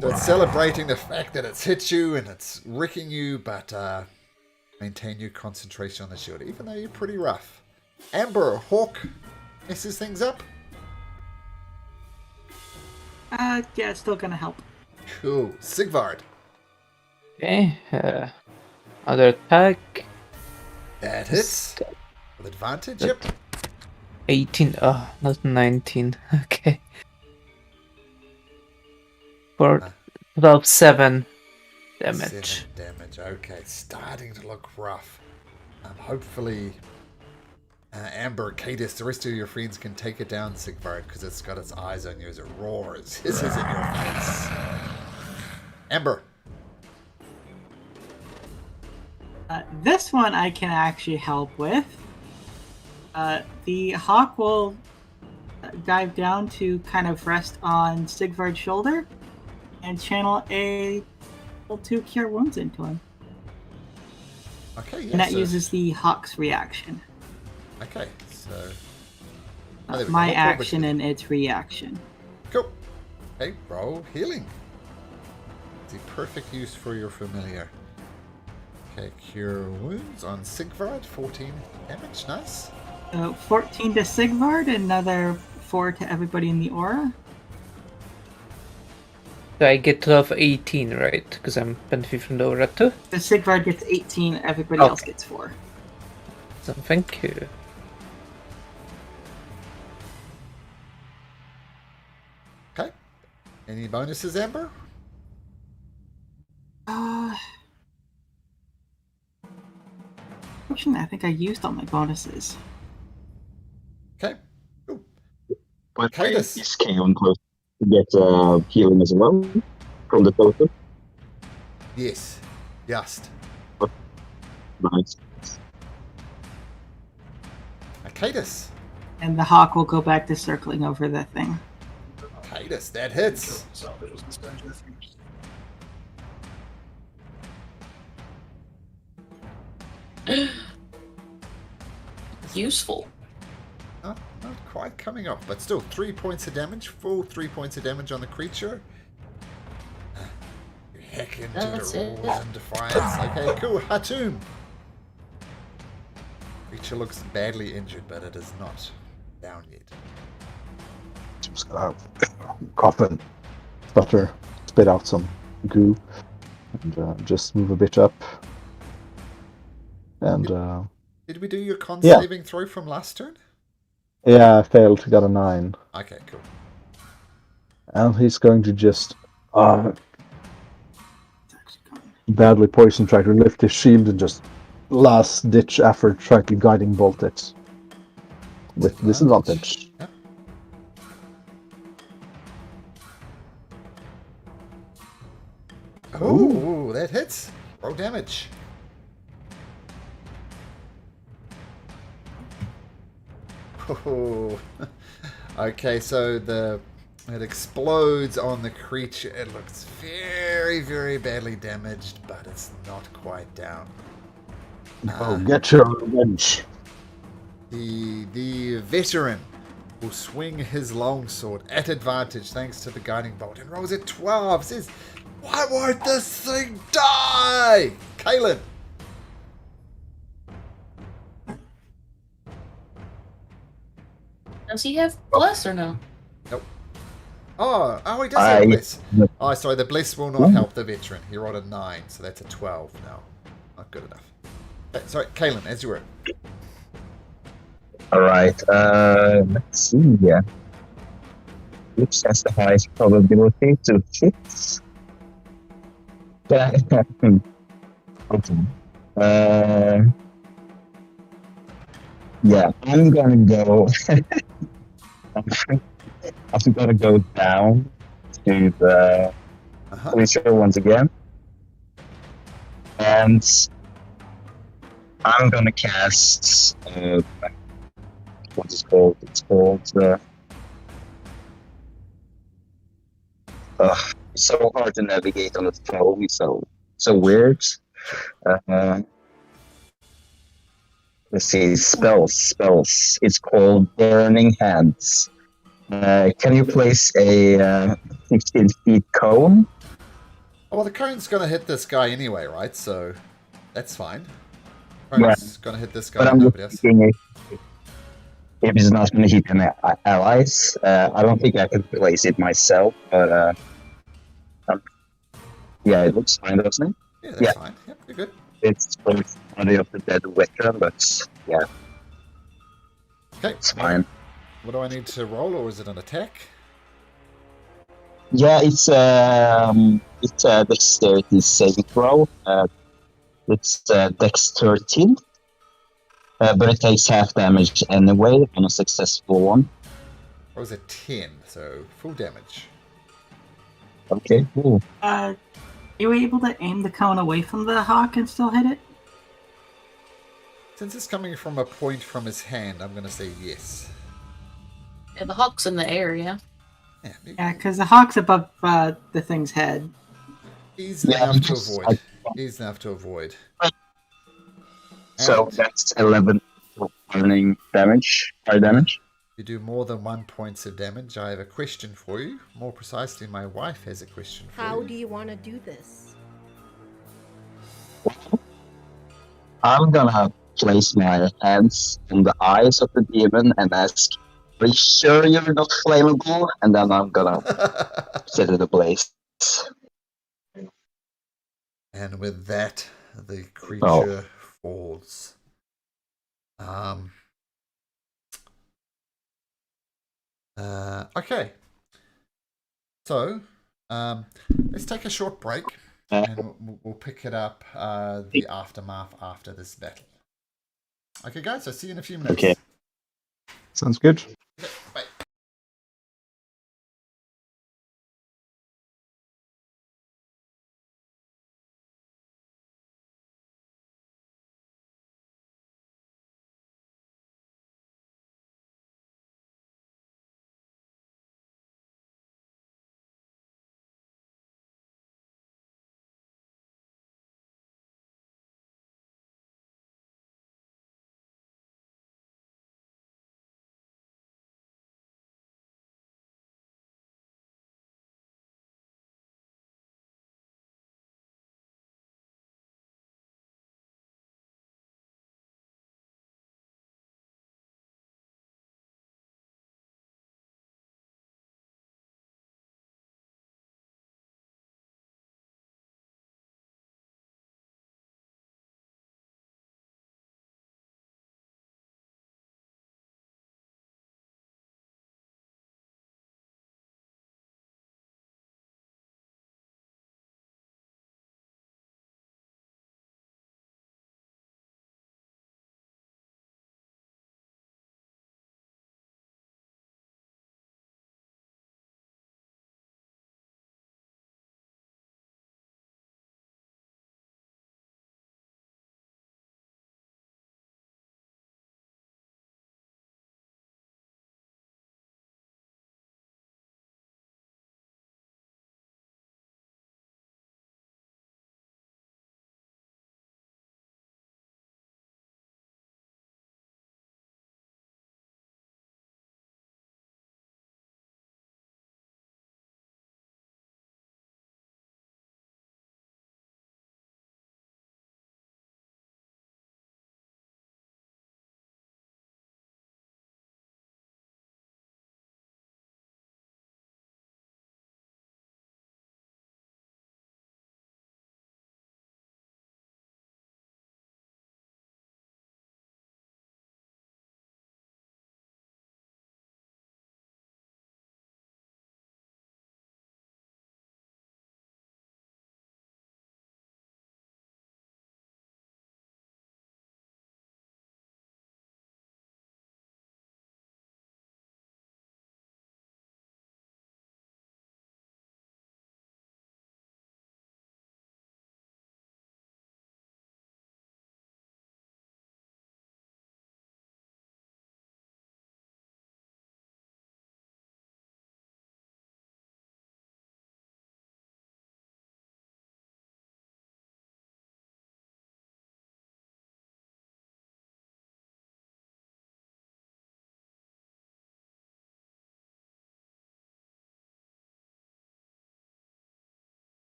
So it's celebrating the fact that it's hit you and it's wrecking you, but maintain your concentration on the shield, even though you're pretty rough. Amber, Hawk messes things up. Yeah, it's still gonna help. Cool. Sigvard. Okay, other attack. That hits. With advantage, yep. 18. Oh, not 19. Okay. For about 7 damage. 7 damage. Okay, starting to look rough. Hopefully, Amber, Cadus, the rest of your friends can take it down, Sigvard, because it's got its eyes on you as it roars, hisses in your face. Amber. This one I can actually help with. The hawk will dive down to kind of rest on Sigvard's shoulder and channel a level 2 Cure Wounds into him. Okay, yeah. And that uses the hawk's reaction. Okay, so... My action and its reaction. Cool. Okay, roll healing. It's a perfect use for your familiar. Okay, Cure Wounds on Sigvard, 14 damage, nice. 14 to Sigvard, another 4 to everybody in the aura. So I get 12, 18, right? Because I'm benefiting from the aura too. The Sigvard gets 18, everybody else gets 4. So thank you. Okay. Any bonuses, Amber? Fortunately, I think I used all my bonuses. Okay. Cool. But Cadus. is Kaon close to get healing as well from the totem? Yes. Just. Nice. Cadus. And the hawk will go back to circling over the thing. Cadus, that hits. Useful. Not quite coming off, but still 3 points of damage. Full 3 points of damage on the creature. Your heck into That's the it. roars and defiance. Okay, cool. Hatum. Creature looks badly injured, but it is not down yet. Just gonna cough and stutter, spit out some goo, and just move a bit up. And Did we do your con Yeah. saving throw from last turn? yeah, I failed. Got a 9, Okay, cool. and he's going to just It's actually coming. badly poison try to lift his shield and just last ditch effort try to guiding bolt it with disadvantage. Yep. Oh, that hits. Roll damage. Oh. Okay, so it explodes on the creature. It looks very, very badly damaged, but it's not quite down. Oh, get your revenge. The veteran will swing his longsword at advantage thanks to the guiding bolt and rolls a 12. Says, why won't this thing die? Kaelin. Does he have bless or no? Nope. Oh, he does have bless. Oh, sorry, the bless will not help the veteran. He rolled a 9, so that's a 12 now. Not good enough. Sorry, Kaelin, as you were. Alright, let's see here. Which has the highest probability to hit? Okay. Yeah, I'm gonna go. I'm gonna go down to the creature once again, and I'm gonna cast. What is it called? It's called. It's so hard to navigate on the phone. So weird. Let's see, spells. It's called Burning Hands. Can you place a 15 feet cone? Oh, well, the cone's going to hit this guy anyway, right? So that's fine. Yeah. Cone's going to hit this guy But and I'm nobody else. thinking if it's not going to hit any allies, I don't think I can place it myself, but yeah, it looks fine, doesn't it? Yeah, that's fine. Yep, you're good. It's for the body of the dead veteran, but yeah, Okay, it's fine. What do I need to roll, or is it an attack? Yeah, it's a dexterity saving throw. It's dex 13, but it takes half damage anyway on a successful one. Or was it 10? So full damage. Okay, cool. Are you able to aim the cone away from the hawk and still hit it? Since it's coming from a point from his hand, I'm going to say yes. Yeah, the hawk's in the air, yeah. Yeah, because the hawk's above the thing's head. Easy enough to avoid. Easy enough to avoid. So And that's 11 burning damage, fire damage. you do more than 1 point of damage. I have a question for you. More precisely, my wife has a question for you. How do you want to do this? I'm gonna place my hands on the eyes of the demon and ask, "Are you sure you're not flammable?" And then I'm gonna set it ablaze. And with that, the creature falls. Okay. So, let's take a short break, and we'll pick it up the aftermath after this battle. Okay, guys. I'll see you in a few minutes. Okay. Sounds good. Okay, bye.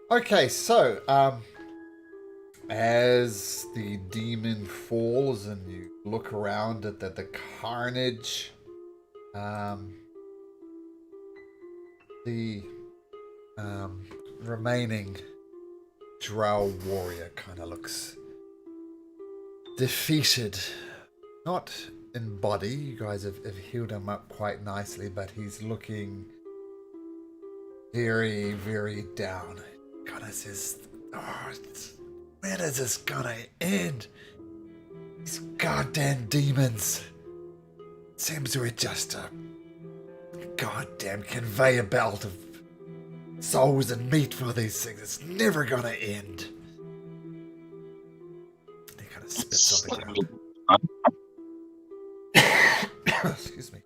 Okay, so as the demon falls and you look around at the carnage, the remaining drow warrior kind of looks defeated. Not in body, you guys have healed him up quite nicely, but he's looking very, very down. Kind of says, oh, when is this gonna end? These goddamn demons. Seems we're just a goddamn conveyor belt of souls and meat for these things. It's never gonna end. He kind of spits on the ground. Excuse me.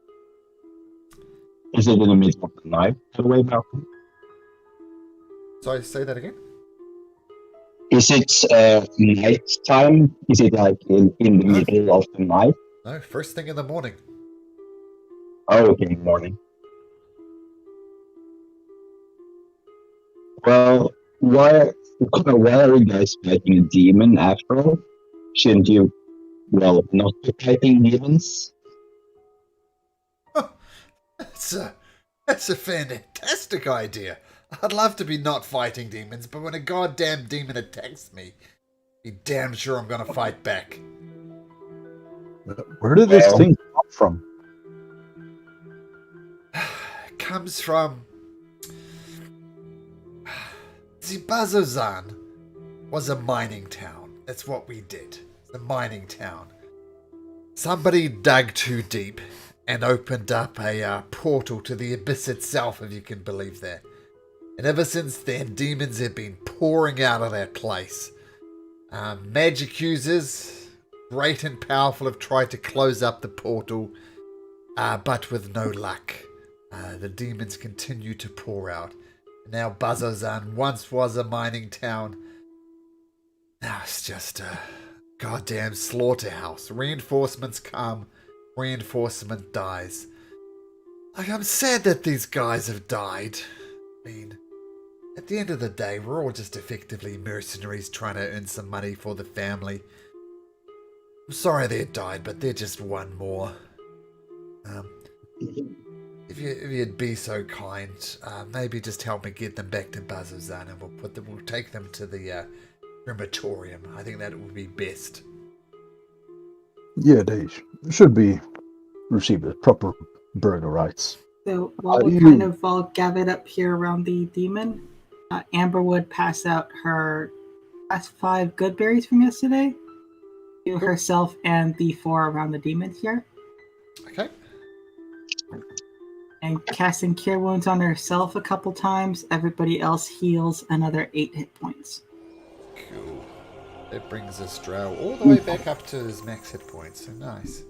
Is it in the middle of the night, by the way, Malcolm? Sorry, say that again? Is it night time? Is it like in the middle of the night? No, first thing in the morning. Oh, okay, morning. Well, why are you guys fighting a demon after all? Shouldn't you, well, not be fighting demons? That's a fantastic idea. I'd love to be not fighting demons, but when a goddamn demon attacks me, be damn sure I'm gonna fight back. Where did this thing come from? It comes from... See, Bazzoxan was a mining town. That's what we did. It's a mining town. Somebody dug too deep and opened up a portal to the abyss itself, if you can believe that. And ever since then, demons have been pouring out of that place. Magic users, great and powerful, have tried to close up the portal, but with no luck. The demons continue to pour out. Now Bazzoxan once was a mining town. Now it's just a goddamn slaughterhouse. Reinforcements come, reinforcement dies. Like, I'm sad that these guys have died. I mean, at the end of the day, we're all just effectively mercenaries trying to earn some money for the family. I'm sorry they died, but they're just one more. If you'd be so kind, maybe just help me get them back to Bazzoxan, and we'll take them to the crematorium. I think that would be best. Yeah, they should be received as proper burger rights. So while we're kind of all gathered up here around the demon, Amber would pass out her last 5 good berries from yesterday to herself and the 4 around the demon here. Okay. And casting Cure Wounds on herself a couple times, everybody else heals another 8 hit points. Cool. That brings us Drow all the way back up to his max hit points. So nice.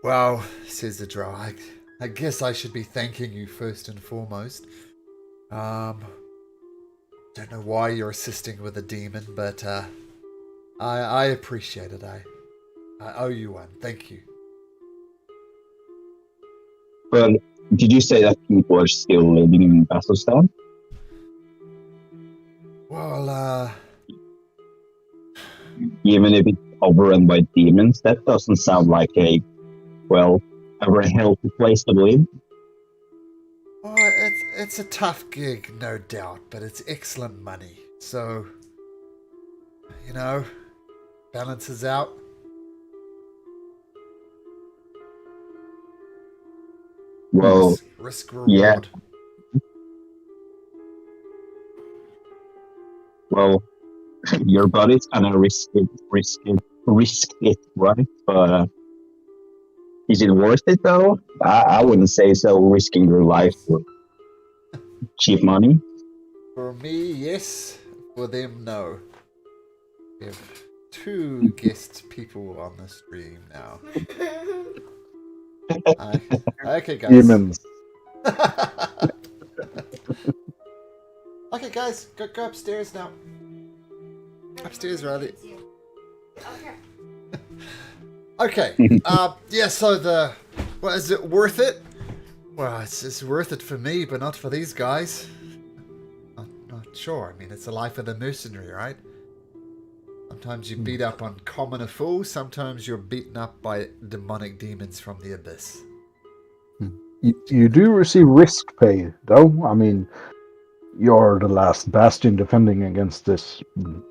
Well, says the Drow, I guess I should be thanking you first and foremost. Don't know why you're assisting with a demon, but I appreciate it. I owe you one. Thank you. Well, did you say that people are still living in Bazzoxan? Well, Even if it's overrun by demons, that doesn't sound like a very healthy place to live. oh, it's a tough gig, no doubt, but it's excellent money. So, balances out. Well, risk reward. yeah. Well, your body's gonna risk it, right? But is it worth it though? I wouldn't say so. Risking your life for cheap money. For me, yes. For them, no. We have 2 guest people on the stream now. Okay, guys. Demons. Okay, guys, go upstairs now. Upstairs, Riley. Okay. Okay. Yeah. So is it worth it? Well, it's worth it for me, but not for these guys. sure. I mean, it's the life of the mercenary, right? Sometimes you beat up on commoner fools, sometimes you're beaten up by demonic demons from the abyss. You do receive risk pay, though. I mean, you're the last bastion defending against this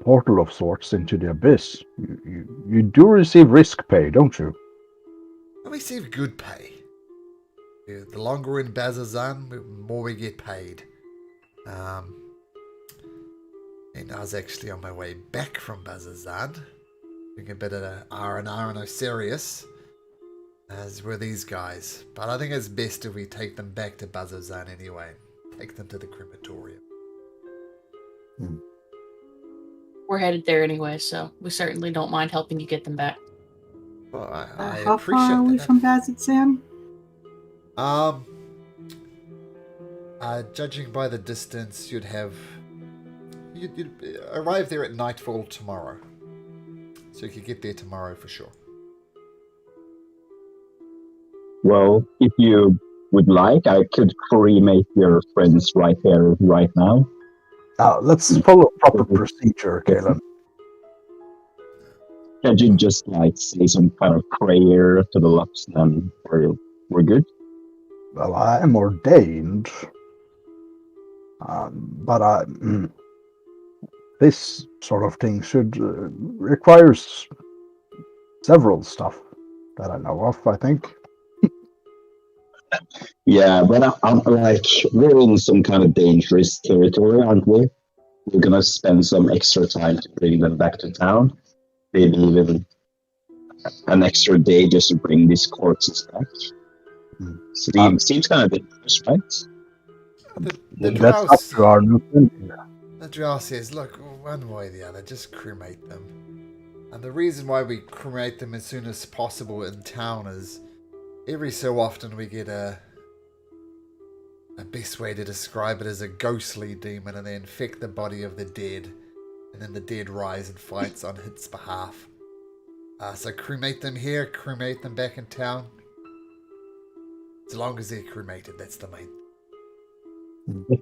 portal of sorts into the abyss. You do receive risk pay, don't you? I receive good pay. The longer we're in Bazzoxan, the more we get paid. And I was actually on my way back from Bazzoxan, doing a bit of R&R in Osiris, as were these guys. But I think it's best if we take them back to Bazzoxan anyway. Take them to the crematorium. We're headed there anyway, so we certainly don't mind helping you get them back. Well, I How appreciate far are we that. from Bazzoxan? Judging by the distance, you'd arrive there at nightfall tomorrow. So you could get there tomorrow for sure. Well, if you would like, I could cremate your friends right here, right now. Let's follow proper procedure, Galen. Can't you just say some kind of prayer to the Lux, and we're good? Well, I am ordained, but this sort of thing requires several stuff that I know of, I think. Yeah, but I'm we're in some kind of dangerous territory, aren't we? We're gonna spend some extra time to bring them back to town. Maybe even an extra day just to bring these corpses back. Seems kind of dangerous, right? That's up to our new friend here. The drow says, look, one way or the other, just cremate them. And the reason why we cremate them as soon as possible in town is every so often we get a best way to describe it is a ghostly demon, and they infect the body of the dead, and then the dead rise and fights on its behalf. So cremate them here, cremate them back in town. As long as they're cremated, that's the main thing.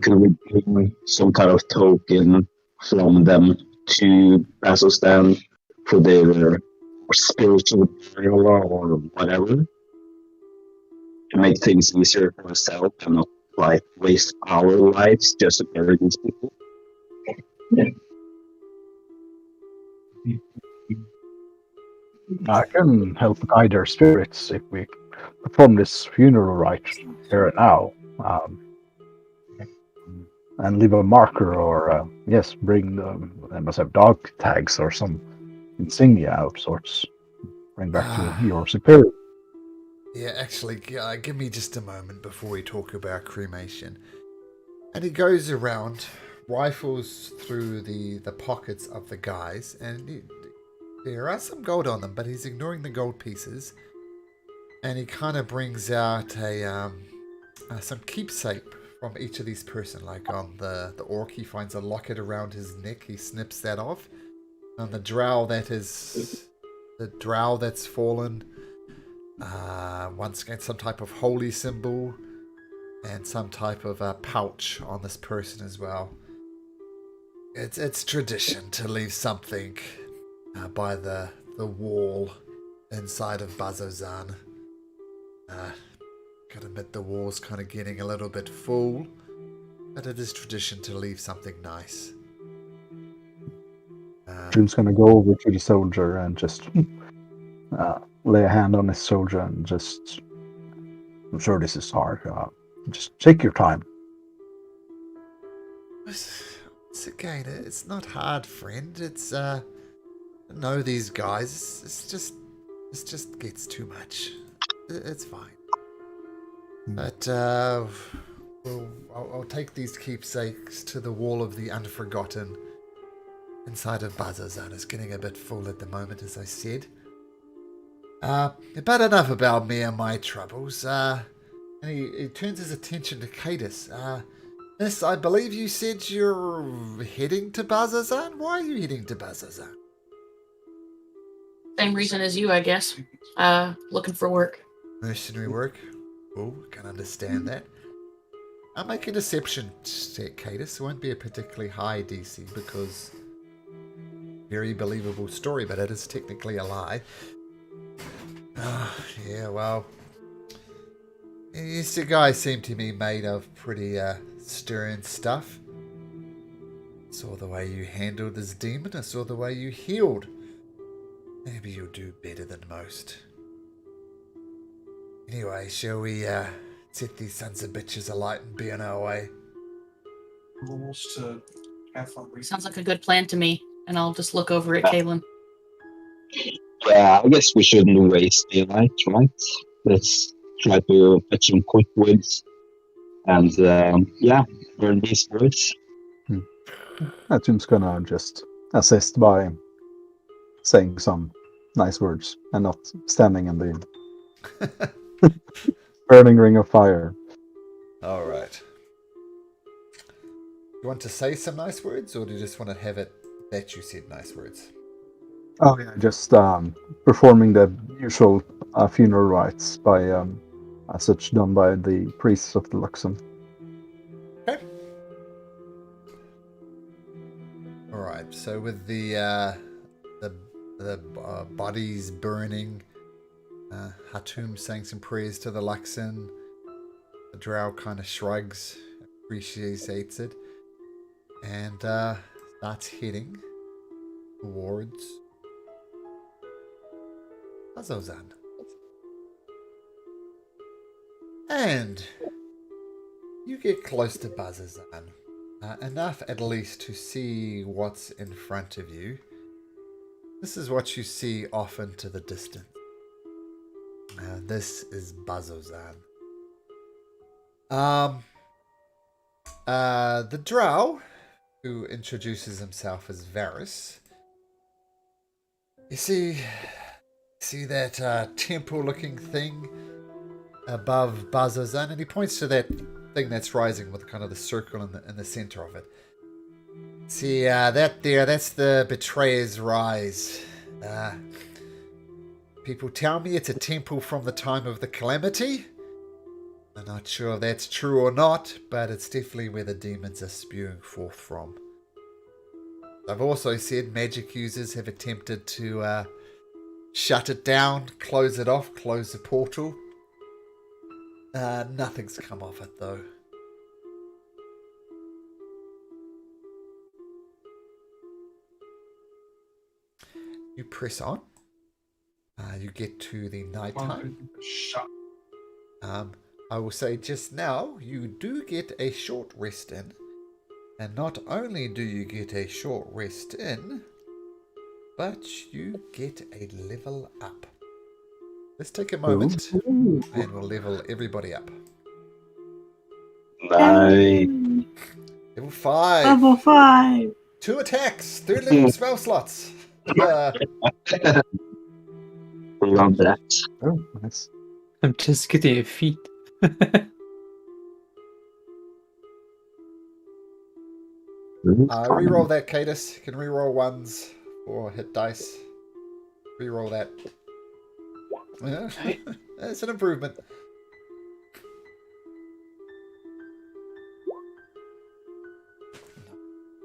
Could we bring some kind of token from them to Bazzoxan for their spiritual burial or whatever? To make things easier for ourselves and not waste our lives just to bury these people. I can help guide their spirits if we perform this funeral rite here and now. And leave a marker or, bring they must have dog tags or some insignia of sorts. Bring back to your superior. Yeah, actually, give me just a moment before we talk about cremation. And he goes around, rifles through the pockets of the guys, and there are some gold on them, but he's ignoring the gold pieces. And he kind of brings out some keepsake from each of these person. Like on the orc, he finds a locket around his neck. He snips that off. On the drow, that's fallen. Once again, some type of holy symbol, and some type of pouch on this person as well. It's tradition to leave something by the wall inside of Bazzoxan. Gotta admit, the wall's kind of getting a little bit full, but it is tradition to leave something nice. June's gonna go over to the soldier and just lay a hand on his shoulder and just, I'm sure this is hard, just take your time. Once again, it's not hard, friend. It's, I know these guys. This just gets too much. It's fine. But, I'll take these keepsakes to the wall of the Unforgotten inside of Bazzoxan. It's getting a bit full at the moment, as I said. But enough about me and my troubles. And he turns his attention to Cadus. Miss, I believe you said you're heading to Bazzoxan? Why are you heading to Bazzoxan? Same reason as you, I guess. Looking for work. Mercenary work? Oh, can understand that. I'll make a deception check, Cadus. It won't be a particularly high DC because very believable story, but it is technically a lie. Yeah, well, yes, the guy seemed to be made of pretty stern stuff. Saw the way you handled this demon. I saw the way you healed. Maybe you'll do better than most. Anyway, shall we set these sons of bitches alight and be on our way? Rules to have fun reading. Sounds like a good plan to me. And I'll just look over at Kaylin. Yeah, I guess we shouldn't waste daylight, right? Let's try to fetch some quick woods and burn these woods. Atum's gonna just assist by saying some nice words and not standing in the burning ring of fire. All right. You want to say some nice words, or do you just want to have it that you said nice words? Oh yeah, just performing the usual funeral rites by as such done by the priests of the Luxon. Okay. All right. So with the bodies burning, Hatum saying some prayers to the Luxon, the drow kind of shrugs, appreciates it, and starts heading towards Bazzoxan. And you get close to Bazzoxan, enough at least to see what's in front of you. This is what you see off into the distance. This is Bazzoxan. The drow, who introduces himself as Varys. You see that temple-looking thing above Bazzoxan, and he points to that thing that's rising with kind of the circle in the center of it. See, that's the Betrayer's Rise. People tell me it's a temple from the time of the Calamity. I'm not sure if that's true or not, but it's definitely where the demons are spewing forth from. I've also said magic users have attempted to shut it down, close it off, close the portal. Nothing's come off it though. You press on. You get to the nighttime. Shut. I will say just now, you do get a short rest in. And not only do you get a short rest in, but you get a level up. Let's take a moment and we'll level everybody up. Nice. Level 5. Level 5. 2 attacks, 3rd level spell slots. Love that. Oh, nice. I'm just getting a feat. Reroll that, Cadus. You can reroll ones or hit dice. Reroll that. Yeah. It's an improvement.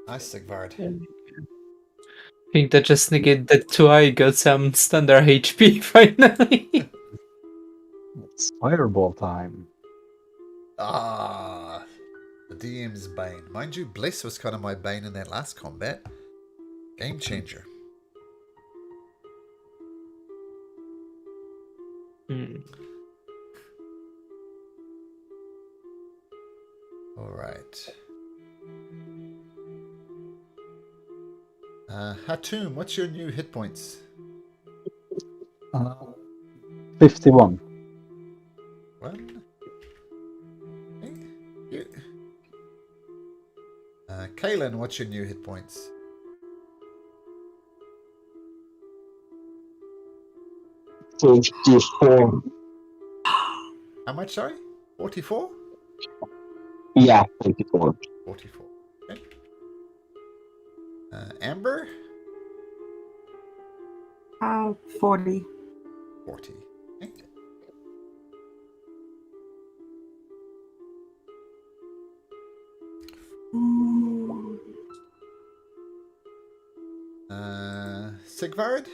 Nice, Sigvard. I think that just negated that 2i got some standard HP finally. It's fireball time. Ah, the DM's Bane. Mind you, Bless was kind of my Bane in that last combat. Game changer. Alright. Hatum, what's your new hit points? 51. One. You. Kaylin, what's your new hit points? 54. How much, sorry? 44? Yeah, 24. 44. Okay. Amber? 40. 40. Okay. Sigvard?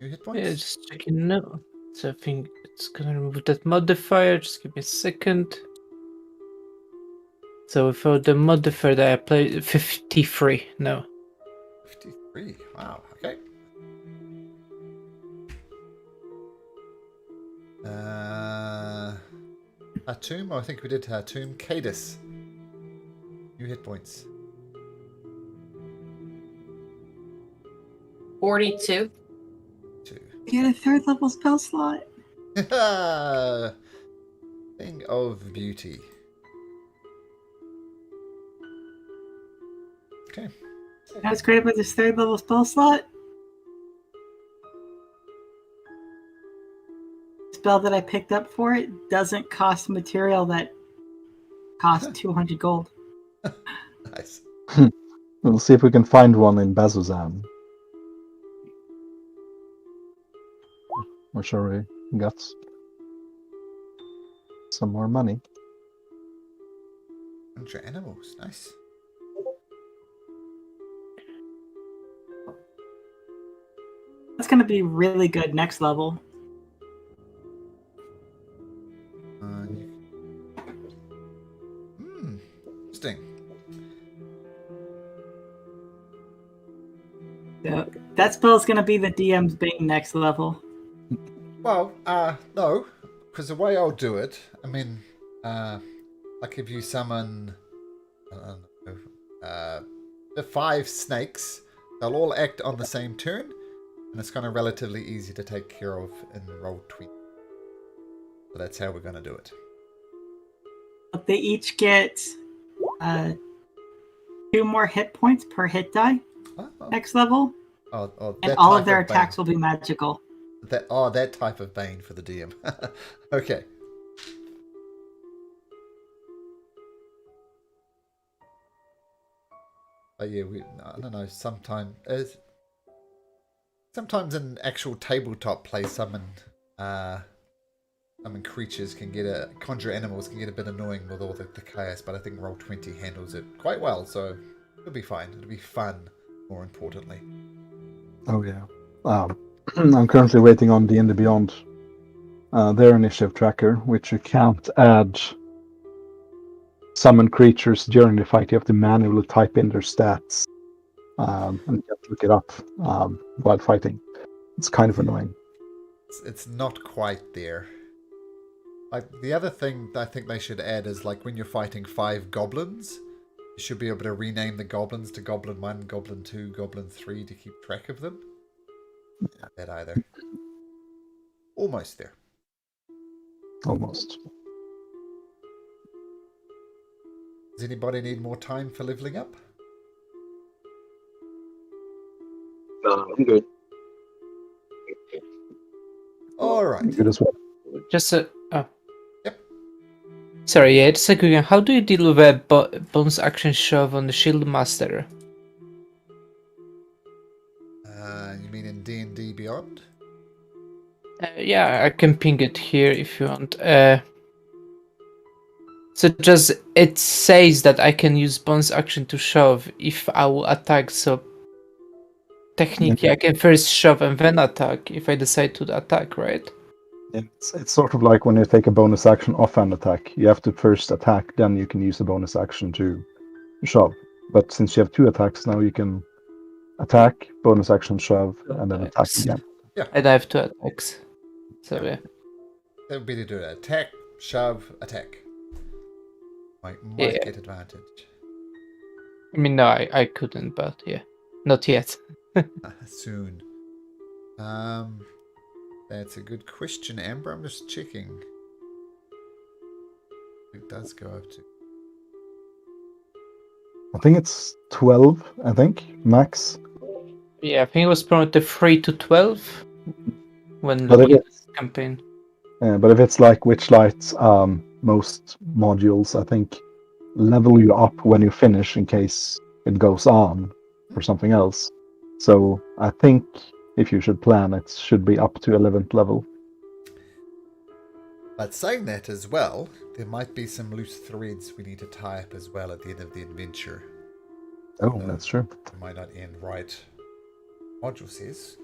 You hit points? Yeah, just checking now. So I think it's gonna remove that modifier. Just give me a second. So for the modifier that I applied, 53. No. 53. Wow. Okay. Hatum. I think we did Hatum. Cadis. You hit points. 42. 2. You get a third level spell slot. Thing of beauty. Okay. That's great about this third level spell slot. Spell that I picked up for it doesn't cost material that costs 200 gold. Nice. We'll see if we can find one in Bazzoxan. Or sure we got some more money. 100 animals. Nice. That's going to be really good next level. Interesting. So that spell is going to be the DM's Bane next level. Well, no, because the way I'll do it, I mean, like if you summon, the 5 snakes, they'll all act on the same turn, and it's kind of relatively easy to take care of in roll 20. So that's how we're going to do it. They each get 2 more hit points per hit die next level, and all of their attacks will be magical. That type of Bane for the DM. Okay. But yeah, I don't know, sometimes in actual tabletop play, summon creatures can conjure animals can get a bit annoying with all the chaos, but I think Roll20 handles it quite well, so it'll be fine. It'll be fun, more importantly. Oh yeah. I'm currently waiting on D&D Beyond, their initiative tracker, which you can't add summon creatures during the fight. You have to manually type in their stats and you have to look it up while fighting. It's kind of annoying. It's not quite there. Like, the other thing I think they should add is, like, when you're fighting 5 goblins, you should be able to rename the goblins to Goblin 1, Goblin 2, Goblin 3 to keep track of them. Not that either. Almost there. Almost. Does anybody need more time for leveling up? No, I'm good. Alright. Good as well. Just a. Yep. Sorry, yeah, just a quick one. How do you deal with a bonus action shove on the Shield Master? You mean in D&D Beyond? Yeah, I can ping it here if you want. So just it says that I can use bonus action to shove if I will attack. So technically, I can first shove and then attack if I decide to attack, right? It's sort of like when you take a bonus action off an attack. You have to first attack, then you can use a bonus action to shove. But since you have 2 attacks now, you can attack, bonus action shove, and then attack again. Yeah. And I have 2 attacks. So yeah. That would be to do it. Attack, shove, attack. Might get advantage. I mean, no, I couldn't, but yeah. Not yet. Soon. That's a good question, Amber. I'm just checking. It does go up to. I think it's 12, max. Yeah, I think it was promoted 3 to 12 when But looking at this campaign. But if it's like Witchlight, most modules, I think, level you up when you finish in case it goes on or something else. So I think if you should plan, it should be up to 11th level. But saying that as well, there might be some loose threads we need to tie up as well at the end of the adventure. Oh, that's true. It might not end right. Module says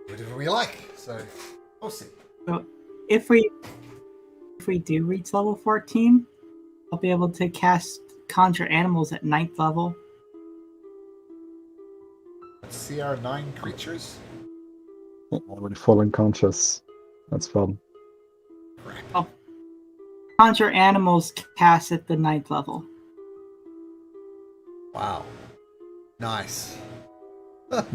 whatever we like, so we'll see. So if we do reach level 14, I'll be able to cast Conjure Animals at 9th level. CR9 creatures? Already full unconscious. That's fun. Conjure Animals cast at the 9th level. Wow. Nice. That's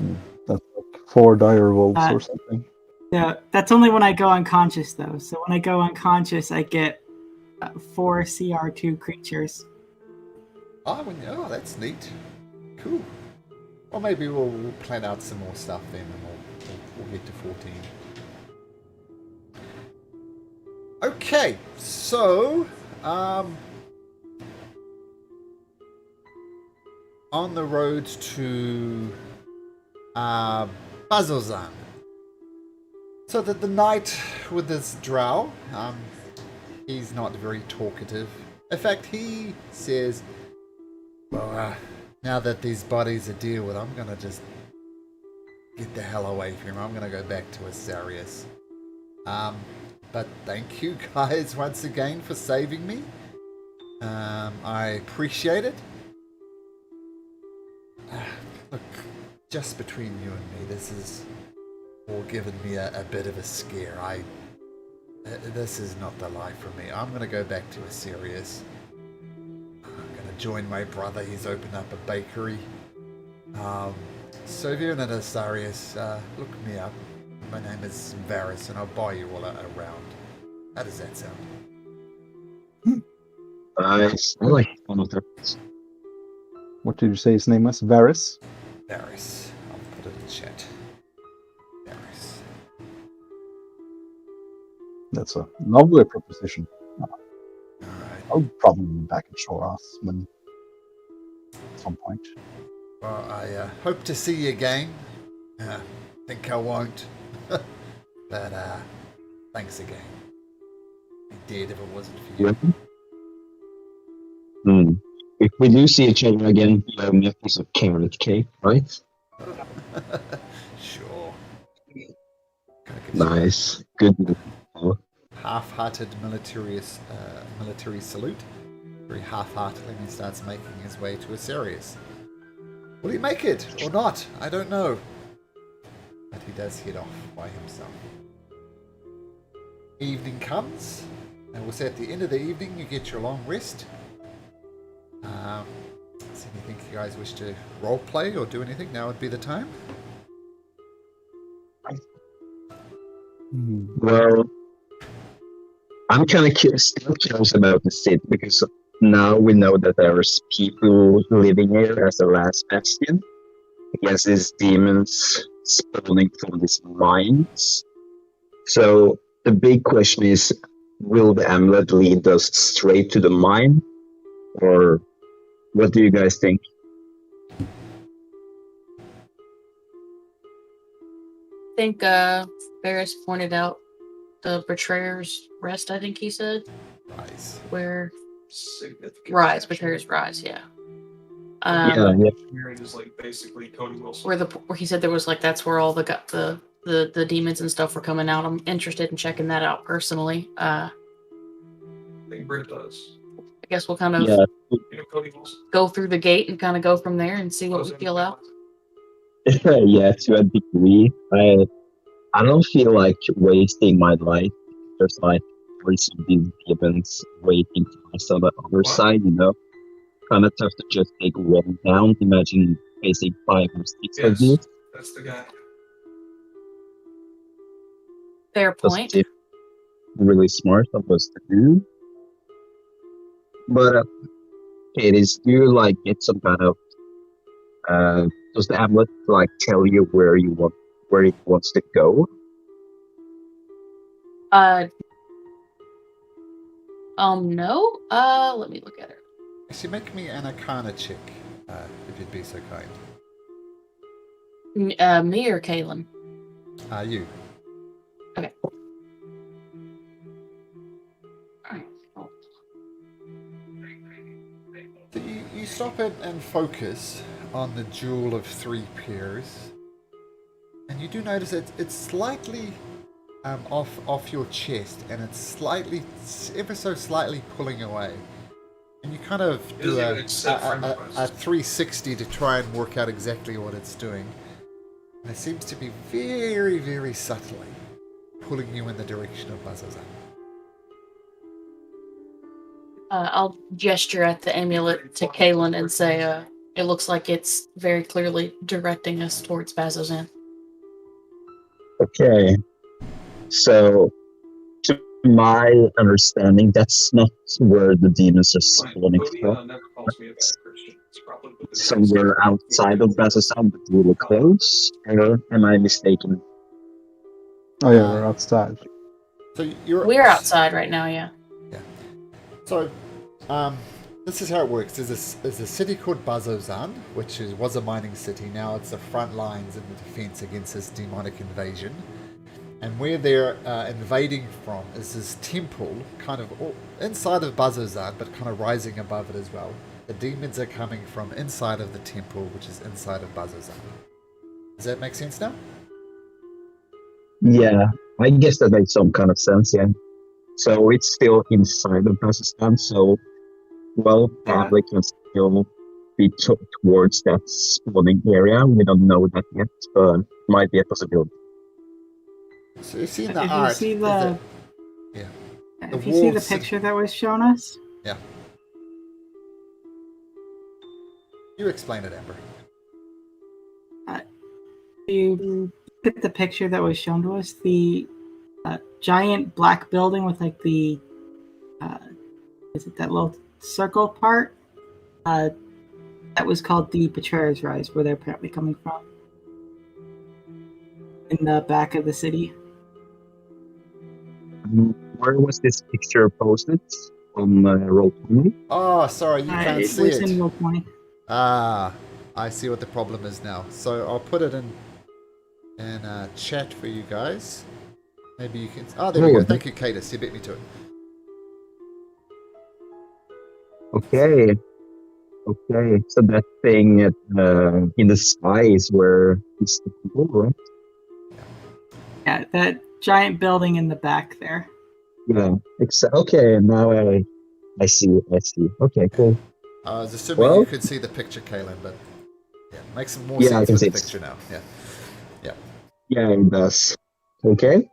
like 4 dire wolves or something. Yeah, that's only when I go unconscious, though. So when I go unconscious, I get 4 CR2 creatures. Oh, that's neat. Cool. Well, maybe we'll plan out some more stuff then, and we'll get to 14. Okay, so on the road to Bazzoxan. So that the knight with this drow, he's not very talkative. In fact, he says, well, now that these bodies are dealt with, I'm gonna just get the hell away from him. I'm gonna go back to Asarius. But thank you guys once again for saving me. I appreciate it. Look, just between you and me, this is all given me a bit of a scare. This is not the life for me. I'm gonna go back to Asarius. I'm gonna join my brother. He's opened up a bakery. So if you're in Asarius, look me up. My name is Varys, and I'll buy you all around. How does that sound? Nice. I like one of those. What did you say his name was? Varys? Varys. I'll put it in chat. Varys. That's a lovely proposition. Alright. I'll probably be back at Shoras at some point. Well, I hope to see you again. Think I won't. But thanks again. I'd be dead if it wasn't for you. If we do see each other again, you owe me a piece of carrot cake, right? Sure. Nice. Good. Half-hearted military salute. Very half-heartedly, he starts making his way to Asarius. Will he make it or not? I don't know. But he does head off by himself. Evening comes, and we'll say at the end of the evening you get your long rest. Is anything you guys wish to roleplay or do anything? Now would be the time. Well, I'm kind of still curious about the city because now we know that there's people living here as the last bastion against these demons spawning from these mines. So the big question is, will the amulet lead us straight to the mine, or what do you guys think? I think Varys pointed out the Betrayer's Rest, I think he said. Rise. Where Significant Rise, action. Betrayer's Rise, yeah. Yeah. Engineering is like basically Cody Wilson. Where he said there was like that's where all the demons and stuff were coming out. I'm interested in checking that out personally. I think Britt does. I guess we'll kind of Yeah. You know Cody Wilson? go through the gate and kind of go from there and see what we feel out. Yeah, to a degree. I don't feel like wasting my life just like for some these demons waiting for us on the other side, you know? Kind of tough to just take one down. Imagine facing 5 or 6 of Yes, these. that's the guy. Fair Doesn't point. seem really smart of us to do. But it is, do you like get some kind of does the amulet like tell you where it wants to go? No. Let me look at it. Actually, make me an Arcana check, if you'd be so kind. Me or Kaylin? You. Okay. So you stop and focus on the jewel of 3 pairs, and you do notice it's slightly off your chest, and it's ever so slightly pulling away. And you kind of It do doesn't a even accept friend requests. 360 to try and work out exactly what it's doing. And it seems to be very, very subtly pulling you in the direction of Bazzoxan. I'll gesture at the amulet to Kalen and say, it looks like it's very clearly directing us towards Bazzoxan. Okay. So, to my understanding, that's not where the demons are Fine. spawning Cody from. never calls me a bad Christian. It's probably what the Somewhere outside of Bazzoxan, but really close. Or am I mistaken? Oh yeah, we're outside. So you're We're outside right now, yeah. So, this is how it works. There's a city called Bazzoxan, which was a mining city. Now it's the front lines in the defense against this demonic invasion. And where they're invading from is this temple, kind of inside of Bazzoxan, but kind of rising above it as well. The demons are coming from inside of the temple, which is inside of Bazzoxan. Does that make sense now? Yeah, I guess that makes some kind of sense, yeah. So it's still inside of Bazzoxan, so, well, probably can still be towards that spawning area. We don't know that yet, but might be a possibility. So you see in If the you art. see is the- that- yeah. If you see the walls- picture that was shown us, Yeah. You explain it, Amber. you look at the picture that was shown to us, the giant black building with like the is it that little circle part? That was called the Betrayer's Rise, where they're apparently coming from. In the back of the city. Where was this picture posted? On Roll20? Oh, sorry, you can't It see was it. in Roll20. Ah, I see what the problem is now. So I'll put it in chat for you guys. Maybe you can. Oh, there we go. Thank you, Cadus. You beat me to it. Okay. Okay, so that thing in the sky is where it's the people, right? Yeah, that giant building in the back there. Yeah. Okay, now I see. Okay, cool. I was assuming Well- you could see the picture, Kaylin, but yeah, makes more Yeah, I sense can with the see it. picture now. Yeah. Yeah, it does. Okay.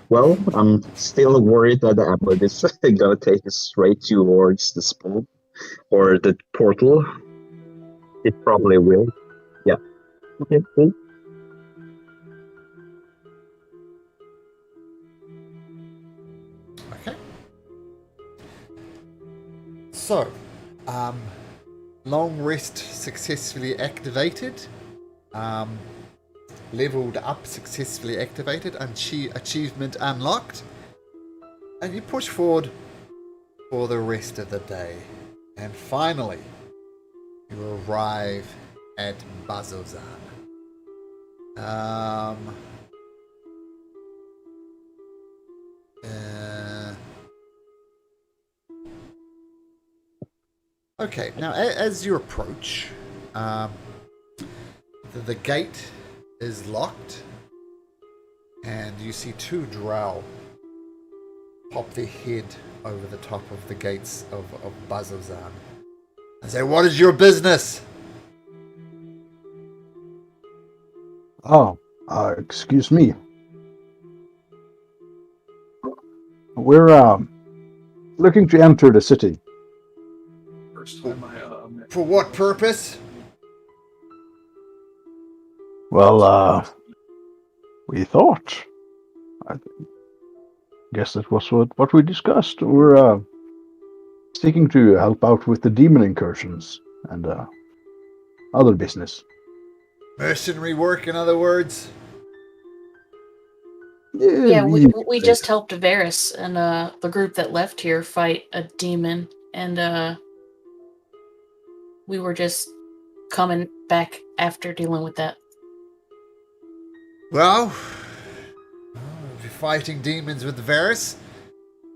Well, I'm still worried that the amulet is gonna take us straight towards the spawn or the portal. It probably will. Yeah. Okay, cool. Okay. So, long rest successfully activated. Leveled up successfully activated. Achievement unlocked. And you push forward for the rest of the day. And finally, you arrive at Bazzoxan. Okay, now as you approach, the gate is locked, and you see 2 drow pop their head over the top of the gates of Bazzoxan and say, "What is your business?" Oh, excuse me. We're looking to enter the city. First time I met For what purpose? Well, we thought. I guess that was what we discussed. We're seeking to help out with the demon incursions and other business. Mercenary work, in other words. Yeah, we just helped Varys and the group that left here fight a demon, and we were just coming back after dealing with that. Well, if you're fighting demons with Varys,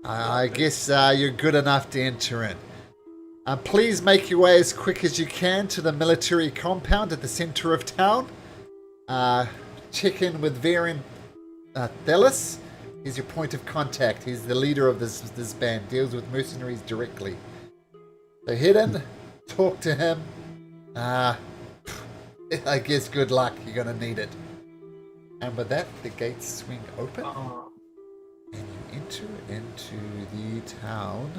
I guess you're good enough to enter in. Please make your way as quick as you can to the military compound at the center of town. Check in with Varin Thelis. He's your point of contact. He's the leader of this band. Deals with mercenaries directly. So head in, talk to him. I guess good luck. You're gonna need it. And with that, the gates swing open, and you enter into the town.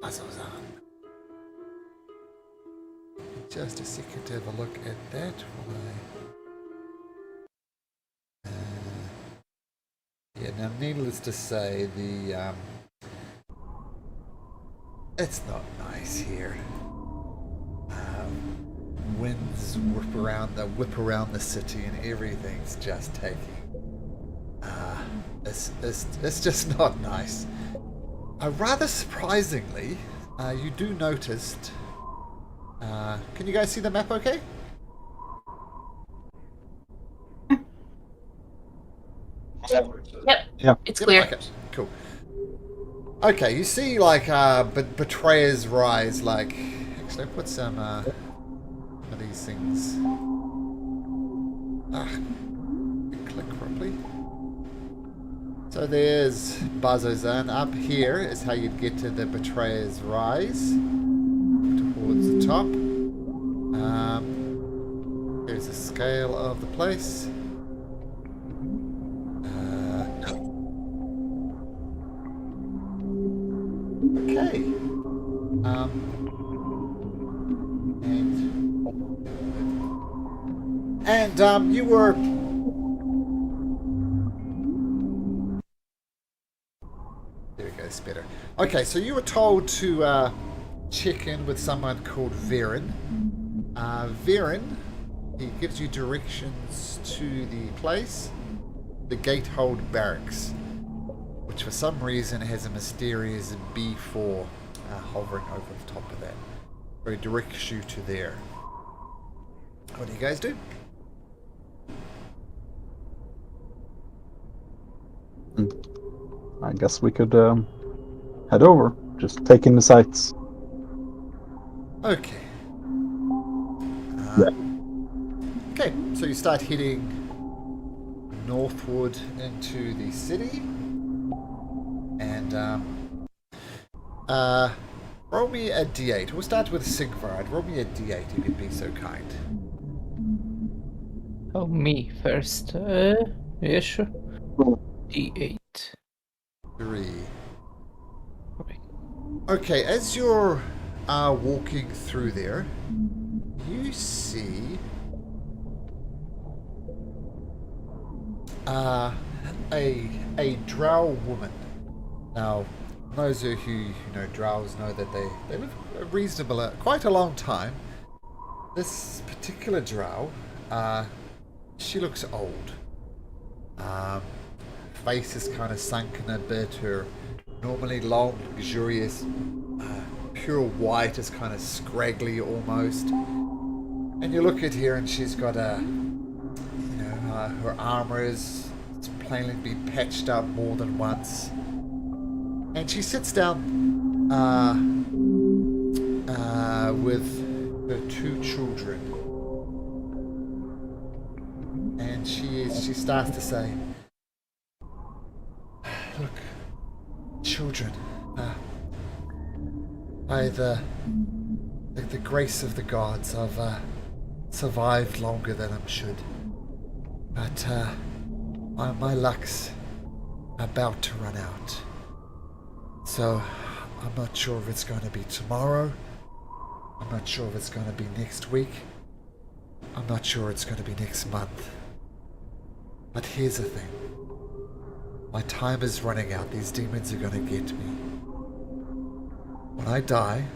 Bazzoxan. Just a second to have a look at that. Yeah, now needless to say, it's not nice here. Winds whip around the city, and everything's just taking. It's just not nice. Rather surprisingly, you do notice. Can you guys see the map? Okay. Yep. Yeah. It's clear. Okay, cool. Okay, you see, like, Betrayer's Rise, like... Actually, I put some of these things... click properly. So there's Bazzoxan. Up here is how you'd get to the Betrayer's Rise. Towards the top. There's a scale of the place. Okay. And you were... There we go, it's better. Okay, so you were told to check in with someone called Varin. Varin, he gives you directions to the place, the Gatehold Barracks, which for some reason has a mysterious B4 hovering over the top of that. So he directs you to there. What do you guys do? I guess we could head over. Just take in the sights. Okay. Okay, so you start heading northward into the city. And roll me a d8. We'll start with Sigvard. Roll me a d8 if you'd be so kind. Oh, me first. Yeah, sure. D8. 3. Okay. Okay, as you're walking through there, you see a drow woman. Now, those who know drows know that they live a reasonable, quite a long time. This particular drow, she looks old. Face is kind of sunken a bit. Her normally long, luxurious, pure white is kind of scraggly almost. And you look at her and she's got her armor is plainly been patched up more than once. And she sits down with her 2 children. And she starts to say, "Look, children, by the grace of the gods, I've survived longer than I should. But my luck's about to run out. So I'm not sure if it's going to be tomorrow. I'm not sure if it's going to be next week. I'm not sure it's going to be next month. But here's the thing. My time is running out. These demons are going to get me. When I die,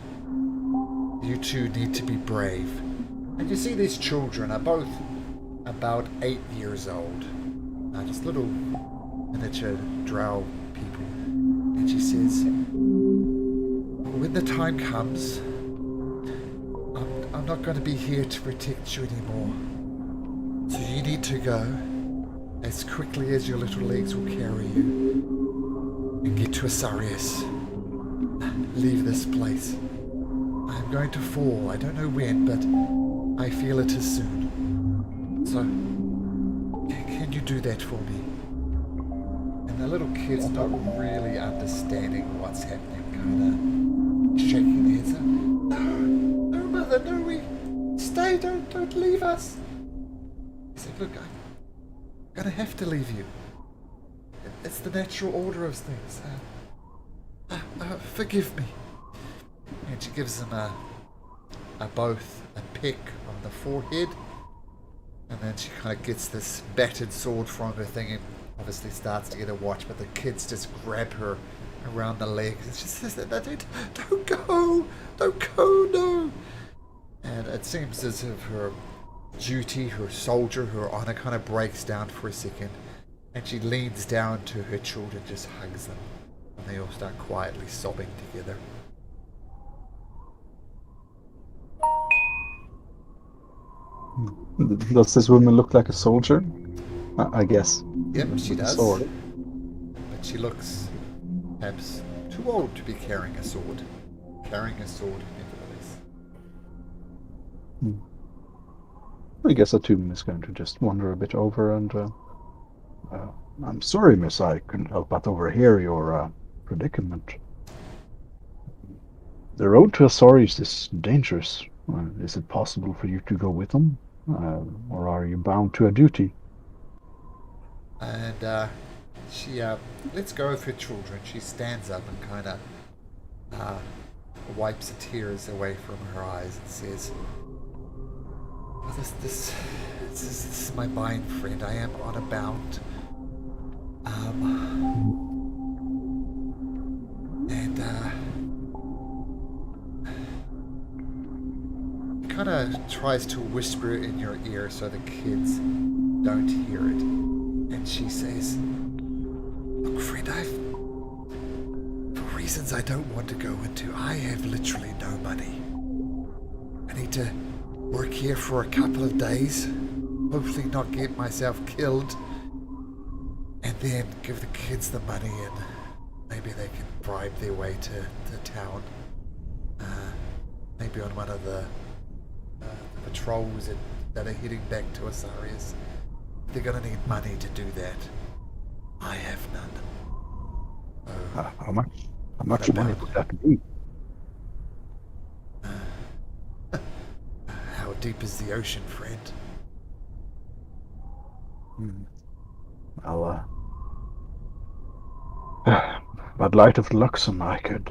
you 2 need to be brave." And you see these children are both about 8 years old. Just little miniature drow people. And she says, "When the time comes, I'm not going to be here to protect you anymore. So you need to go as quickly as your little legs will carry you. and get to Asarius. Leave this place. I'm going to fall. I don't know when, but I feel it is soon. So, can you do that for me? And the little kid's not really understanding what's happening, kind of shaking their heads. No, mother, no, we stay. Don't leave us. He said, look, I'm gonna have to leave you. It's the natural order of things. Forgive me. And she gives him both a peck on the forehead, and then she kind of gets this battered sword from her thing and obviously starts to get a watch, but the kids just grab her around the legs and she says, don't go, no. And it seems as if her duty, her soldier, her honor kind of breaks down for a second, and she leans down to her children, just hugs them, and they all start quietly sobbing together. Does this woman look like a soldier? I guess. Yep, she does. Sword. But she looks perhaps too old to be carrying a sword. Carrying a sword, nevertheless. I guess Atum is going to just wander a bit over and... I'm sorry, miss, I couldn't help but overhear your predicament. The road to Azorius is dangerous. Is it possible for you to go with them? Or are you bound to a duty? And she lets go of her children. She stands up and kind of wipes the tears away from her eyes and says, This is my blind friend. I am honor bound. Kind of tries to whisper in your ear so the kids don't hear it. And she says, look, friend, for reasons I don't want to go into, I have literally no money. I need to work here for a couple of days, hopefully not get myself killed, and then give the kids the money and maybe they can bribe their way to town. Maybe on one of the patrols that are heading back to Asarius. They're gonna need money to do that. I have none. How much money would that be? How deep is the ocean, friend? Well, by the light of Luxon, I could...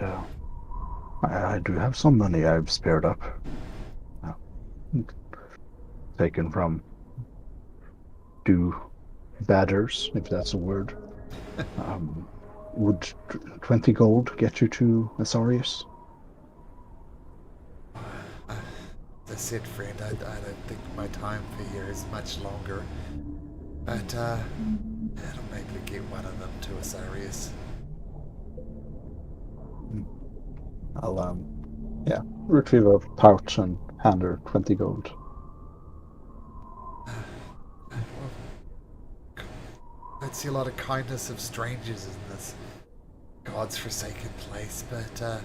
I do have some money I've spared up. Taken from two badders, if that's a word. Would 20 gold get you to Azorius? That's it, friend. I don't think my time for here is much longer. But I'll maybe get one of them to Azorius. I'll retrieve a pouch and hand her 20 gold. I don't see a lot of kindness of strangers in this God's forsaken place, but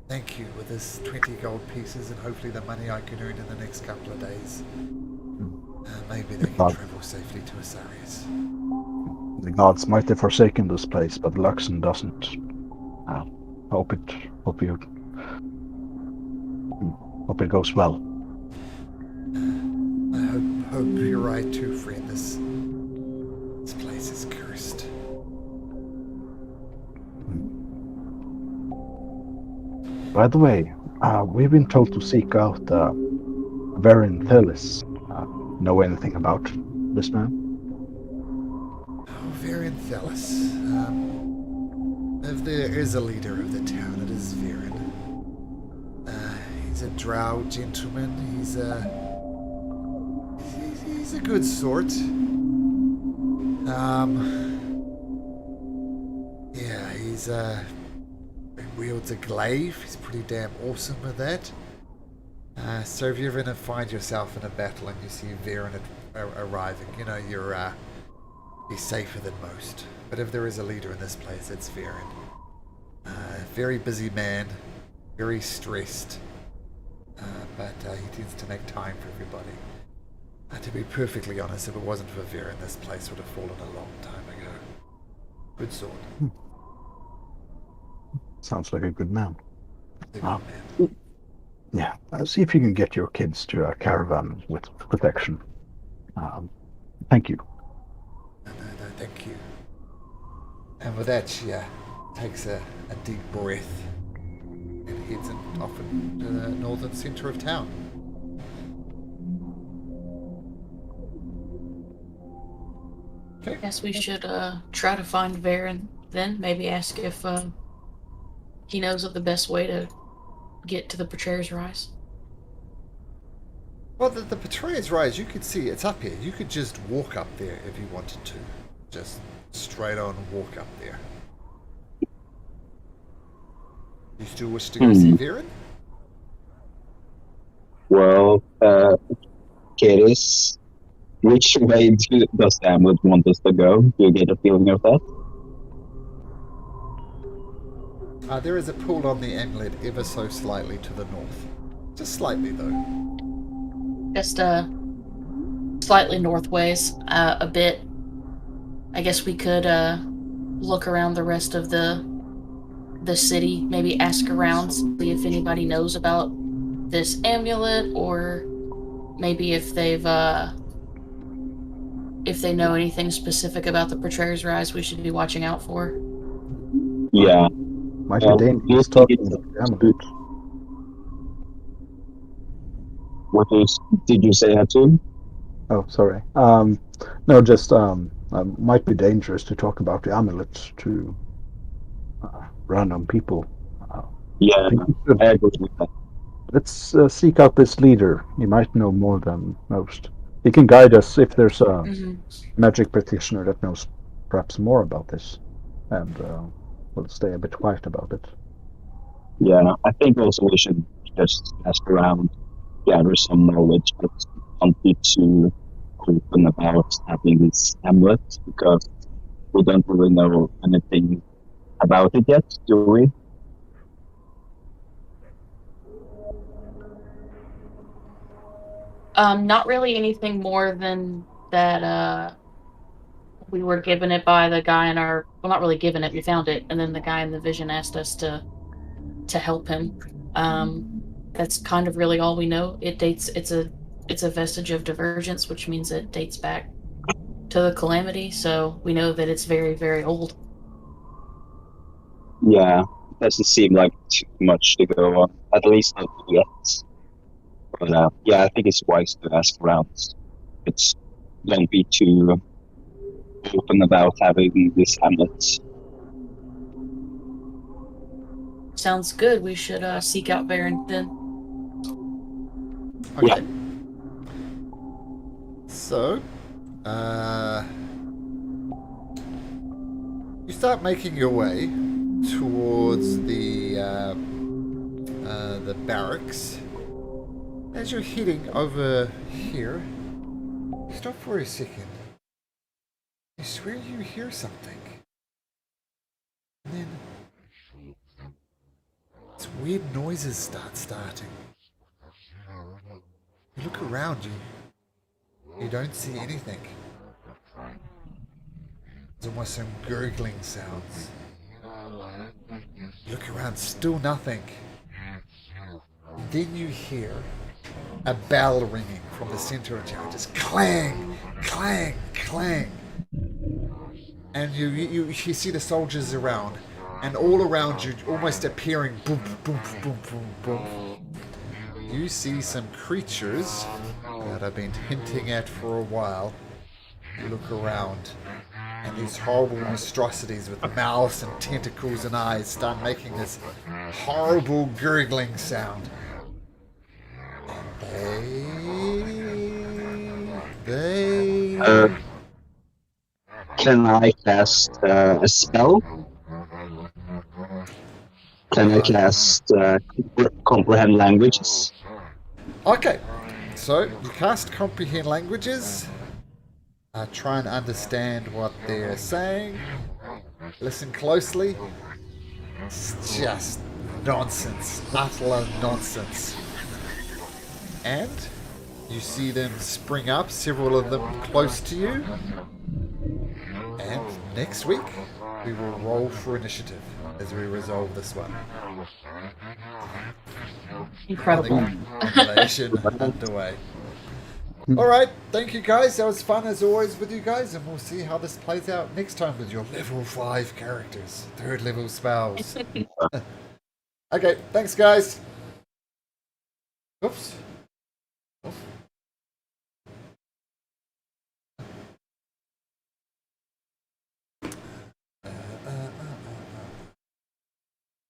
thank you with this 20 gold pieces and hopefully the money I can earn in the next couple of days. Maybe they can travel safely to Asarius. The gods might have forsaken this place, but Luxon doesn't. Hope it goes well. I hope you're right too, friend. This place is cursed. By the way, we've been told to seek out Varin Thelis. Know anything about this man? Oh, Varin Thelis. If there is a leader of the town, it is Varin. He's a drow gentleman. He's a good sort. Yeah, he wields a glaive. He's pretty damn awesome with that. So if you ever find yourself in a battle and you see Varin arriving, you know, He's safer than most. But if there is a leader in this place, it's Varen. Very busy man, very stressed, but he tends to make time for everybody. To be perfectly honest, if it wasn't for Varen, this place would have fallen a long time ago. Good sword. Sounds like a good man. Good man. Yeah, see if you can get your kids to a caravan with protection. Thank you. No, thank you. And with that, she takes a deep breath and heads off into the northern centre of town. Okay. Guess we should try to find Varen then. Maybe ask if he knows of the best way to get to the Betrayer's Rise. Well, the Betrayer's Rise, you could see, it's up here. You could just walk up there if you wanted to. Just straight on walk up there. You still wish to go see Varen? Well, Keris, which way does Hamlet want us to go? Do you get a feeling of that? There is a pool on the amulet ever so slightly to the north. Just slightly, though. Just slightly northways, a bit. I guess we could look around the rest of the city, maybe ask around, see if anybody knows about this amulet, or maybe if they know anything specific about the Betrayer's Rise we should be watching out for. Yeah. Might be dangerous talking about the amulet. What did you say, Hatum? Oh, sorry. No, just might be dangerous to talk about the amulet to random people. Yeah, I agree with that. Let's seek out this leader. He might know more than most. He can guide us if there's a magic practitioner that knows perhaps more about this, and we'll stay a bit quiet about it. Yeah, I think also we should just ask around, gather some knowledge, but don't be too open about having this amulet, because we don't really know anything about it yet, do we? Not really anything more than that we were given it by the guy in our... Well, not really given it, we found it, and then the guy in the vision asked us to help him. That's kind of really all we know. It's a vestige of Divergence, which means it dates back to the Calamity, so we know that it's very, very old. Yeah, it doesn't seem like too much to go on, at least not yet. But yeah, I think it's wise to ask around. Don't be too open about having this amulet. Sounds good. We should seek out Varen then. Okay. Yeah. So, you start making your way towards the barracks. As you're heading over here, stop for a second. I swear you hear something. And then these weird noises starting. You look around you. You don't see anything. There's almost some gurgling sounds. You look around, still nothing. And then you hear a bell ringing from the center of town, just clang, clang, clang. And you see the soldiers around, and all around you, almost appearing, boom, boom, boom, boom, boom. You see some creatures that I've been hinting at for a while. You look around, and these horrible monstrosities with mouths and tentacles and eyes start making this horrible gurgling sound. They... Can I cast a spell? Can I cast Comprehend Languages? Okay, so you cast Comprehend Languages. Try and understand what they're saying. Listen closely. It's just nonsense. Utter nonsense. And you see them spring up, several of them close to you. And next week, we will roll for initiative as we resolve this one. Incredible. Conversation underway. Alright, thank you guys. That was fun as always with you guys, and we'll see how this plays out next time with your level 5 characters. 3rd level spells. Okay, thanks guys. Oops. Oof.